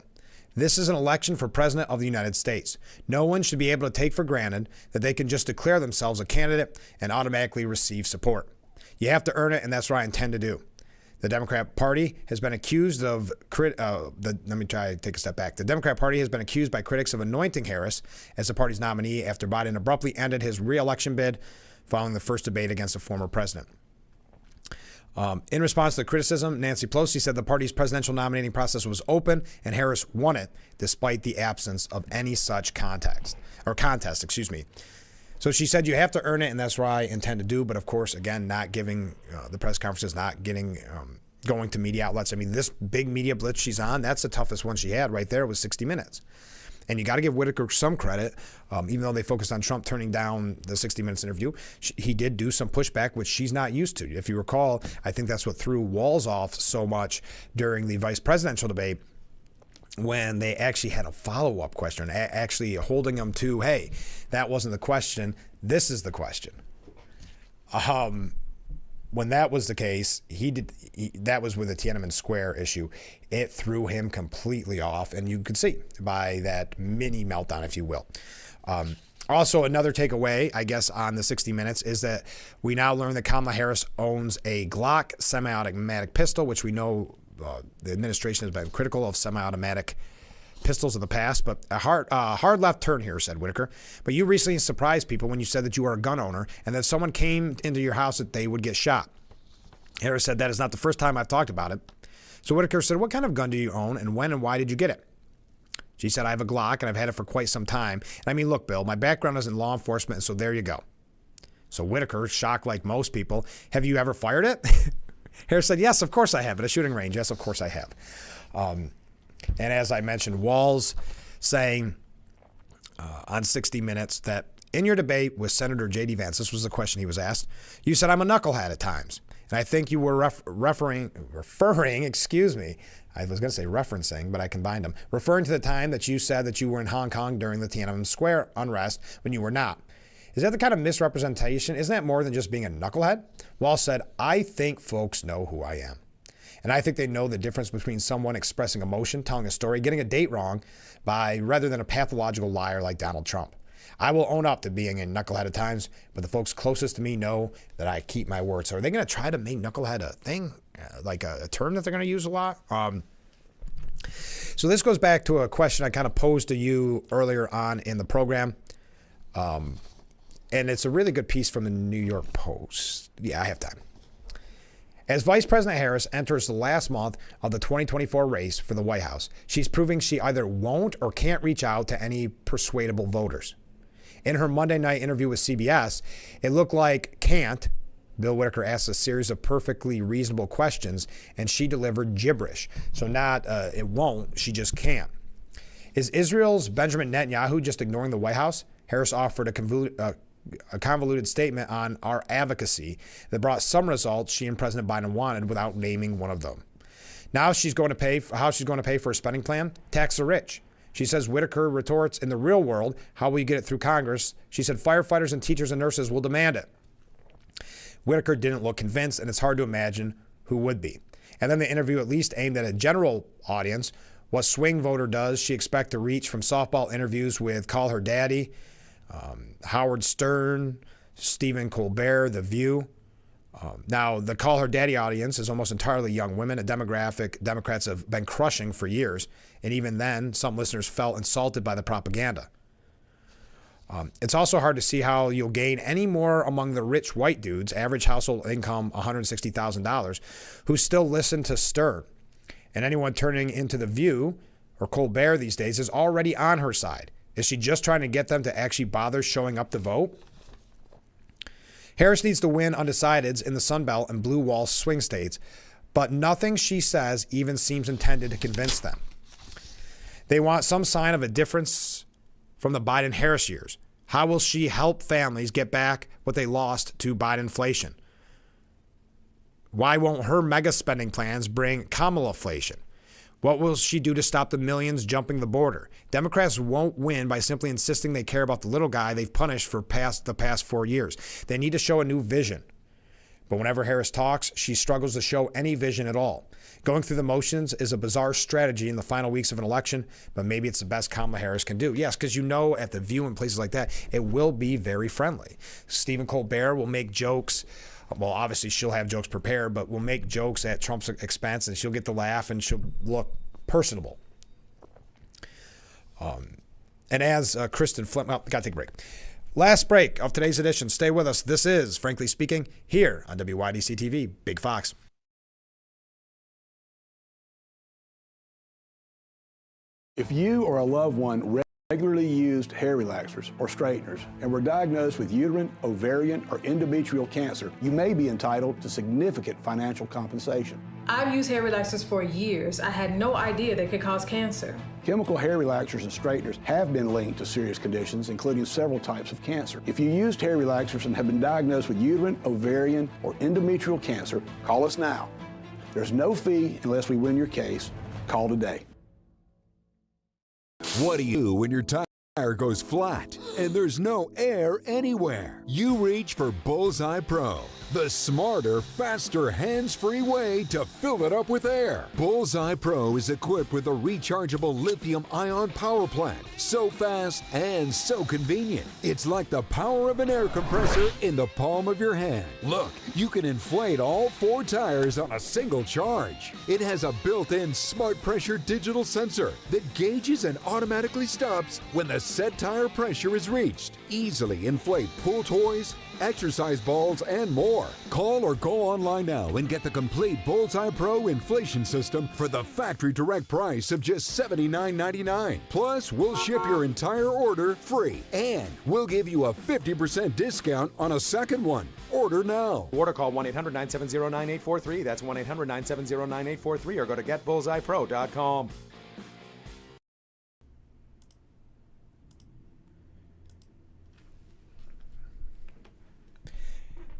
This is an election for President of the United States. No one should be able to take for granted that they can just declare themselves a candidate and automatically receive support. You have to earn it, and that's what I intend to do. The Democrat Party has been accused of let me try to take a step back. The Democrat Party has been accused by critics of anointing Harris as the party's nominee after Biden abruptly ended his re-election bid following the first debate against a former president. In response to the criticism, Nancy Pelosi said the party's presidential nominating process was open and Harris won it despite the absence of any such contest. So she said you have to earn it, and that's what I intend to do. But of course, again, not giving the press conferences, not getting going to media outlets. I mean, this big media blitz she's on, that's the toughest one she had right there was 60 Minutes. And you got to give Whitaker some credit, even though they focused on Trump turning down the 60 Minutes interview. He did do some pushback, which she's not used to. If you recall, I think that's what threw Walz off so much during the vice presidential debate, when they actually had a follow-up question, actually holding them to, hey, that wasn't the question, this is the question. When that was the case, that was with the Tiananmen Square issue. It threw him completely off, and you could see by that mini meltdown, if you will. Also, another takeaway, I guess, on the 60 Minutes is that we now learn that Kamala Harris owns a Glock semi-automatic pistol, which we know the administration has been critical of semi-automatic pistols in the past, but a hard left turn here, said Whitaker. But you recently surprised people when you said that you are a gun owner and that someone came into your house that they would get shot. Harris said that is not the first time I've talked about it. So Whitaker said, what kind of gun do you own and when and why did you get it? She said, I have a Glock and I've had it for quite some time. And I mean, look, Bill, my background is in law enforcement, and so there you go. So Whitaker, shocked like most people, have you ever fired it? Harris said, yes, of course I have. At a shooting range, yes, of course I have. And as I mentioned, Walz saying on 60 Minutes that in your debate with Senator J.D. Vance, this was the question he was asked, you said I'm a knucklehead at times. And I think you were referring, I was going to say referencing, but I combined them, referring to the time that you said that you were in Hong Kong during the Tiananmen Square unrest when you were not. Is that the kind of misrepresentation? Isn't that more than just being a knucklehead? Walz said, I think folks know who I am. And I think they know the difference between someone expressing emotion, telling a story, getting a date wrong, rather than a pathological liar like Donald Trump. I will own up to being a knucklehead at times, but the folks closest to me know that I keep my word. So are they going to try to make knucklehead a thing, like a term that they're going to use a lot? So this goes back to a question I kind of posed to you earlier on in the program. And it's a really good piece from the New York Post. Yeah, I have time. As Vice President Harris enters the last month of the 2024 race for the White House, she's proving she either won't or can't reach out to any persuadable voters. In her Monday night interview with CBS, it looked like can't. Bill Whitaker asked a series of perfectly reasonable questions, and she delivered gibberish. So not it won't, she just can't. Is Israel's Benjamin Netanyahu just ignoring the White House? Harris offered a convoluted statement on our advocacy that brought some results she and President Biden wanted without naming one of them. Now how she's going to pay for a spending plan? Tax the rich. She says Whitaker retorts, in the real world, how will you get it through Congress? She said firefighters and teachers and nurses will demand it. Whitaker didn't look convinced, and it's hard to imagine who would be. And then the interview at least aimed at a general audience. What swing voter does she expect to reach from softball interviews with Call Her Daddy, Howard Stern, Stephen Colbert, The View. Now, the Call Her Daddy audience is almost entirely young women, a demographic Democrats have been crushing for years. And even then, some listeners felt insulted by the propaganda. It's also hard to see how you'll gain any more among the rich white dudes, average household income $160,000, who still listen to Stern. And anyone turning into The View or Colbert these days is already on her side. Is she just trying to get them to actually bother showing up to vote? Harris needs to win undecideds in the Sun Belt and blue wall swing states, but nothing she says even seems intended to convince them. They want some sign of a difference from the Biden-Harris years. How will she help families get back what they lost to Biden-inflation? Why won't her mega spending plans bring Kamala-inflation? What will she do to stop the millions jumping the border? Democrats won't win by simply insisting they care about the little guy they've punished for the past 4 years. They need to show a new vision. But whenever Harris talks, she struggles to show any vision at all. Going through the motions is a bizarre strategy in the final weeks of an election, but maybe it's the best Kamala Harris can do. Yes, because you know at The View and places like that, it will be very friendly. Stephen Colbert will make jokes. Well, obviously she'll have jokes prepared, but will make jokes at Trump's expense, and she'll get the laugh, and she'll look personable. And as Kristen Flint, well, got to take a break. Last break of today's edition. Stay with us. This is Frankly Speaking here on WYDC TV, Big Fox. If you or a loved one regularly used hair relaxers or straighteners and were diagnosed with uterine, ovarian, or endometrial cancer, you may be entitled to significant financial compensation. I've used hair relaxers for years. I had no idea they could cause cancer. Chemical hair relaxers and straighteners have been linked to serious conditions, including several types of cancer. If you used hair relaxers and have been diagnosed with uterine, ovarian, or endometrial cancer, call us now. There's no fee unless we win your case. Call today. What do you do when your tire goes flat and there's no air anywhere? You reach for Bullseye Pro, the smarter, faster, hands-free way to fill it up with air. Bullseye Pro is equipped with a rechargeable lithium-ion power plant. So fast and so convenient. It's like the power of an air compressor in the palm of your hand. Look, you can inflate all 4 tires on a single charge. It has a built-in smart pressure digital sensor that gauges and automatically stops when the set tire pressure is reached. Easily inflate pool toys, exercise balls, and more. more. Call or go online now and get the complete Bullseye Pro inflation system for the factory direct price of just $79.99. Plus, we'll ship your entire order free, and we'll give you a 50% discount on a second one. Order now. Order call 1-800-970-9843. That's 1-800-970-9843, or go to getbullseyepro.com.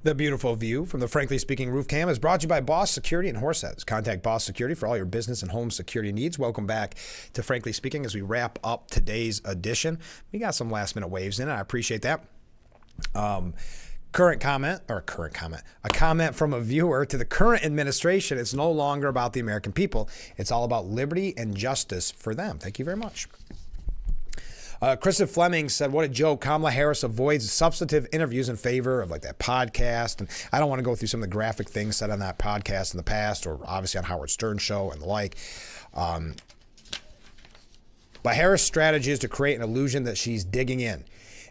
The beautiful view from the Frankly Speaking roof cam is brought to you by Boss Security and Horseheads. Contact Boss Security for all your business and home security needs. Welcome back to Frankly Speaking as we wrap up today's edition. We got some last minute waves in, and I appreciate that. A comment from a viewer to the current administration. It's no longer about the American people. It's all about liberty and justice for them. Thank you very much. Kristen Fleming said, what a joke. Kamala Harris avoids substantive interviews in favor of like that podcast. And I don't want to go through some of the graphic things said on that podcast in the past, or obviously on Howard Stern's show and the like. But Harris' strategy is to create an illusion that she's digging in.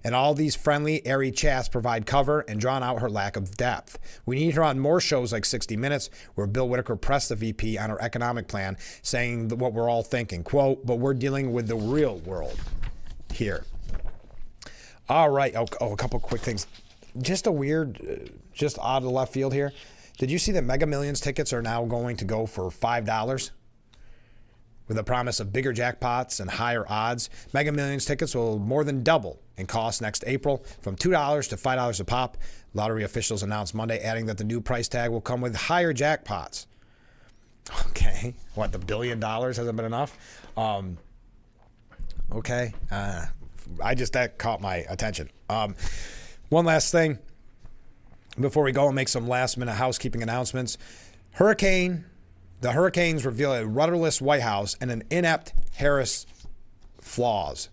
And all these friendly, airy chats provide cover and drown out her lack of depth. We need her on more shows like 60 Minutes, where Bill Whitaker pressed the VP on her economic plan, saying what we're all thinking. Quote, but we're dealing with the real world here. All right. Oh, a couple quick things. Just a weird, just out of the left field here. Did you see that Mega Millions tickets are now going to go for $5? With a promise of bigger jackpots and higher odds, Mega Millions tickets will more than double in cost next April, from $2 to $5 a pop. Lottery officials announced Monday, adding that the new price tag will come with higher jackpots. Okay. What, the $1 billion hasn't been enough? Okay. That caught my attention. One last thing before we go and make some last minute housekeeping announcements. The Hurricanes reveal a rudderless White House and an inept Harris flaws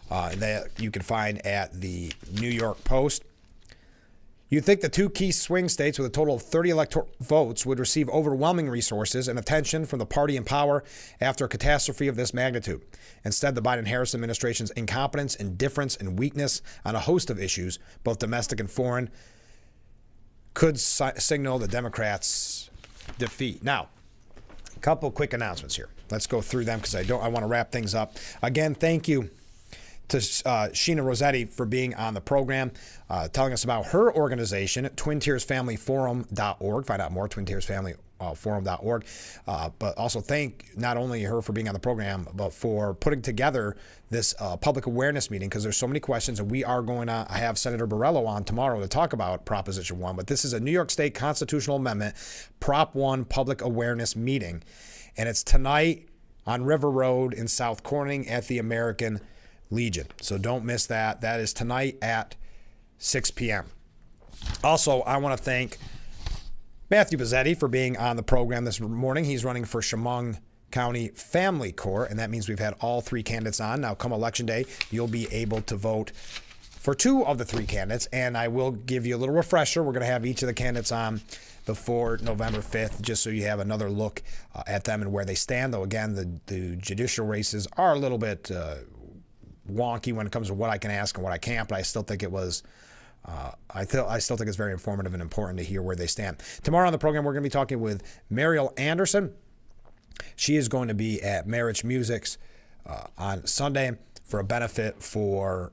that you can find at the New York Post. You'd think the two key swing states with a total of 30 electoral votes would receive overwhelming resources and attention from the party in power after a catastrophe of this magnitude. Instead, the Biden-Harris administration's incompetence, indifference, and weakness on a host of issues, both domestic and foreign, could signal the Democrats' defeat. Now, a couple quick announcements here. Let's go through them because I want to wrap things up. Again, thank you to Sheena Rossetti for being on the program, telling us about her organization at twintiersfamilyforum.org. Find out more, twintiersfamilyforum.org. But also thank not only her for being on the program, but for putting together this public awareness meeting, because there's so many questions, and we are going to have Senator Borrello on tomorrow to talk about Proposition 1. But this is a New York State constitutional amendment, Prop 1 public awareness meeting, and it's tonight on River Road in South Corning at the American Legion. So don't miss that. That is tonight at 6 p.m. Also, I want to thank Matthew Bizzetti for being on the program this morning. He's running for Chemung County Family Court, and that means we've had all three candidates on. Now, come Election Day, you'll be able to vote for two of the three candidates, and I will give you a little refresher. We're going to have each of the candidates on before November 5th, just so you have another look at them and where they stand. Though, again, the judicial races are a little bit wonky when it comes to what I can ask and what I can't, but I still think it was I still think it's very informative and important to hear where they stand. Tomorrow on the program, we're going to be talking with Mariel Anderson. She is going to be at Marriage Music's on Sunday for a benefit for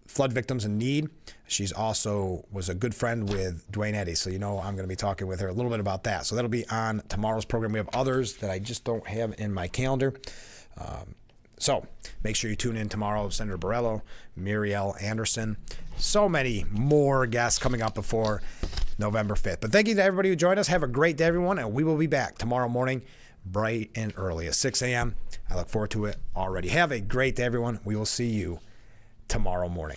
flood victims in need. She's also was a good friend with Dwayne Eddy, so I'm going to be talking with her a little bit about that. So that'll be on tomorrow's program. We have others that I just don't have in my calendar. So make sure you tune in tomorrow. Senator Borrello, Mariel Anderson, so many more guests coming up before November 5th. But thank you to everybody who joined us. Have a great day, everyone, and we will be back tomorrow morning bright and early at 6 a.m. I look forward to it already. Have a great day, everyone. We will see you tomorrow morning.